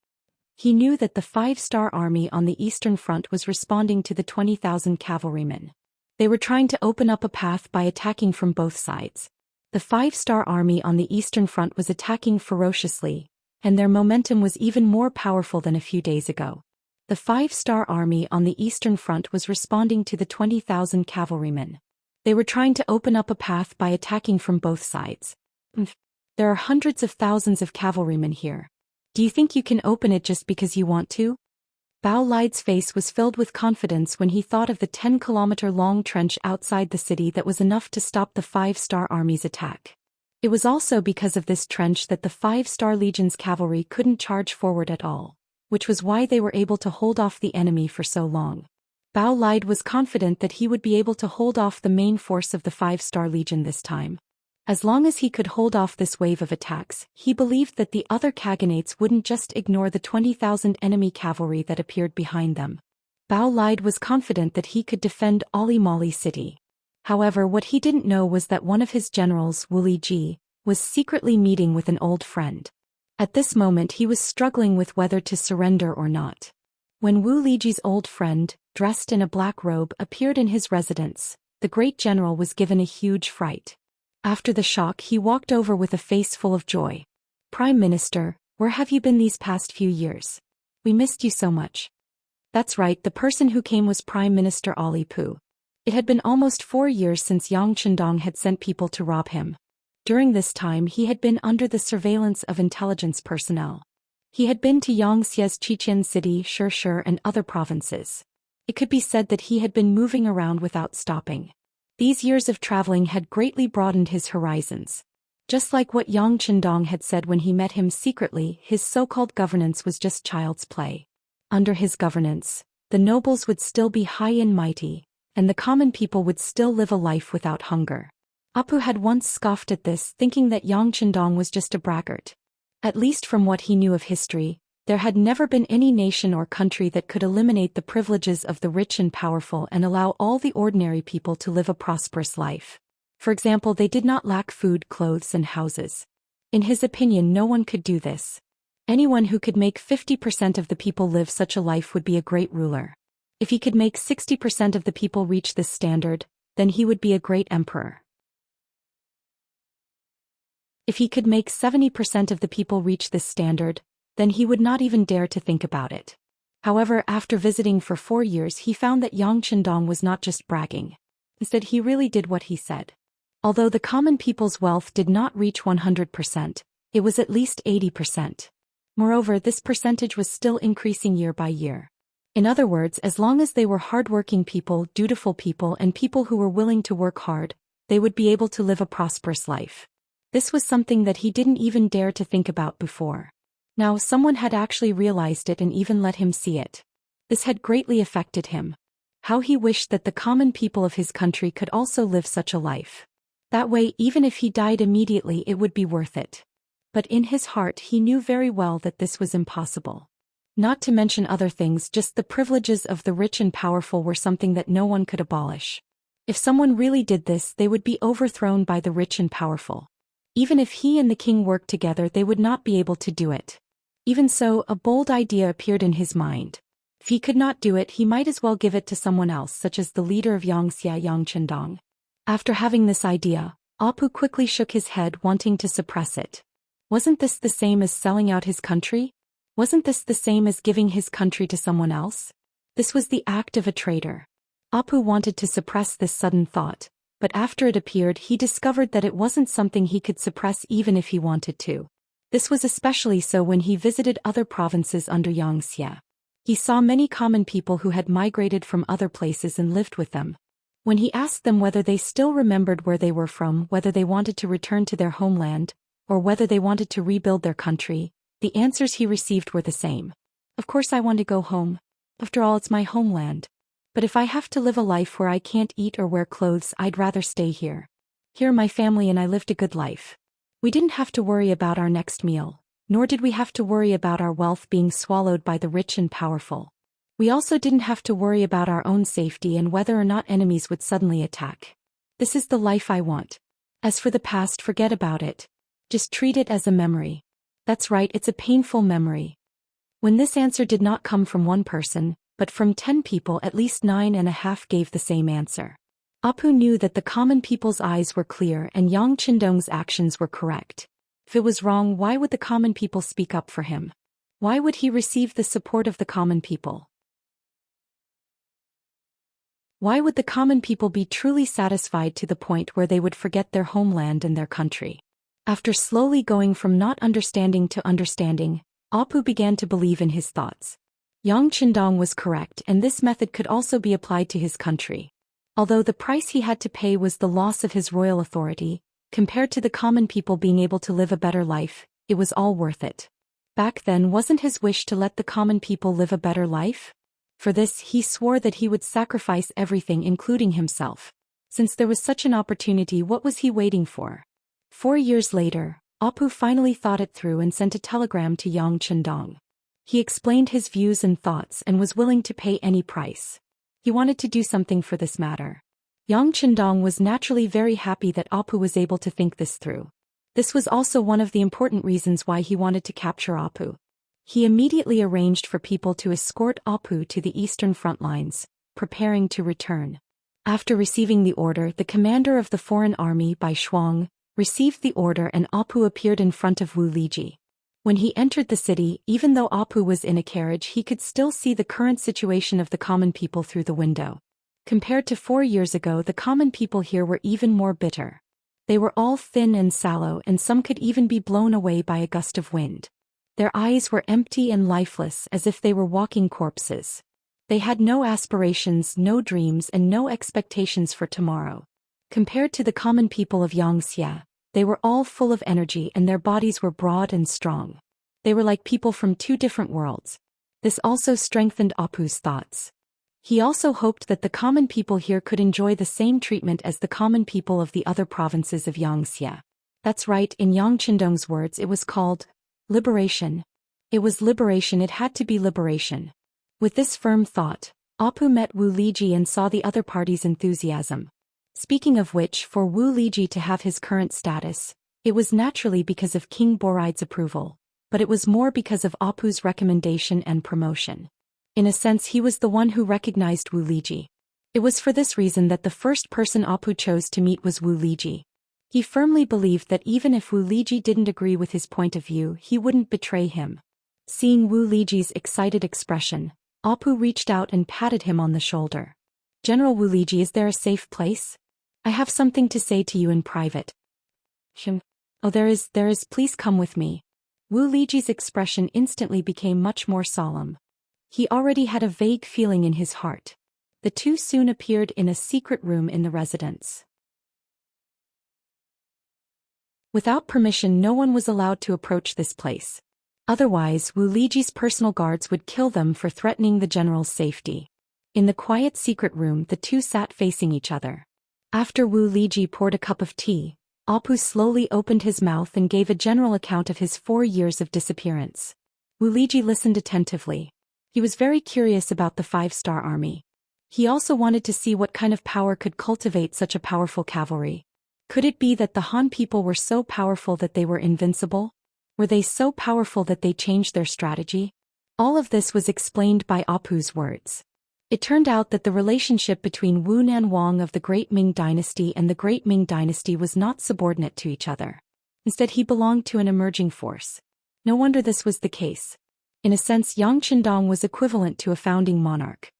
He knew that the 5-star army on the eastern front was responding to the 20,000 cavalrymen. They were trying to open up a path by attacking from both sides. The 5-star army on the eastern front was attacking ferociously, and their momentum was even more powerful than a few days ago. The 5-star army on the eastern front was responding to the 20,000 cavalrymen. They were trying to open up a path by attacking from both sides. There are hundreds of thousands of cavalrymen here. Do you think you can open it just because you want to? Bao Lide's face was filled with confidence when he thought of the 10-kilometer-long trench outside the city that was enough to stop the 5-star army's attack. It was also because of this trench that the 5-star legion's cavalry couldn't charge forward at all, which was why they were able to hold off the enemy for so long. Bao Lide was confident that he would be able to hold off the main force of the 5-star legion this time. As long as he could hold off this wave of attacks, he believed that the other Kaganates wouldn't just ignore the 20,000 enemy cavalry that appeared behind them. Bao Lide was confident that he could defend Mali city. However, what he didn't know was that one of his generals, Wu Liji, was secretly meeting with an old friend. At this moment he was struggling with whether to surrender or not. When Wu Liji's old friend, dressed in a black robe, appeared in his residence, the great general was given a huge fright. After the shock, he walked over with a face full of joy. "Prime Minister, where have you been these past few years? We missed you so much." That's right, the person who came was Prime Minister Ali Pu. It had been almost 4 years since Yang Chendong had sent people to rob him. During this time he had been under the surveillance of intelligence personnel. He had been to Xianxia's Xichen city, Shishir and other provinces. It could be said that he had been moving around without stopping. These years of traveling had greatly broadened his horizons. Just like what Yang Chendong had said when he met him secretly, his so-called governance was just child's play. Under his governance, the nobles would still be high and mighty, and the common people would still live a life without hunger. Apu had once scoffed at this, thinking that Yang Chendong was just a braggart. At least from what he knew of history, there had never been any nation or country that could eliminate the privileges of the rich and powerful and allow all the ordinary people to live a prosperous life. For example, they did not lack food, clothes, and houses. In his opinion, no one could do this. Anyone who could make 50% of the people live such a life would be a great ruler. If he could make 60% of the people reach this standard, then he would be a great emperor. If he could make 70% of the people reach this standard, then he would not even dare to think about it. However, after visiting for 4 years, he found that Yang Chendong was not just bragging. Instead, he really did what he said. Although the common people's wealth did not reach 100%, it was at least 80%. Moreover, this percentage was still increasing year by year. In other words, as long as they were hardworking people, dutiful people, and people who were willing to work hard, they would be able to live a prosperous life. This was something that he didn't even dare to think about before. Now, someone had actually realized it and even let him see it. This had greatly affected him. How he wished that the common people of his country could also live such a life. That way, even if he died immediately, it would be worth it. But in his heart he knew very well that this was impossible. Not to mention other things, just the privileges of the rich and powerful were something that no one could abolish. If someone really did this, they would be overthrown by the rich and powerful. Even if he and the king worked together, they would not be able to do it. Even so, a bold idea appeared in his mind. If he could not do it, he might as well give it to someone else, such as the leader of Xianxia, Yang Chendong. After having this idea, Apu quickly shook his head, wanting to suppress it. Wasn't this the same as selling out his country? Wasn't this the same as giving his country to someone else? This was the act of a traitor. Apu wanted to suppress this sudden thought, but after it appeared, he discovered that it wasn't something he could suppress even if he wanted to. This was especially so when he visited other provinces under Xianxia. He saw many common people who had migrated from other places and lived with them. When he asked them whether they still remembered where they were from, whether they wanted to return to their homeland, or whether they wanted to rebuild their country, the answers he received were the same. Of course I want to go home. After all, it's my homeland. But if I have to live a life where I can't eat or wear clothes, I'd rather stay here. Here my family and I lived a good life. We didn't have to worry about our next meal, nor did we have to worry about our wealth being swallowed by the rich and powerful. We also didn't have to worry about our own safety and whether or not enemies would suddenly attack. This is the life I want. As for the past, forget about it. Just treat it as a memory. That's right, it's a painful memory. When this answer did not come from one person, but from 10 people, at least 9.5 gave the same answer. Apu knew that the common people's eyes were clear and Yang Chendong's actions were correct. If it was wrong, why would the common people speak up for him? Why would he receive the support of the common people? Why would the common people be truly satisfied to the point where they would forget their homeland and their country? After slowly going from not understanding to understanding, Apu began to believe in his thoughts. Yang Chendong was correct, and this method could also be applied to his country. Although the price he had to pay was the loss of his royal authority, compared to the common people being able to live a better life, it was all worth it. Back then, wasn't his wish to let the common people live a better life? For this, he swore that he would sacrifice everything, including himself. Since there was such an opportunity, what was he waiting for? 4 years later, Apu finally thought it through and sent a telegram to Yang Chendong. He explained his views and thoughts and was willing to pay any price. He wanted to do something for this matter. Yang Chendong was naturally very happy that Apu was able to think this through. This was also one of the important reasons why he wanted to capture Apu. He immediately arranged for people to escort Apu to the eastern front lines, preparing to return. After receiving the order, the commander of the foreign army by Shuang received the order and Apu appeared in front of Wu Liji. When he entered the city, even though Apu was in a carriage, he could still see the current situation of the common people through the window. Compared to 4 years ago, the common people here were even more bitter. They were all thin and sallow, and some could even be blown away by a gust of wind. Their eyes were empty and lifeless, as if they were walking corpses. They had no aspirations, no dreams, and no expectations for tomorrow. Compared to the common people of Xianxia, they were all full of energy and their bodies were broad and strong. They were like people from 2 different worlds. This also strengthened Apu's thoughts. He also hoped that the common people here could enjoy the same treatment as the common people of the other provinces of Xianxia. That's right, in Yang Qindong's words, it was called liberation. It was liberation, it had to be liberation. With this firm thought, Apu met Wu Liji and saw the other party's enthusiasm. Speaking of which, for Wu Liji to have his current status, it was naturally because of King Boride's approval, but it was more because of Apu's recommendation and promotion. In a sense, he was the one who recognized Wu Liji. It was for this reason that the first person Apu chose to meet was Wu Liji. He firmly believed that even if Wu Liji didn't agree with his point of view, he wouldn't betray him. Seeing Wu Liji's excited expression, Apu reached out and patted him on the shoulder. "General Wu Liji, is there a safe place? I have something to say to you in private." "Oh, there is, please come with me." Wu Liji's expression instantly became much more solemn. He already had a vague feeling in his heart. The two soon appeared in a secret room in the residence. Without permission, no one was allowed to approach this place. Otherwise, Wu Liji's personal guards would kill them for threatening the general's safety. In the quiet secret room, the two sat facing each other. After Wu Liji poured a cup of tea, Apu slowly opened his mouth and gave a general account of his 4 years of disappearance. Wu Liji listened attentively. He was very curious about the 5-star army. He also wanted to see what kind of power could cultivate such a powerful cavalry. Could it be that the Han people were so powerful that they were invincible? Were they so powerful that they changed their strategy? All of this was explained by Apu's words. It turned out that the relationship between Wu Nanwang of the Great Ming Dynasty and the Great Ming Dynasty was not subordinate to each other. Instead, he belonged to an emerging force. No wonder this was the case. In a sense, Yang Qindong was equivalent to a founding monarch.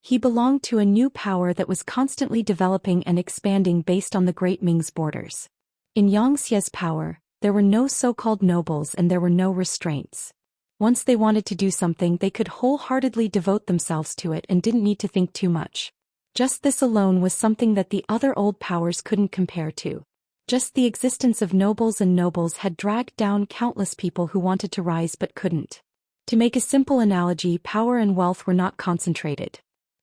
He belonged to a new power that was constantly developing and expanding based on the Great Ming's borders. In Yangxia's power, there were no so-called nobles and there were no restraints. Once they wanted to do something, they could wholeheartedly devote themselves to it and didn't need to think too much. Just this alone was something that the other old powers couldn't compare to. Just the existence of nobles and nobles had dragged down countless people who wanted to rise but couldn't. To make a simple analogy, power and wealth were not concentrated.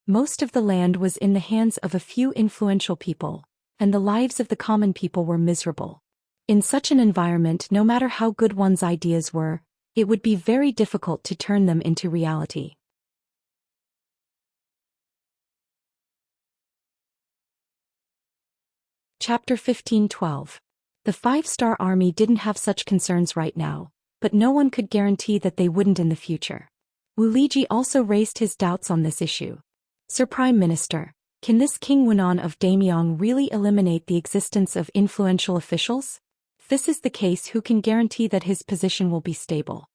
Most of the land was in the hands of a few influential people, and the lives of the common people were miserable. In such an environment, no matter how good one's ideas were, it would be very difficult to turn them into reality. Chapter 15:12. The 5-star army didn't have such concerns right now, but no one could guarantee that they wouldn't in the future. Wu Liji also raised his doubts on this issue. "Sir Prime Minister, can this King Wunan of Damyong really eliminate the existence of influential officials? If this is the case, who can guarantee that his position will be stable?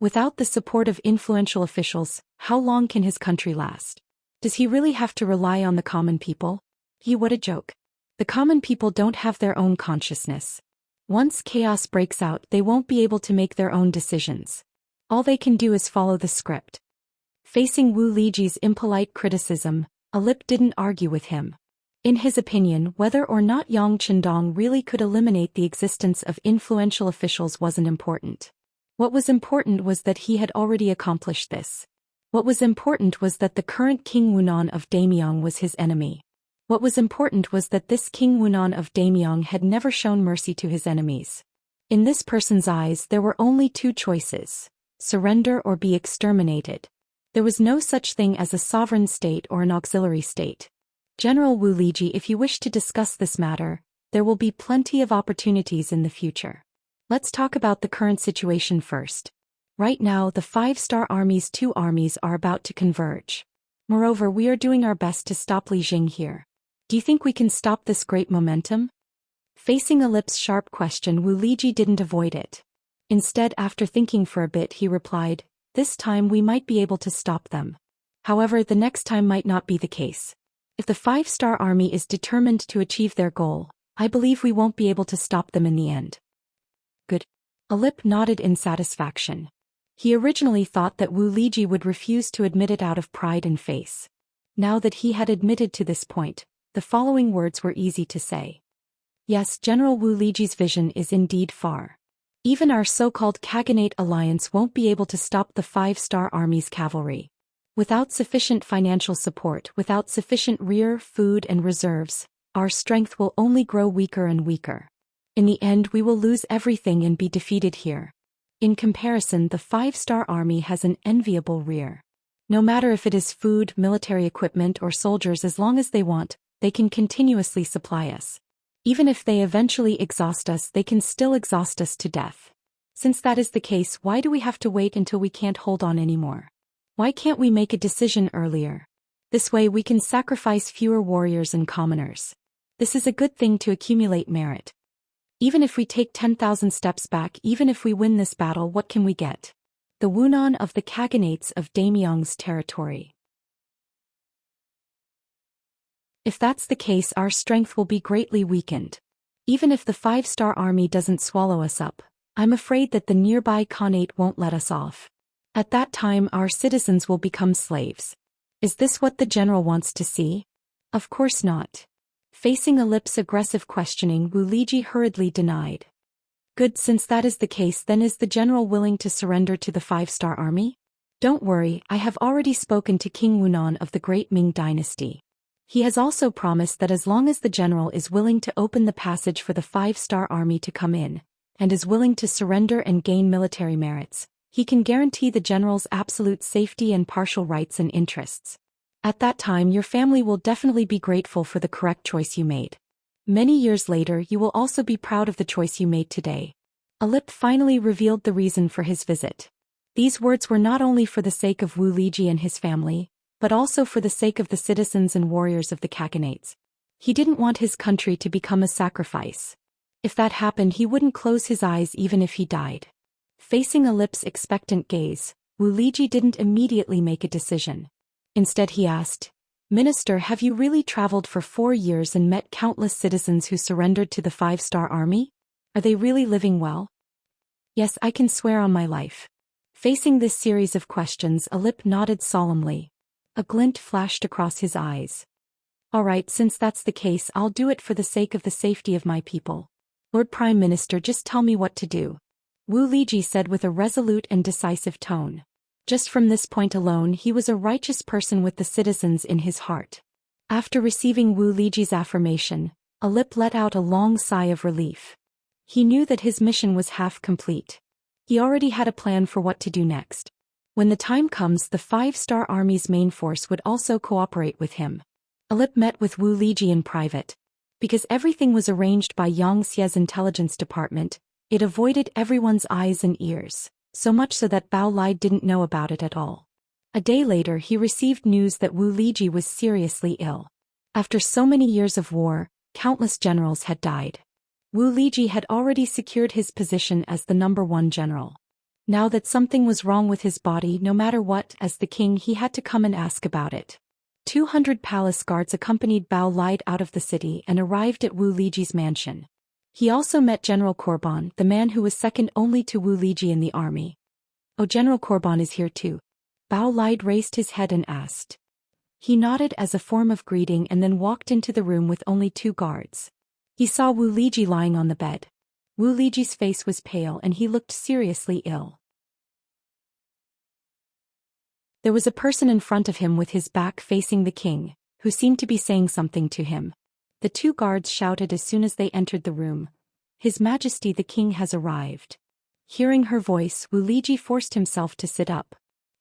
Without the support of influential officials, how long can his country last? Does he really have to rely on the common people? What a joke. The common people don't have their own consciousness. Once chaos breaks out, they won't be able to make their own decisions. All they can do is follow the script." Facing Wu Liji's impolite criticism, Alip didn't argue with him. In his opinion, whether or not Yang Qindong really could eliminate the existence of influential officials wasn't important. What was important was that he had already accomplished this. What was important was that the current King Wunan of Damyong was his enemy. What was important was that this King Wunan of Damyong had never shown mercy to his enemies. In this person's eyes, there were only 2 choices: surrender or be exterminated. There was no such thing as a sovereign state or an auxiliary state. "General Wu Liji, if you wish to discuss this matter, there will be plenty of opportunities in the future. Let's talk about the current situation first. Right now, the 5-star army's 2 armies are about to converge. Moreover, we are doing our best to stop Li Jing here. Do you think we can stop this great momentum? Facing Alip's sharp question, Wu Liji didn't avoid it. Instead, after thinking for a bit, he replied, "This time we might be able to stop them. However, the next time might not be the case. If the 5-star army is determined to achieve their goal, I believe we won't be able to stop them in the end." Good. Alip nodded in satisfaction. He originally thought that Wu Liji would refuse to admit it out of pride and face. Now that he had admitted to this point, the following words were easy to say. Yes, General Wu Liji's vision is indeed far. Even our so-called Khaganate alliance won't be able to stop the 5-star army's cavalry. Without sufficient financial support, without sufficient rear, food and reserves, our strength will only grow weaker and weaker. In the end, we will lose everything and be defeated here. In comparison, the 5-star army has an enviable rear. No matter if it is food, military equipment or soldiers, as long as they want, they can continuously supply us. Even if they eventually exhaust us, they can still exhaust us to death. Since that is the case, why do we have to wait until we can't hold on anymore? Why can't we make a decision earlier? This way we can sacrifice fewer warriors and commoners. This is a good thing to accumulate merit. Even if we take 10,000 steps back, even if we win this battle, what can we get? The Wunan of the Khaganates of Daimyong's territory. If that's the case, our strength will be greatly weakened. Even if the 5-star army doesn't swallow us up, I'm afraid that the nearby Khanate won't let us off. At that time, our citizens will become slaves. Is this what the general wants to see? Of course not. Facing Alip's aggressive questioning, Wu Liji hurriedly denied. Good, since that is the case, then is the general willing to surrender to the 5-star army? Don't worry, I have already spoken to King Wunan of the Great Ming Dynasty. He has also promised that as long as the general is willing to open the passage for the 5-star army to come in, and is willing to surrender and gain military merits, he can guarantee the general's absolute safety and partial rights and interests. At that time, your family will definitely be grateful for the correct choice you made. Many years later, you will also be proud of the choice you made today. Alip finally revealed the reason for his visit. These words were not only for the sake of Wu Liji and his family, but also for the sake of the citizens and warriors of the Khaganates. He didn't want his country to become a sacrifice. If that happened, he wouldn't close his eyes even if he died. Facing Alip's expectant gaze, Wu Liji didn't immediately make a decision. Instead he asked, "Minister, have you really traveled for 4 years and met countless citizens who surrendered to the 5-star army? Are they really living well?" "Yes, I can swear on my life." Facing this series of questions, Alip nodded solemnly. A glint flashed across his eyes. "All right, since that's the case, I'll do it for the sake of the safety of my people. Lord Prime Minister, just tell me what to do," Wu Liji said with a resolute and decisive tone. Just from this point alone, he was a righteous person with the citizens in his heart. After receiving Wu Liji's affirmation, Alip let out a long sigh of relief. He knew that his mission was half complete. He already had a plan for what to do next. When the time comes, the 5-star army's main force would also cooperate with him. Alip met with Wu Liji in private. Because everything was arranged by Xianxia's intelligence department, it avoided everyone's eyes and ears, so much so that Bao Lai didn't know about it at all. A day later, he received news that Wu Liji was seriously ill. After so many years of war, countless generals had died. Wu Liji had already secured his position as the #1 general. Now that something was wrong with his body, no matter what, as the king, he had to come and ask about it. 200 palace guards accompanied Bao Lai out of the city and arrived at Wu Liji's mansion. He also met General Korban, the man who was second only to Wu Liji in the army. "Oh, General Korban is here too." Bao Lai raised his head and asked. He nodded as a form of greeting and then walked into the room with only 2 guards. He saw Wu Liji lying on the bed. Wu Liji's face was pale and he looked seriously ill. There was a person in front of him with his back facing the king, who seemed to be saying something to him. The 2 guards shouted as soon as they entered the room, "His Majesty the King has arrived." Hearing her voice, Wu Liji forced himself to sit up.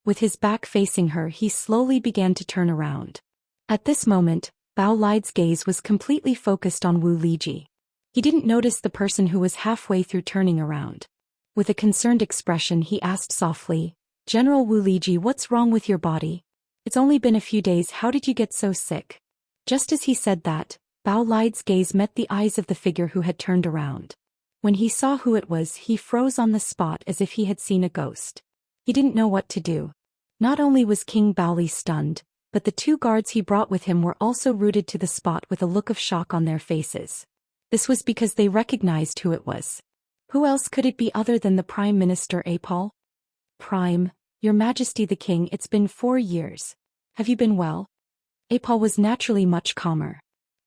With his back facing her, he slowly began to turn around. At this moment, Bao Lai's gaze was completely focused on Wu Liji. He didn't notice the person who was halfway through turning around. With a concerned expression, he asked softly, "General Wu Liji, what's wrong with your body? It's only been a few days, how did you get so sick?" Just as he said that, Bao Lide's gaze met the eyes of the figure who had turned around. When he saw who it was, he froze on the spot as if he had seen a ghost. He didn't know what to do. Not only was King Baoli stunned, but the two guards he brought with him were also rooted to the spot with a look of shock on their faces. This was because they recognized who it was. Who else could it be other than the Prime Minister Apol? Prime, Your Majesty the King, it's been 4 years. Have you been well? Apol was naturally much calmer.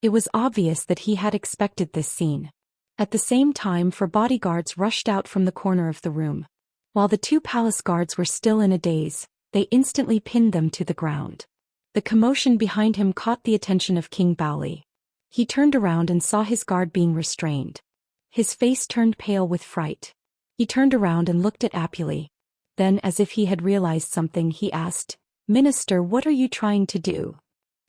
It was obvious that he had expected this scene. At the same time, 4 bodyguards rushed out from the corner of the room. While the 2 palace guards were still in a daze, they instantly pinned them to the ground. The commotion behind him caught the attention of King Baoli. He turned around and saw his guard being restrained. His face turned pale with fright. He turned around and looked at Apuli. Then, as if he had realized something, he asked, "Minister, what are you trying to do?"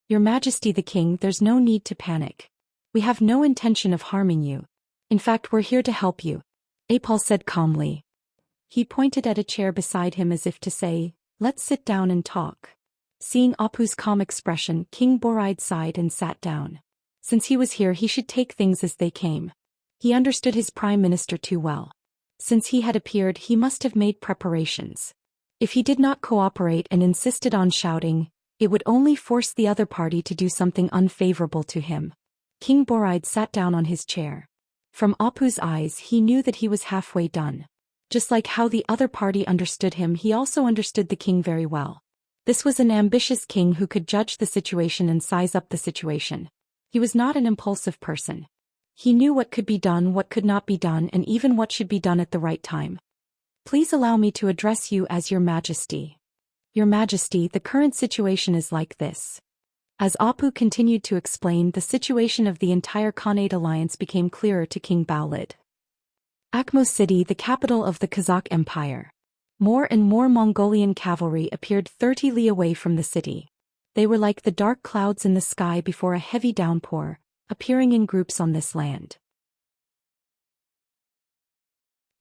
"Your Majesty the King, there's no need to panic. We have no intention of harming you. In fact, we're here to help you," Apol said calmly. He pointed at a chair beside him as if to say, "Let's sit down and talk." Seeing Apu's calm expression, King Boride sighed and sat down. Since he was here, he should take things as they came. He understood his prime minister too well. Since he had appeared, he must have made preparations. If he did not cooperate and insisted on shouting, it would only force the other party to do something unfavorable to him. King Boride sat down on his chair. From Apu's eyes, he knew that he was halfway done. Just like how the other party understood him, he also understood the king very well. This was an ambitious king who could judge the situation and size up the situation. He was not an impulsive person. He knew what could be done, what could not be done, and even what should be done at the right time. "Please allow me to address you as Your Majesty." "Your Majesty, the current situation is like this." As Apu continued to explain, the situation of the entire Khanate alliance became clearer to King Baolid. Akhmo City, the capital of the Kazakh Empire. More and more Mongolian cavalry appeared 30 li away from the city. They were like the dark clouds in the sky before a heavy downpour, appearing in groups on this land.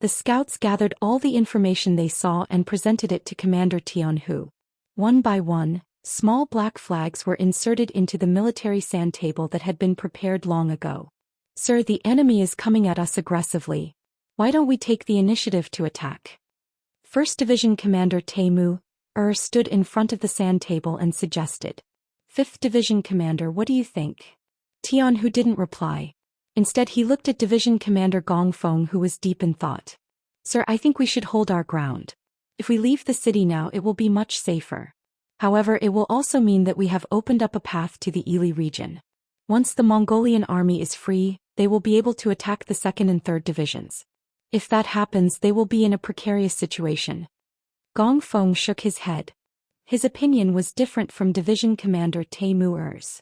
The scouts gathered all the information they saw and presented it to Commander Tianhu. One by one, small black flags were inserted into the military sand table that had been prepared long ago. "Sir, the enemy is coming at us aggressively. Why don't we take the initiative to attack?" 1st Division Commander Teimu stood in front of the sand table and suggested. 5th Division Commander, what do you think? Tianhu didn't reply. Instead, he looked at Division Commander Gong Feng, who was deep in thought. "Sir, I think we should hold our ground. If we leave the city now, it will be much safer. However, it will also mean that we have opened up a path to the Ili region. Once the Mongolian army is free, they will be able to attack the 2nd and 3rd divisions. If that happens, they will be in a precarious situation." Gong Feng shook his head. His opinion was different from Division Commander Teimu's.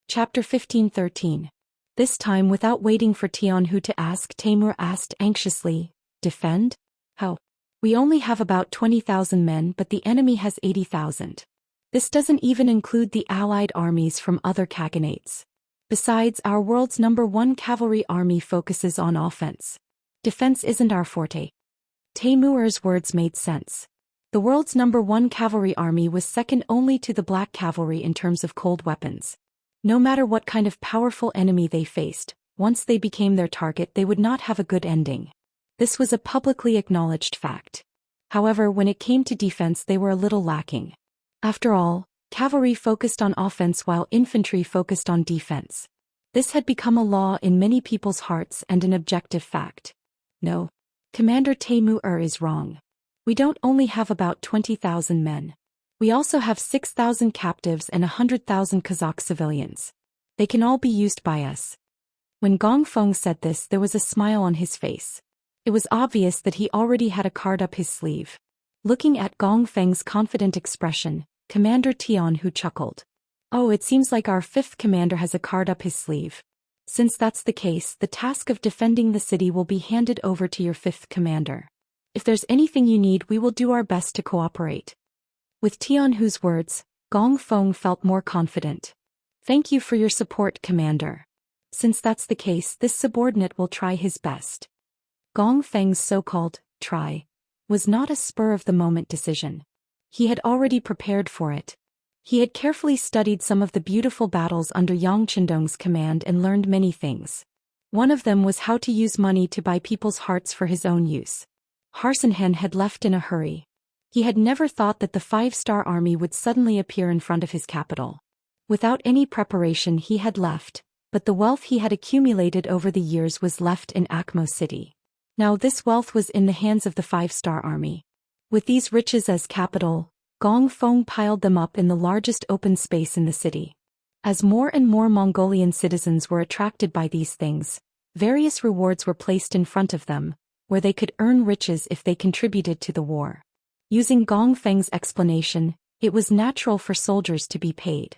Chapter 15-13. This time, without waiting for Tianhu to ask, Teimur asked anxiously, "Defend? How? We only have about 20,000 men, but the enemy has 80,000. This doesn't even include the allied armies from other khaganates. Besides, our world's #1 cavalry army focuses on offense. Defense isn't our forte." Teimur's words made sense. The world's #1 cavalry army was second only to the Black Cavalry in terms of cold weapons. No matter what kind of powerful enemy they faced, once they became their target, they would not have a good ending. This was a publicly acknowledged fact. However, when it came to defense, they were a little lacking. After all, cavalry focused on offense while infantry focused on defense. This had become a law in many people's hearts and an objective fact. No. Commander Teimur is wrong. We don't only have about 20,000 men. We also have 6,000 captives and 100,000 Kazakh civilians. They can all be used by us. When Gong Feng said this, there was a smile on his face. It was obvious that he already had a card up his sleeve. Looking at Gong Feng's confident expression, Commander Tianhu chuckled. "Oh, it seems like our 5th commander has a card up his sleeve. Since that's the case, the task of defending the city will be handed over to your 5th commander. If there's anything you need, we will do our best to cooperate." With Tianhu's words, Gong Feng felt more confident. "Thank you for your support, Commander. Since that's the case, this subordinate will try his best." Gong Feng's so-called try was not a spur-of-the-moment decision. He had already prepared for it. He had carefully studied some of the beautiful battles under Yang Chendong's command and learned many things. One of them was how to use money to buy people's hearts for his own use. Harsenhen had left in a hurry. He had never thought that the 5-star army would suddenly appear in front of his capital. Without any preparation he had left, but the wealth he had accumulated over the years was left in Akmo City. Now this wealth was in the hands of the 5-star army. With these riches as capital, Gong Feng piled them up in the largest open space in the city. As more and more Mongolian citizens were attracted by these things, various rewards were placed in front of them, where they could earn riches if they contributed to the war. Using Gong Feng's explanation, it was natural for soldiers to be paid.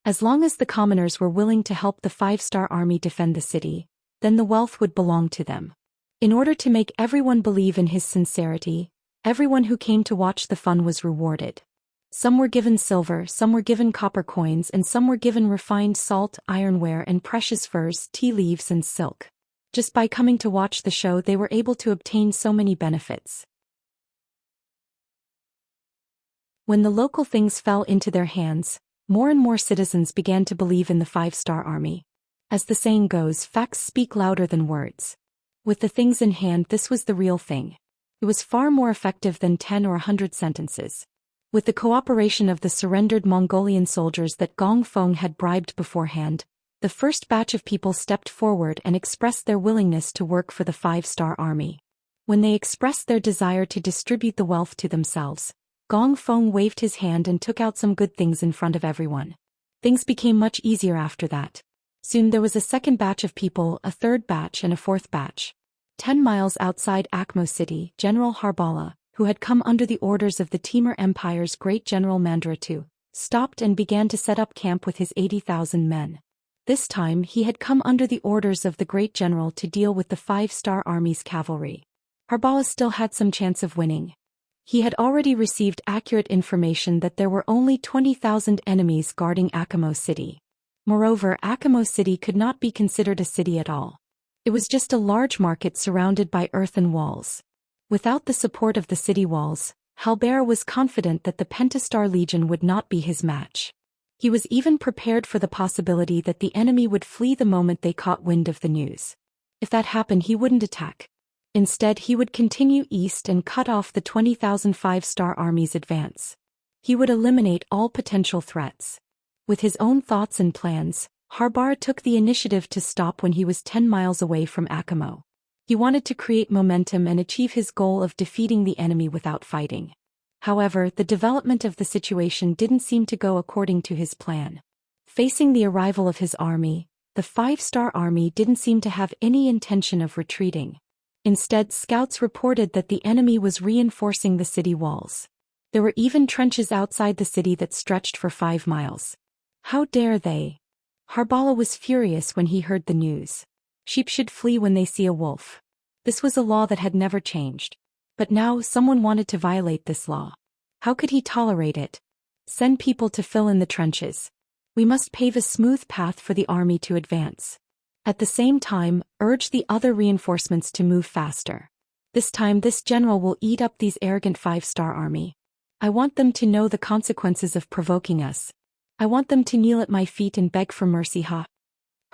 As long as the commoners were willing to help the 5-star army defend the city, then the wealth would belong to them. In order to make everyone believe in his sincerity, everyone who came to watch the fun was rewarded. Some were given silver, some were given copper coins, and some were given refined salt, ironware, and precious furs, tea leaves, and silk. Just by coming to watch the show, they were able to obtain so many benefits. When the local things fell into their hands, more and more citizens began to believe in the 5-star army. As the saying goes, facts speak louder than words. With the things in hand, this was the real thing. It was far more effective than 10 or 100 sentences. With the cooperation of the surrendered Mongolian soldiers that Gong Feng had bribed beforehand, the first batch of people stepped forward and expressed their willingness to work for the 5-star army. When they expressed their desire to distribute the wealth to themselves, Gong Feng waved his hand and took out some good things in front of everyone. Things became much easier after that. Soon there was a second batch of people, a third batch, and a fourth batch. 10 miles outside Akmo City, General Harbala, who had come under the orders of the Timur Empire's great general Mandratu, stopped and began to set up camp with his 80,000 men. This time he had come under the orders of the great general to deal with the 5-star army's cavalry. Harbala still had some chance of winning. He had already received accurate information that there were only 20,000 enemies guarding Akmo City. Moreover, Akmo City could not be considered a city at all. It was just a large market surrounded by earthen walls. Without the support of the city walls, Halbert was confident that the Pentastar Legion would not be his match. He was even prepared for the possibility that the enemy would flee the moment they caught wind of the news. If that happened, he wouldn't attack. Instead, he would continue east and cut off the 20,000 5-star army's advance. He would eliminate all potential threats. With his own thoughts and plans, Harbar took the initiative to stop when he was 10 miles away from Akamo. He wanted to create momentum and achieve his goal of defeating the enemy without fighting. However, the development of the situation didn't seem to go according to his plan. Facing the arrival of his army, the 5-star army didn't seem to have any intention of retreating. Instead, scouts reported that the enemy was reinforcing the city walls. There were even trenches outside the city that stretched for 5 miles. How dare they? Harbala was furious when he heard the news. Sheep should flee when they see a wolf. This was a law that had never changed. But now someone wanted to violate this law. How could he tolerate it? Send people to fill in the trenches. We must pave a smooth path for the army to advance. At the same time, urge the other reinforcements to move faster. This time this general will eat up these arrogant 5-star army. I want them to know the consequences of provoking us. I want them to kneel at my feet and beg for mercy.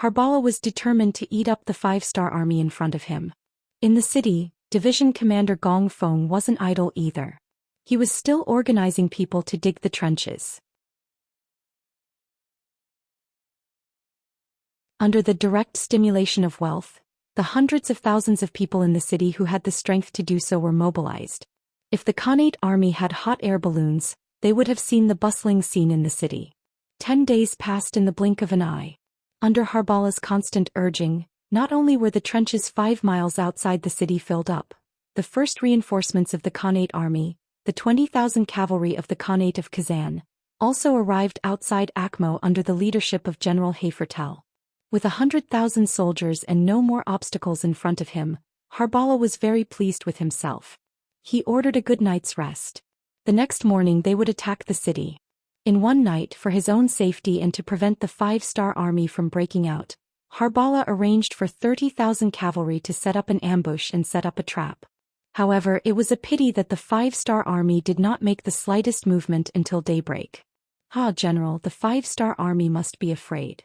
Harbala was determined to eat up the 5-star army in front of him. In the city, Division Commander Gong Feng wasn't idle either. He was still organizing people to dig the trenches. Under the direct stimulation of wealth, the hundreds of thousands of people in the city who had the strength to do so were mobilized. If the Khanate army had hot air balloons, they would have seen the bustling scene in the city. 10 days passed in the blink of an eye. Under Harbala's constant urging, not only were the trenches 5 miles outside the city filled up, the first reinforcements of the Khanate army, the 20,000 cavalry of the Khanate of Kazan, also arrived outside Akmo under the leadership of General Hafertel. With 100,000 soldiers and no more obstacles in front of him, Harbala was very pleased with himself. He ordered a good night's rest. The next morning they would attack the city. In one night, for his own safety and to prevent the 5-star army from breaking out, Harbala arranged for 30,000 cavalry to set up an ambush and set up a trap. However, it was a pity that the 5-star army did not make the slightest movement until daybreak. Ah, General, the 5-star army must be afraid.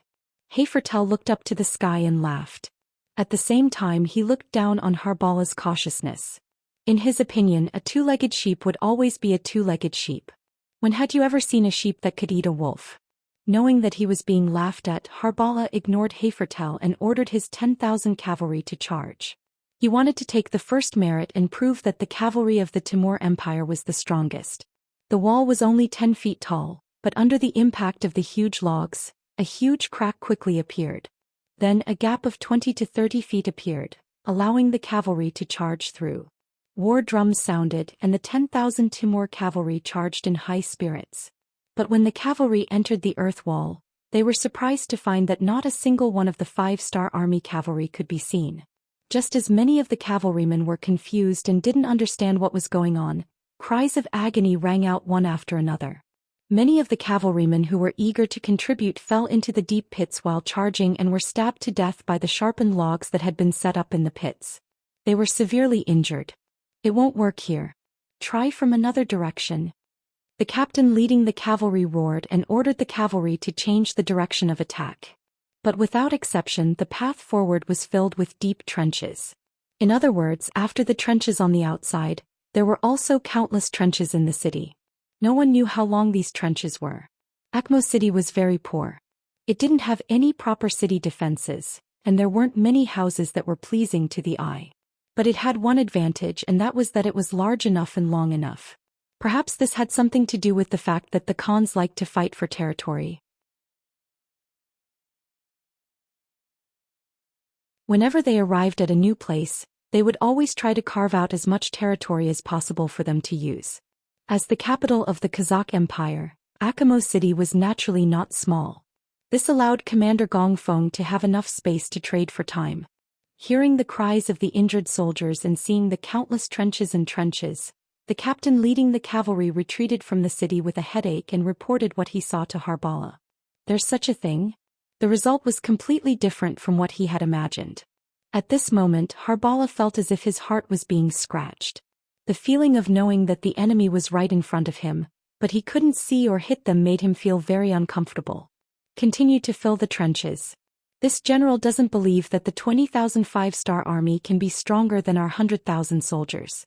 Immortal looked up to the sky and laughed. At the same time he looked down on Harbala's cautiousness. In his opinion, a two-legged sheep would always be a two-legged sheep. When had you ever seen a sheep that could eat a wolf? Knowing that he was being laughed at, Harbala ignored Immortal and ordered his 10,000 cavalry to charge. He wanted to take the first merit and prove that the cavalry of the Timur Empire was the strongest. The wall was only 10 feet tall, but under the impact of the huge logs, a huge crack quickly appeared. Then a gap of 20 to 30 feet appeared, allowing the cavalry to charge through. War drums sounded and the 10,000 Timur cavalry charged in high spirits. But when the cavalry entered the earth wall, they were surprised to find that not a single one of the 5-star army cavalry could be seen. Just as many of the cavalrymen were confused and didn't understand what was going on, cries of agony rang out one after another. Many of the cavalrymen who were eager to contribute fell into the deep pits while charging and were stabbed to death by the sharpened logs that had been set up in the pits. They were severely injured. It won't work here. Try from another direction. The captain leading the cavalry roared and ordered the cavalry to change the direction of attack. But without exception, the path forward was filled with deep trenches. In other words, after the trenches on the outside, there were also countless trenches in the city. No one knew how long these trenches were. Akhmo City was very poor. It didn't have any proper city defenses, and there weren't many houses that were pleasing to the eye. But it had one advantage, and that was that it was large enough and long enough. Perhaps this had something to do with the fact that the Khans liked to fight for territory. Whenever they arrived at a new place, they would always try to carve out as much territory as possible for them to use. As the capital of the Kazakh Empire, Akhmo City was naturally not small. This allowed Commander Gongfeng to have enough space to trade for time. Hearing the cries of the injured soldiers and seeing the countless trenches and trenches, the captain leading the cavalry retreated from the city with a headache and reported what he saw to Harbala. There's such a thing? The result was completely different from what he had imagined. At this moment, Harbala felt as if his heart was being scratched. The feeling of knowing that the enemy was right in front of him, but he couldn't see or hit them, made him feel very uncomfortable. Continue to fill the trenches. This general doesn't believe that the 20,000 5-star army can be stronger than our 100,000 soldiers.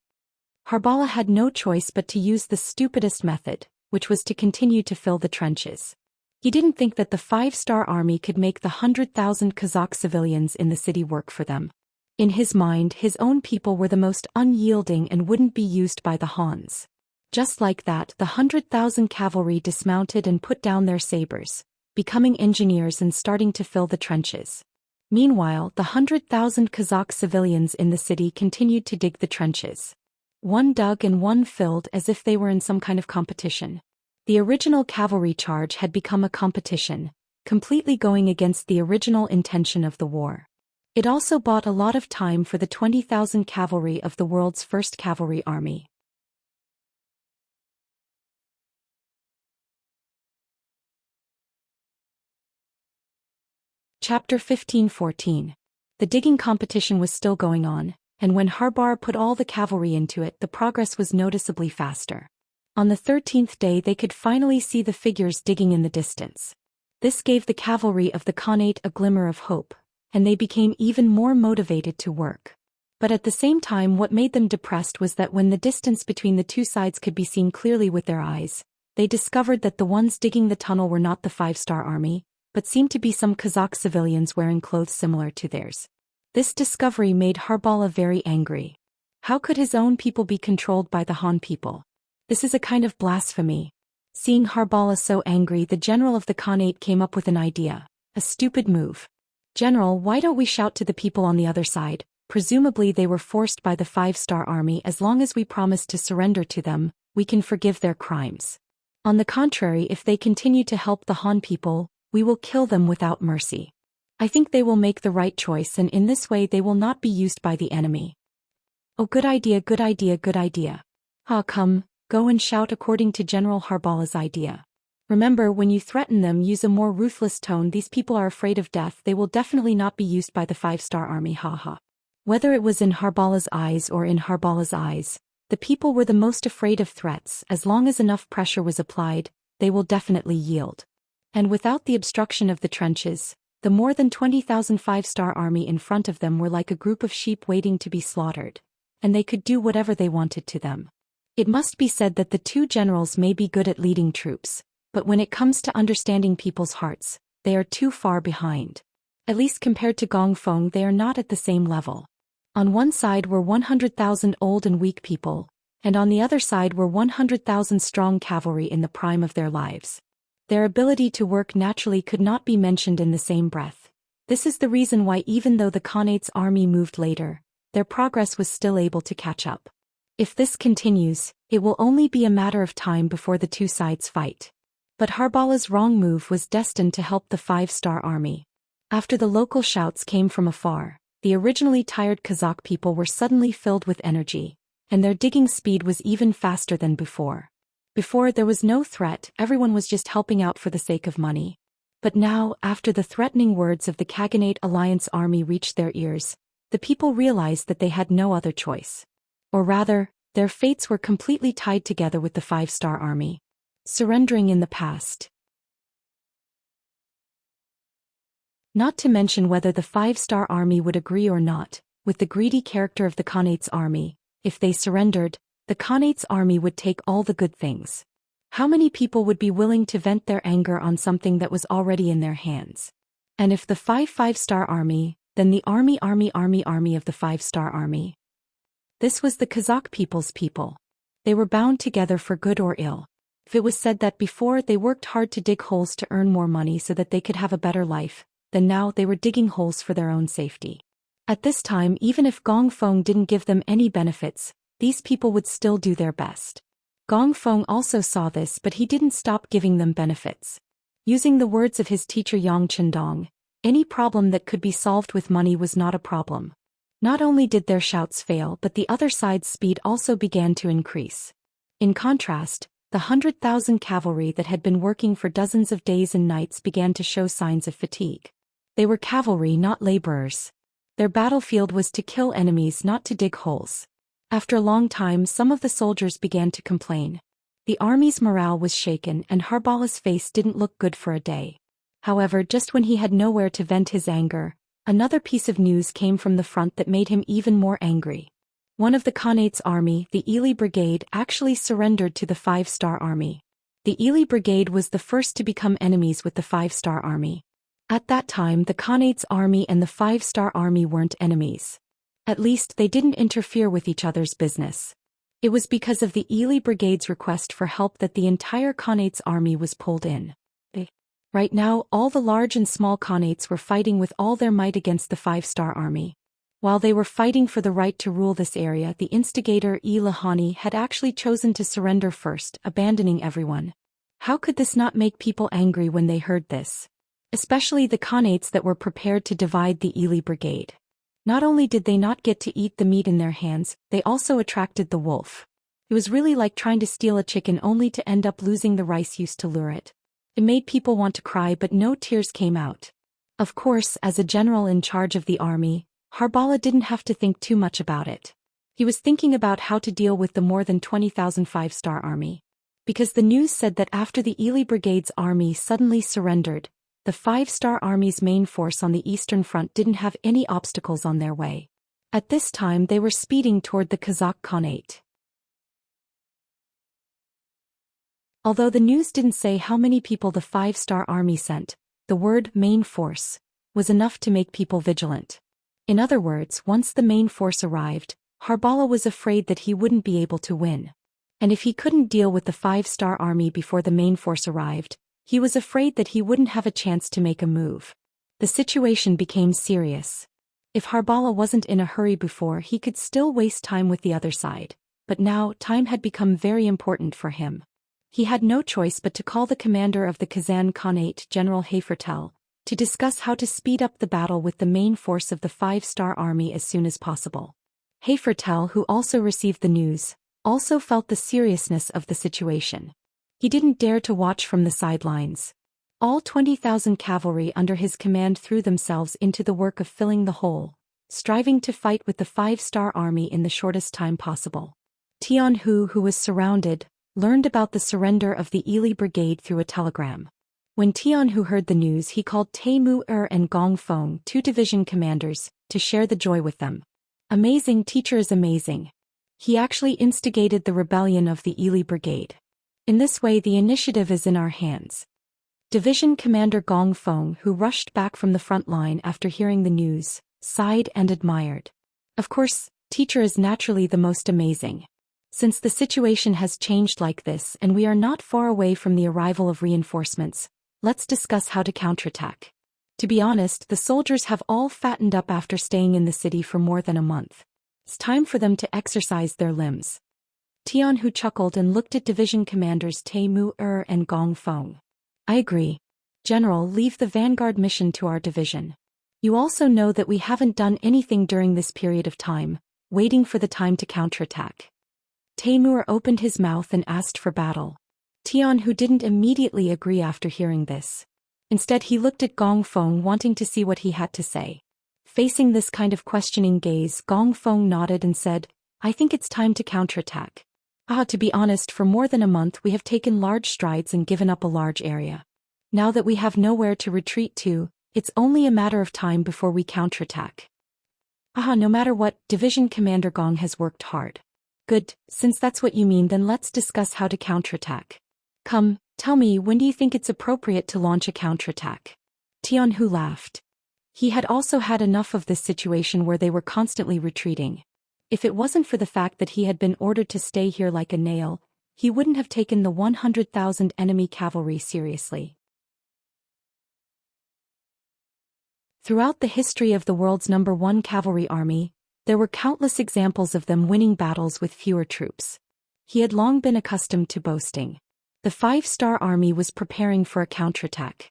Harbala had no choice but to use the stupidest method, which was to continue to fill the trenches. He didn't think that the 5-star army could make the 100,000 Kazakh civilians in the city work for them. In his mind, his own people were the most unyielding and wouldn't be used by the Hans. Just like that, the 100,000 cavalry dismounted and put down their sabers, becoming engineers and starting to fill the trenches. Meanwhile, the 100,000 Kazakh civilians in the city continued to dig the trenches. One dug and one filled as if they were in some kind of competition. The original cavalry charge had become a competition, completely going against the original intention of the war. It also bought a lot of time for the 20,000 cavalry of the world's first cavalry army. Chapter 15-14. The digging competition was still going on, and when Harbar put all the cavalry into it, the progress was noticeably faster. On the 13th day they could finally see the figures digging in the distance. This gave the cavalry of the Khanate a glimmer of hope, and they became even more motivated to work. But at the same time, what made them depressed was that when the distance between the two sides could be seen clearly with their eyes, they discovered that the ones digging the tunnel were not the 5-star army, but seemed to be some Kazakh civilians wearing clothes similar to theirs. This discovery made Harbala very angry. How could his own people be controlled by the Han people? This is a kind of blasphemy. Seeing Harbala so angry, the general of the Khanate came up with an idea. A stupid move. General, why don't we shout to the people on the other side? Presumably they were forced by the 5-star army. As long as we promise to surrender to them, we can forgive their crimes. On the contrary, if they continue to help the Han people, we will kill them without mercy. I think they will make the right choice, and in this way they will not be used by the enemy. Oh, good idea, good idea, good idea. Come, go and shout according to General Harbala's idea. Remember, when you threaten them, use a more ruthless tone. These people are afraid of death. They will definitely not be used by the 5-star army. Whether it was in Harbala's eyes or in Harbala's eyes, the people were the most afraid of threats. As long as enough pressure was applied, they will definitely yield. And without the obstruction of the trenches, the more than 20,000 five-star army in front of them were like a group of sheep waiting to be slaughtered, and they could do whatever they wanted to them. It must be said that the two generals may be good at leading troops, but when it comes to understanding people's hearts, they are too far behind. At least compared to Gongfeng, they are not at the same level. On one side were 100,000 old and weak people, and on the other side were 100,000 strong cavalry in the prime of their lives. Their ability to work naturally could not be mentioned in the same breath. This is the reason why even though the Khanate's army moved later, their progress was still able to catch up. If this continues, it will only be a matter of time before the two sides fight. But Harbala's wrong move was destined to help the five-star army. After the local shouts came from afar, the originally tired Kazakh people were suddenly filled with energy, and their digging speed was even faster than before. Before there was no threat, everyone was just helping out for the sake of money. But now, after the threatening words of the Khaganate Alliance army reached their ears, the people realized that they had no other choice. Or rather, their fates were completely tied together with the five-star army. Surrendering in the past. Not to mention whether the five-star army would agree or not, with the greedy character of the Khanate's army. If they surrendered, the Khanate's army would take all the good things. How many people would be willing to vent their anger on something that was already in their hands? And if the five-star army, then the army of the five-star army. This was the Kazakh people's people. They were bound together for good or ill. If it was said that before they worked hard to dig holes to earn more money so that they could have a better life, then now they were digging holes for their own safety. At this time, even if Gongfeng didn't give them any benefits, these people would still do their best. Gongfeng also saw this, but he didn't stop giving them benefits. Using the words of his teacher Yang Chendong, any problem that could be solved with money was not a problem. Not only did their shouts fail, but the other side's speed also began to increase. In contrast, the 100,000 cavalry that had been working for dozens of days and nights began to show signs of fatigue. They were cavalry, not laborers. Their battlefield was to kill enemies, not to dig holes. After a long time, some of the soldiers began to complain. The army's morale was shaken and Harbala's face didn't look good for a day. However, just when he had nowhere to vent his anger, another piece of news came from the front that made him even more angry. One of the Khanate's army, the Ili Brigade, actually surrendered to the five-star army. The Ili Brigade was the first to become enemies with the five-star army. At that time, the Khanate's army and the five-star army weren't enemies. At least they didn't interfere with each other's business. It was because of the Ili Brigade's request for help that the entire Khanate's army was pulled in. Right now, all the large and small Khanates were fighting with all their might against the five-star army. While they were fighting for the right to rule this area, the instigator Ilahani had actually chosen to surrender first, abandoning everyone. How could this not make people angry when they heard this? Especially the Khanates that were prepared to divide the Ili Brigade. Not only did they not get to eat the meat in their hands, they also attracted the wolf. It was really like trying to steal a chicken only to end up losing the rice used to lure it. It made people want to cry, but no tears came out. Of course, as a general in charge of the army, Harbala didn't have to think too much about it. He was thinking about how to deal with the more than 20,000 five-star army. Because the news said that after the Ili Brigade's army suddenly surrendered, the five-star army's main force on the eastern front didn't have any obstacles on their way. At this time they were speeding toward the Kazakh Khanate. Although the news didn't say how many people the five-star army sent, the word main force was enough to make people vigilant. In other words, once the main force arrived, Harbala was afraid that he wouldn't be able to win. And if he couldn't deal with the five-star army before the main force arrived, he was afraid that he wouldn't have a chance to make a move. The situation became serious. If Harbala wasn't in a hurry before, he could still waste time with the other side, but now time had become very important for him. He had no choice but to call the commander of the Kazan Khanate, General Hafertel, to discuss how to speed up the battle with the main force of the five-star army as soon as possible. Hafertel, who also received the news, also felt the seriousness of the situation. He didn't dare to watch from the sidelines. All 20,000 cavalry under his command threw themselves into the work of filling the hole, striving to fight with the 5-star army in the shortest time possible. Tianhu, who was surrounded, learned about the surrender of the Ili Brigade through a telegram. When Tianhu heard the news, he called Taimu and Gong Feng, 2 division commanders, to share the joy with them. Amazing, teacher is amazing. He actually instigated the rebellion of the Ili Brigade. In this way, the initiative is in our hands. Division Commander Gong Feng, who rushed back from the front line after hearing the news, sighed and admired. Of course, teacher is naturally the most amazing. Since the situation has changed like this and we are not far away from the arrival of reinforcements, let's discuss how to counterattack. To be honest, the soldiers have all fattened up after staying in the city for more than a month. It's time for them to exercise their limbs. Tianhu chuckled and looked at division commanders Taimu and Gong Feng. I agree. General, leave the vanguard mission to our division. You also know that we haven't done anything during this period of time, waiting for the time to counterattack. Taimu opened his mouth and asked for battle. Tianhu didn't immediately agree after hearing this. Instead, he looked at Gong Feng, wanting to see what he had to say. Facing this kind of questioning gaze, Gong Feng nodded and said, I think it's time to counterattack. To be honest, for more than a month we have taken large strides and given up a large area. Now that we have nowhere to retreat to, it's only a matter of time before we counterattack. No matter what, Division Commander Gong has worked hard. Good, since that's what you mean, then let's discuss how to counterattack. Come, tell me, when do you think it's appropriate to launch a counterattack? Tianhu laughed. He had also had enough of this situation where they were constantly retreating. If it wasn't for the fact that he had been ordered to stay here like a nail, he wouldn't have taken the 100,000 enemy cavalry seriously. Throughout the history of the world's #1 cavalry army, there were countless examples of them winning battles with fewer troops. He had long been accustomed to boasting. The 5-star army was preparing for a counterattack.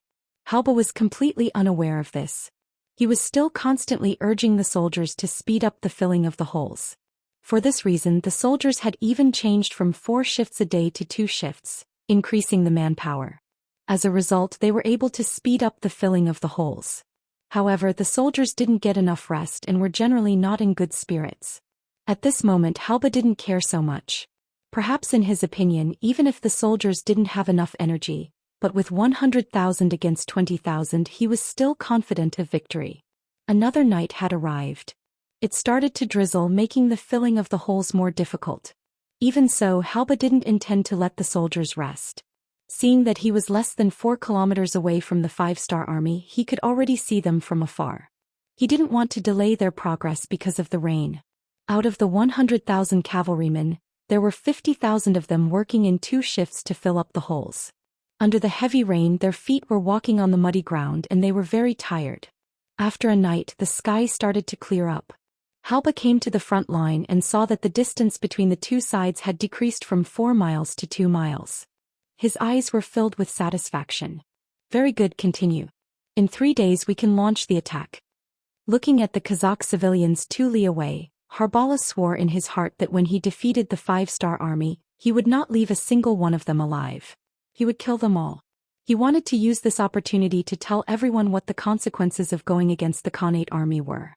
Halba was completely unaware of this. He was still constantly urging the soldiers to speed up the filling of the holes. For this reason, the soldiers had even changed from 4 shifts a day to 2 shifts, increasing the manpower. As a result, they were able to speed up the filling of the holes. However, the soldiers didn't get enough rest and were generally not in good spirits. At this moment, Halba didn't care so much. Perhaps in his opinion, even if the soldiers didn't have enough energy, but with 100,000 against 20,000, he was still confident of victory. Another night had arrived. It started to drizzle, making the filling of the holes more difficult. Even so, Halba didn't intend to let the soldiers rest. Seeing that he was less than 4 kilometers away from the 5-star army, he could already see them from afar. He didn't want to delay their progress because of the rain. Out of the 100,000 cavalrymen, there were 50,000 of them working in 2 shifts to fill up the holes. Under the heavy rain, their feet were walking on the muddy ground and they were very tired. After a night, the sky started to clear up. Halba came to the front line and saw that the distance between the 2 sides had decreased from 4 miles to 2 miles. His eyes were filled with satisfaction. Very good, continue. In 3 days we can launch the attack. Looking at the Kazakh civilians 2 li away, Harbala swore in his heart that when he defeated the 5-star army, he would not leave a single one of them alive. He would kill them all. He wanted to use this opportunity to tell everyone what the consequences of going against the Khanate army were.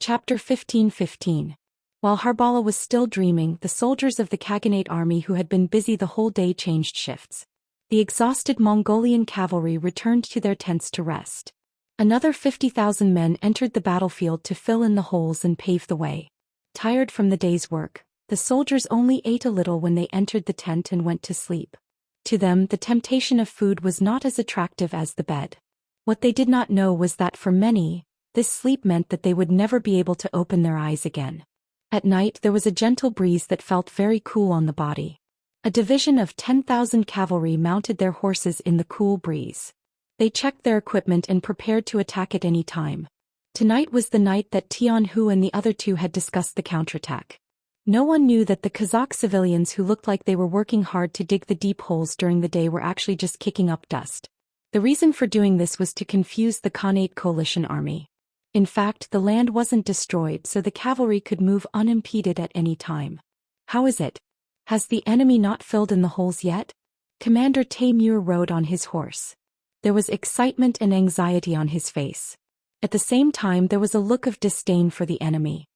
Chapter 15:15. While Harbala was still dreaming, the soldiers of the Khaganate army who had been busy the whole day changed shifts. The exhausted Mongolian cavalry returned to their tents to rest. Another 50,000 men entered the battlefield to fill in the holes and pave the way. Tired from the day's work, the soldiers only ate a little when they entered the tent and went to sleep. To them, the temptation of food was not as attractive as the bed. What they did not know was that for many, this sleep meant that they would never be able to open their eyes again. At night, there was a gentle breeze that felt very cool on the body. A division of 10,000 cavalry mounted their horses in the cool breeze. They checked their equipment and prepared to attack at any time. Tonight was the night that Tianhu and the other 2 had discussed the counterattack. No one knew that the Kazakh civilians who looked like they were working hard to dig the deep holes during the day were actually just kicking up dust. The reason for doing this was to confuse the Khanate coalition army. In fact, the land wasn't destroyed, so the cavalry could move unimpeded at any time. How is it? Has the enemy not filled in the holes yet? Commander Taimur rode on his horse. There was excitement and anxiety on his face. At the same time there was a look of disdain for the enemy.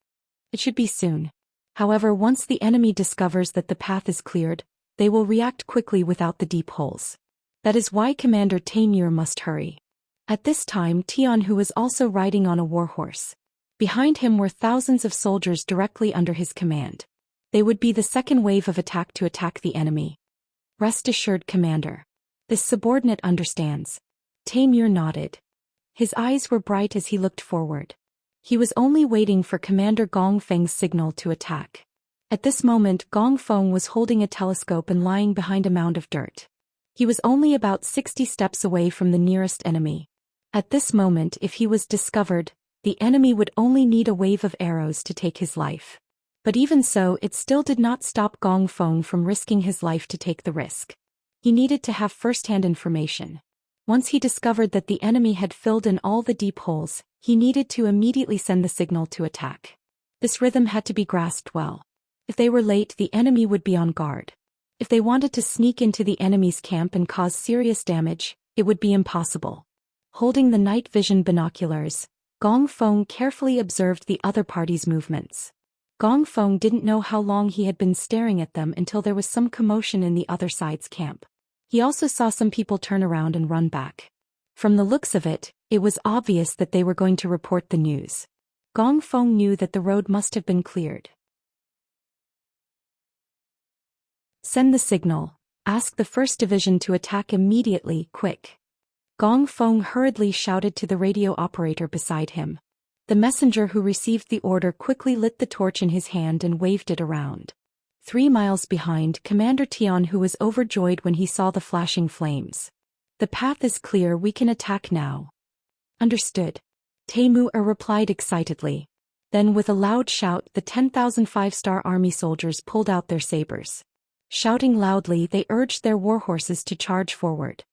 It should be soon. However, once the enemy discovers that the path is cleared, they will react quickly without the deep holes. That is why Commander Taimur must hurry. At this time Tian, who was also riding on a warhorse. Behind him were thousands of soldiers directly under his command. They would be the second wave of attack to attack the enemy. Rest assured, Commander. This subordinate understands. Taimur nodded. His eyes were bright as he looked forward. He was only waiting for Commander Gong Feng's signal to attack. At this moment Gong Feng was holding a telescope and lying behind a mound of dirt. He was only about 60 steps away from the nearest enemy. At this moment, if he was discovered, the enemy would only need a wave of arrows to take his life. But even so, it still did not stop Gong Feng from risking his life to take the risk. He needed to have first-hand information. Once he discovered that the enemy had filled in all the deep holes, he needed to immediately send the signal to attack. This rhythm had to be grasped well. If they were late, the enemy would be on guard. If they wanted to sneak into the enemy's camp and cause serious damage, it would be impossible. Holding the night vision binoculars, Gong Feng carefully observed the other party's movements. Gong Feng didn't know how long he had been staring at them until there was some commotion in the other side's camp. He also saw some people turn around and run back. From the looks of it, it was obvious that they were going to report the news. Gong Feng knew that the road must have been cleared. Send the signal. Ask the first division to attack immediately, quick. Gong Feng hurriedly shouted to the radio operator beside him. The messenger who received the order quickly lit the torch in his hand and waved it around. 3 miles behind, Commander Tian, who was overjoyed when he saw the flashing flames. The path is clear, we can attack now. Understood. Taimur replied excitedly. Then with a loud shout, the 10,000 five-star army soldiers pulled out their sabers. Shouting loudly, they urged their warhorses to charge forward.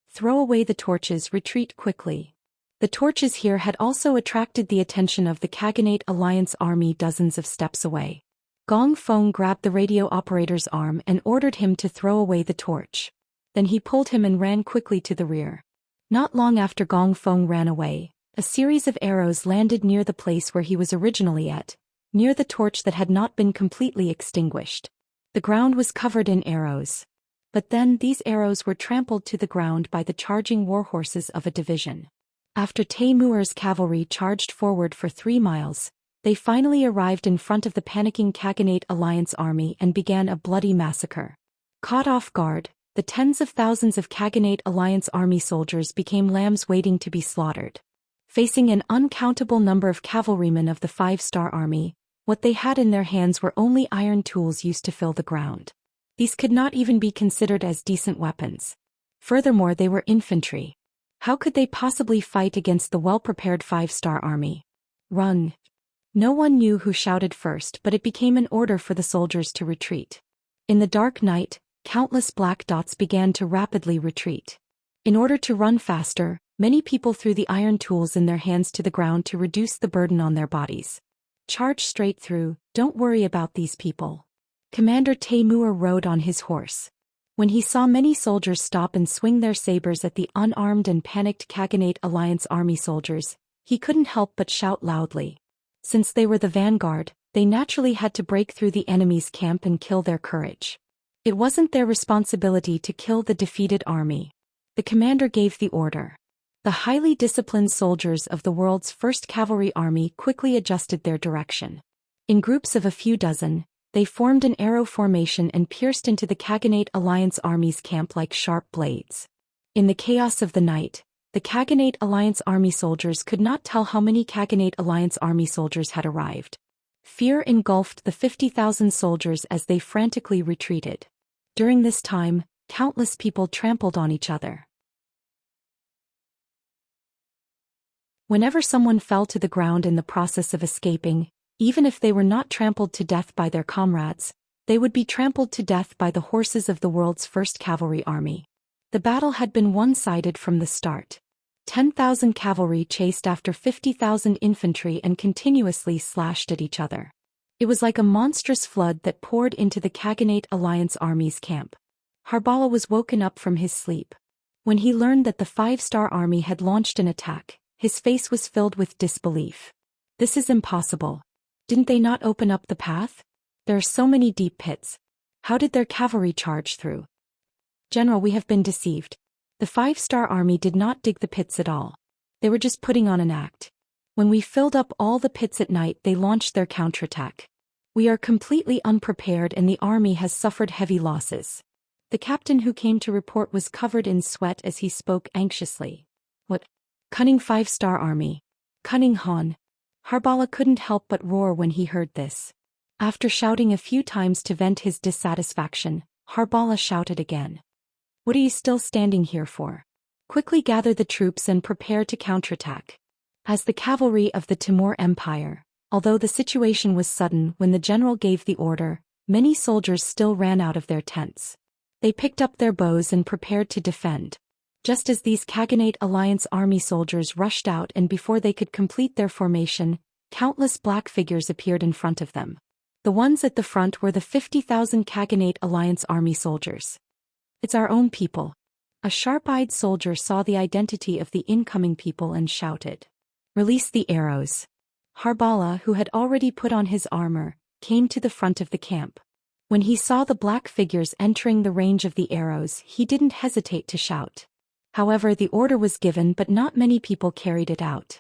Throw away the torches, retreat quickly. The torches here had also attracted the attention of the Khaganate Alliance army dozens of steps away. Gong Feng grabbed the radio operator's arm and ordered him to throw away the torch. Then he pulled him and ran quickly to the rear. Not long after Gong Feng ran away, a series of arrows landed near the place where he was originally at, near the torch that had not been completely extinguished. The ground was covered in arrows. But then these arrows were trampled to the ground by the charging warhorses of a division. After Taimur's cavalry charged forward for 3 miles, they finally arrived in front of the panicking Khaganate Alliance army and began a bloody massacre. Caught off guard, the tens of thousands of Khaganate Alliance army soldiers became lambs waiting to be slaughtered. Facing an uncountable number of cavalrymen of the 5-star army, what they had in their hands were only iron tools used to fill the ground. These could not even be considered as decent weapons. Furthermore, they were infantry. How could they possibly fight against the well-prepared 5-star army? Run! No one knew who shouted first, but it became an order for the soldiers to retreat. In the dark night, countless black dots began to rapidly retreat. In order to run faster, many people threw the iron tools in their hands to the ground to reduce the burden on their bodies. Charge straight through, don't worry about these people. Commander Taimur rode on his horse. When he saw many soldiers stop and swing their sabers at the unarmed and panicked Khaganate Alliance army soldiers, he couldn't help but shout loudly. Since they were the vanguard, they naturally had to break through the enemy's camp and kill their courage. It wasn't their responsibility to kill the defeated army. The commander gave the order. The highly disciplined soldiers of the world's first cavalry army quickly adjusted their direction. In groups of a few dozen, they formed an arrow formation and pierced into the Khaganate Alliance army's camp like sharp blades. In the chaos of the night, the Khaganate Alliance army soldiers could not tell how many Khaganate Alliance army soldiers had arrived. Fear engulfed the 50,000 soldiers as they frantically retreated. During this time, countless people trampled on each other. Whenever someone fell to the ground in the process of escaping, even if they were not trampled to death by their comrades, they would be trampled to death by the horses of the world's first cavalry army. The battle had been one-sided from the start. 10,000 cavalry chased after 50,000 infantry and continuously slashed at each other. It was like a monstrous flood that poured into the Khaganate Alliance army's camp. Harbala was woken up from his sleep. When he learned that the 5-star army had launched an attack, his face was filled with disbelief. This is impossible. Didn't they not open up the path? There are so many deep pits. How did their cavalry charge through? General, we have been deceived. The 5-star army did not dig the pits at all. They were just putting on an act. When we filled up all the pits at night, they launched their counterattack. We are completely unprepared and the army has suffered heavy losses. The captain who came to report was covered in sweat as he spoke anxiously. What? Cunning 5-star army. Cunning Han. Harbala couldn't help but roar when he heard this. After shouting a few times to vent his dissatisfaction, Harbala shouted again. What are you still standing here for? Quickly gather the troops and prepare to counterattack. As the cavalry of the Timur Empire, although the situation was sudden when the general gave the order, many soldiers still ran out of their tents. They picked up their bows and prepared to defend. Just as these Khaganate Alliance army soldiers rushed out and before they could complete their formation, countless black figures appeared in front of them. The ones at the front were the 50,000 Khaganate Alliance army soldiers. It's our own people. A sharp-eyed soldier saw the identity of the incoming people and shouted. Release the arrows. Harbala, who had already put on his armor, came to the front of the camp. When he saw the black figures entering the range of the arrows, he didn't hesitate to shout. However, the order was given but not many people carried it out.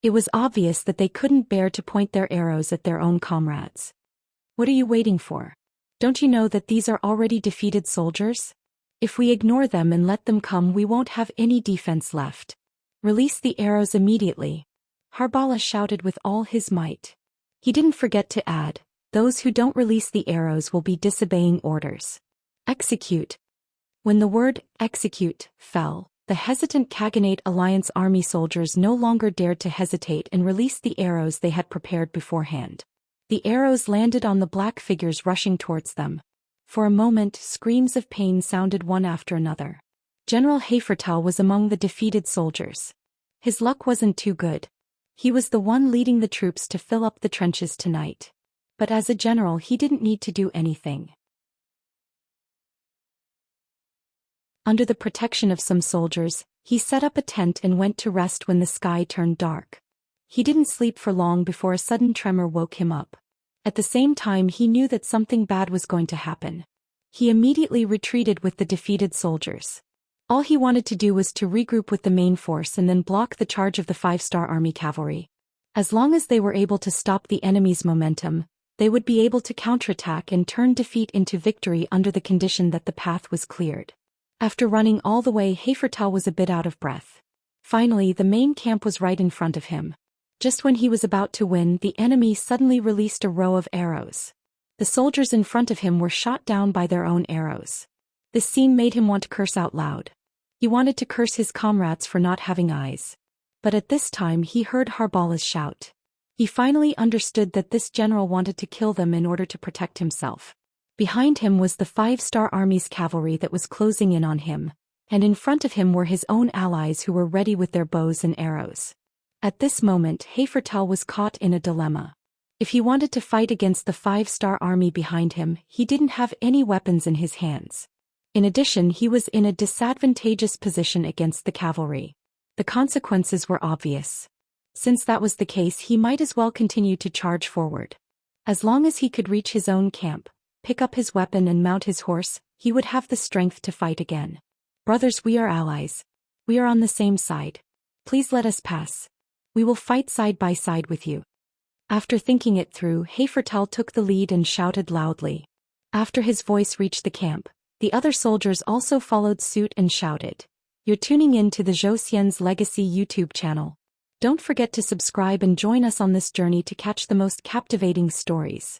It was obvious that they couldn't bear to point their arrows at their own comrades. What are you waiting for? Don't you know that these are already defeated soldiers? If we ignore them and let them come, we won't have any defense left. Release the arrows immediately. Harbala shouted with all his might. He didn't forget to add, those who don't release the arrows will be disobeying orders. Execute. When the word execute fell, the hesitant Khaganate Alliance army soldiers no longer dared to hesitate and released the arrows they had prepared beforehand. The arrows landed on the black figures rushing towards them. For a moment, screams of pain sounded one after another. General Hafertal was among the defeated soldiers. His luck wasn't too good. He was the one leading the troops to fill up the trenches tonight. But as a general, he didn't need to do anything. Under the protection of some soldiers, he set up a tent and went to rest when the sky turned dark. He didn't sleep for long before a sudden tremor woke him up. At the same time, he knew that something bad was going to happen. He immediately retreated with the defeated soldiers. All he wanted to do was to regroup with the main force and then block the charge of the 5-star army cavalry. As long as they were able to stop the enemy's momentum, they would be able to counterattack and turn defeat into victory under the condition that the path was cleared. After running all the way, Hafertal was a bit out of breath. Finally, the main camp was right in front of him. Just when he was about to win, the enemy suddenly released a row of arrows. The soldiers in front of him were shot down by their own arrows. This scene made him want to curse out loud. He wanted to curse his comrades for not having eyes. But at this time he heard Harbala's shout. He finally understood that this general wanted to kill them in order to protect himself. Behind him was the 5-star army's cavalry that was closing in on him, and in front of him were his own allies who were ready with their bows and arrows. At this moment, Hafertal was caught in a dilemma. If he wanted to fight against the 5-star army behind him, he didn't have any weapons in his hands. In addition, he was in a disadvantageous position against the cavalry. The consequences were obvious. Since that was the case, he might as well continue to charge forward. As long as he could reach his own camp, pick up his weapon and mount his horse, he would have the strength to fight again. Brothers, we are allies. We are on the same side. Please let us pass. We will fight side by side with you. After thinking it through, Hafertal took the lead and shouted loudly. After his voice reached the camp, the other soldiers also followed suit and shouted. You're tuning in to the Zhou Xian's Legacy YouTube channel. Don't forget to subscribe and join us on this journey to catch the most captivating stories.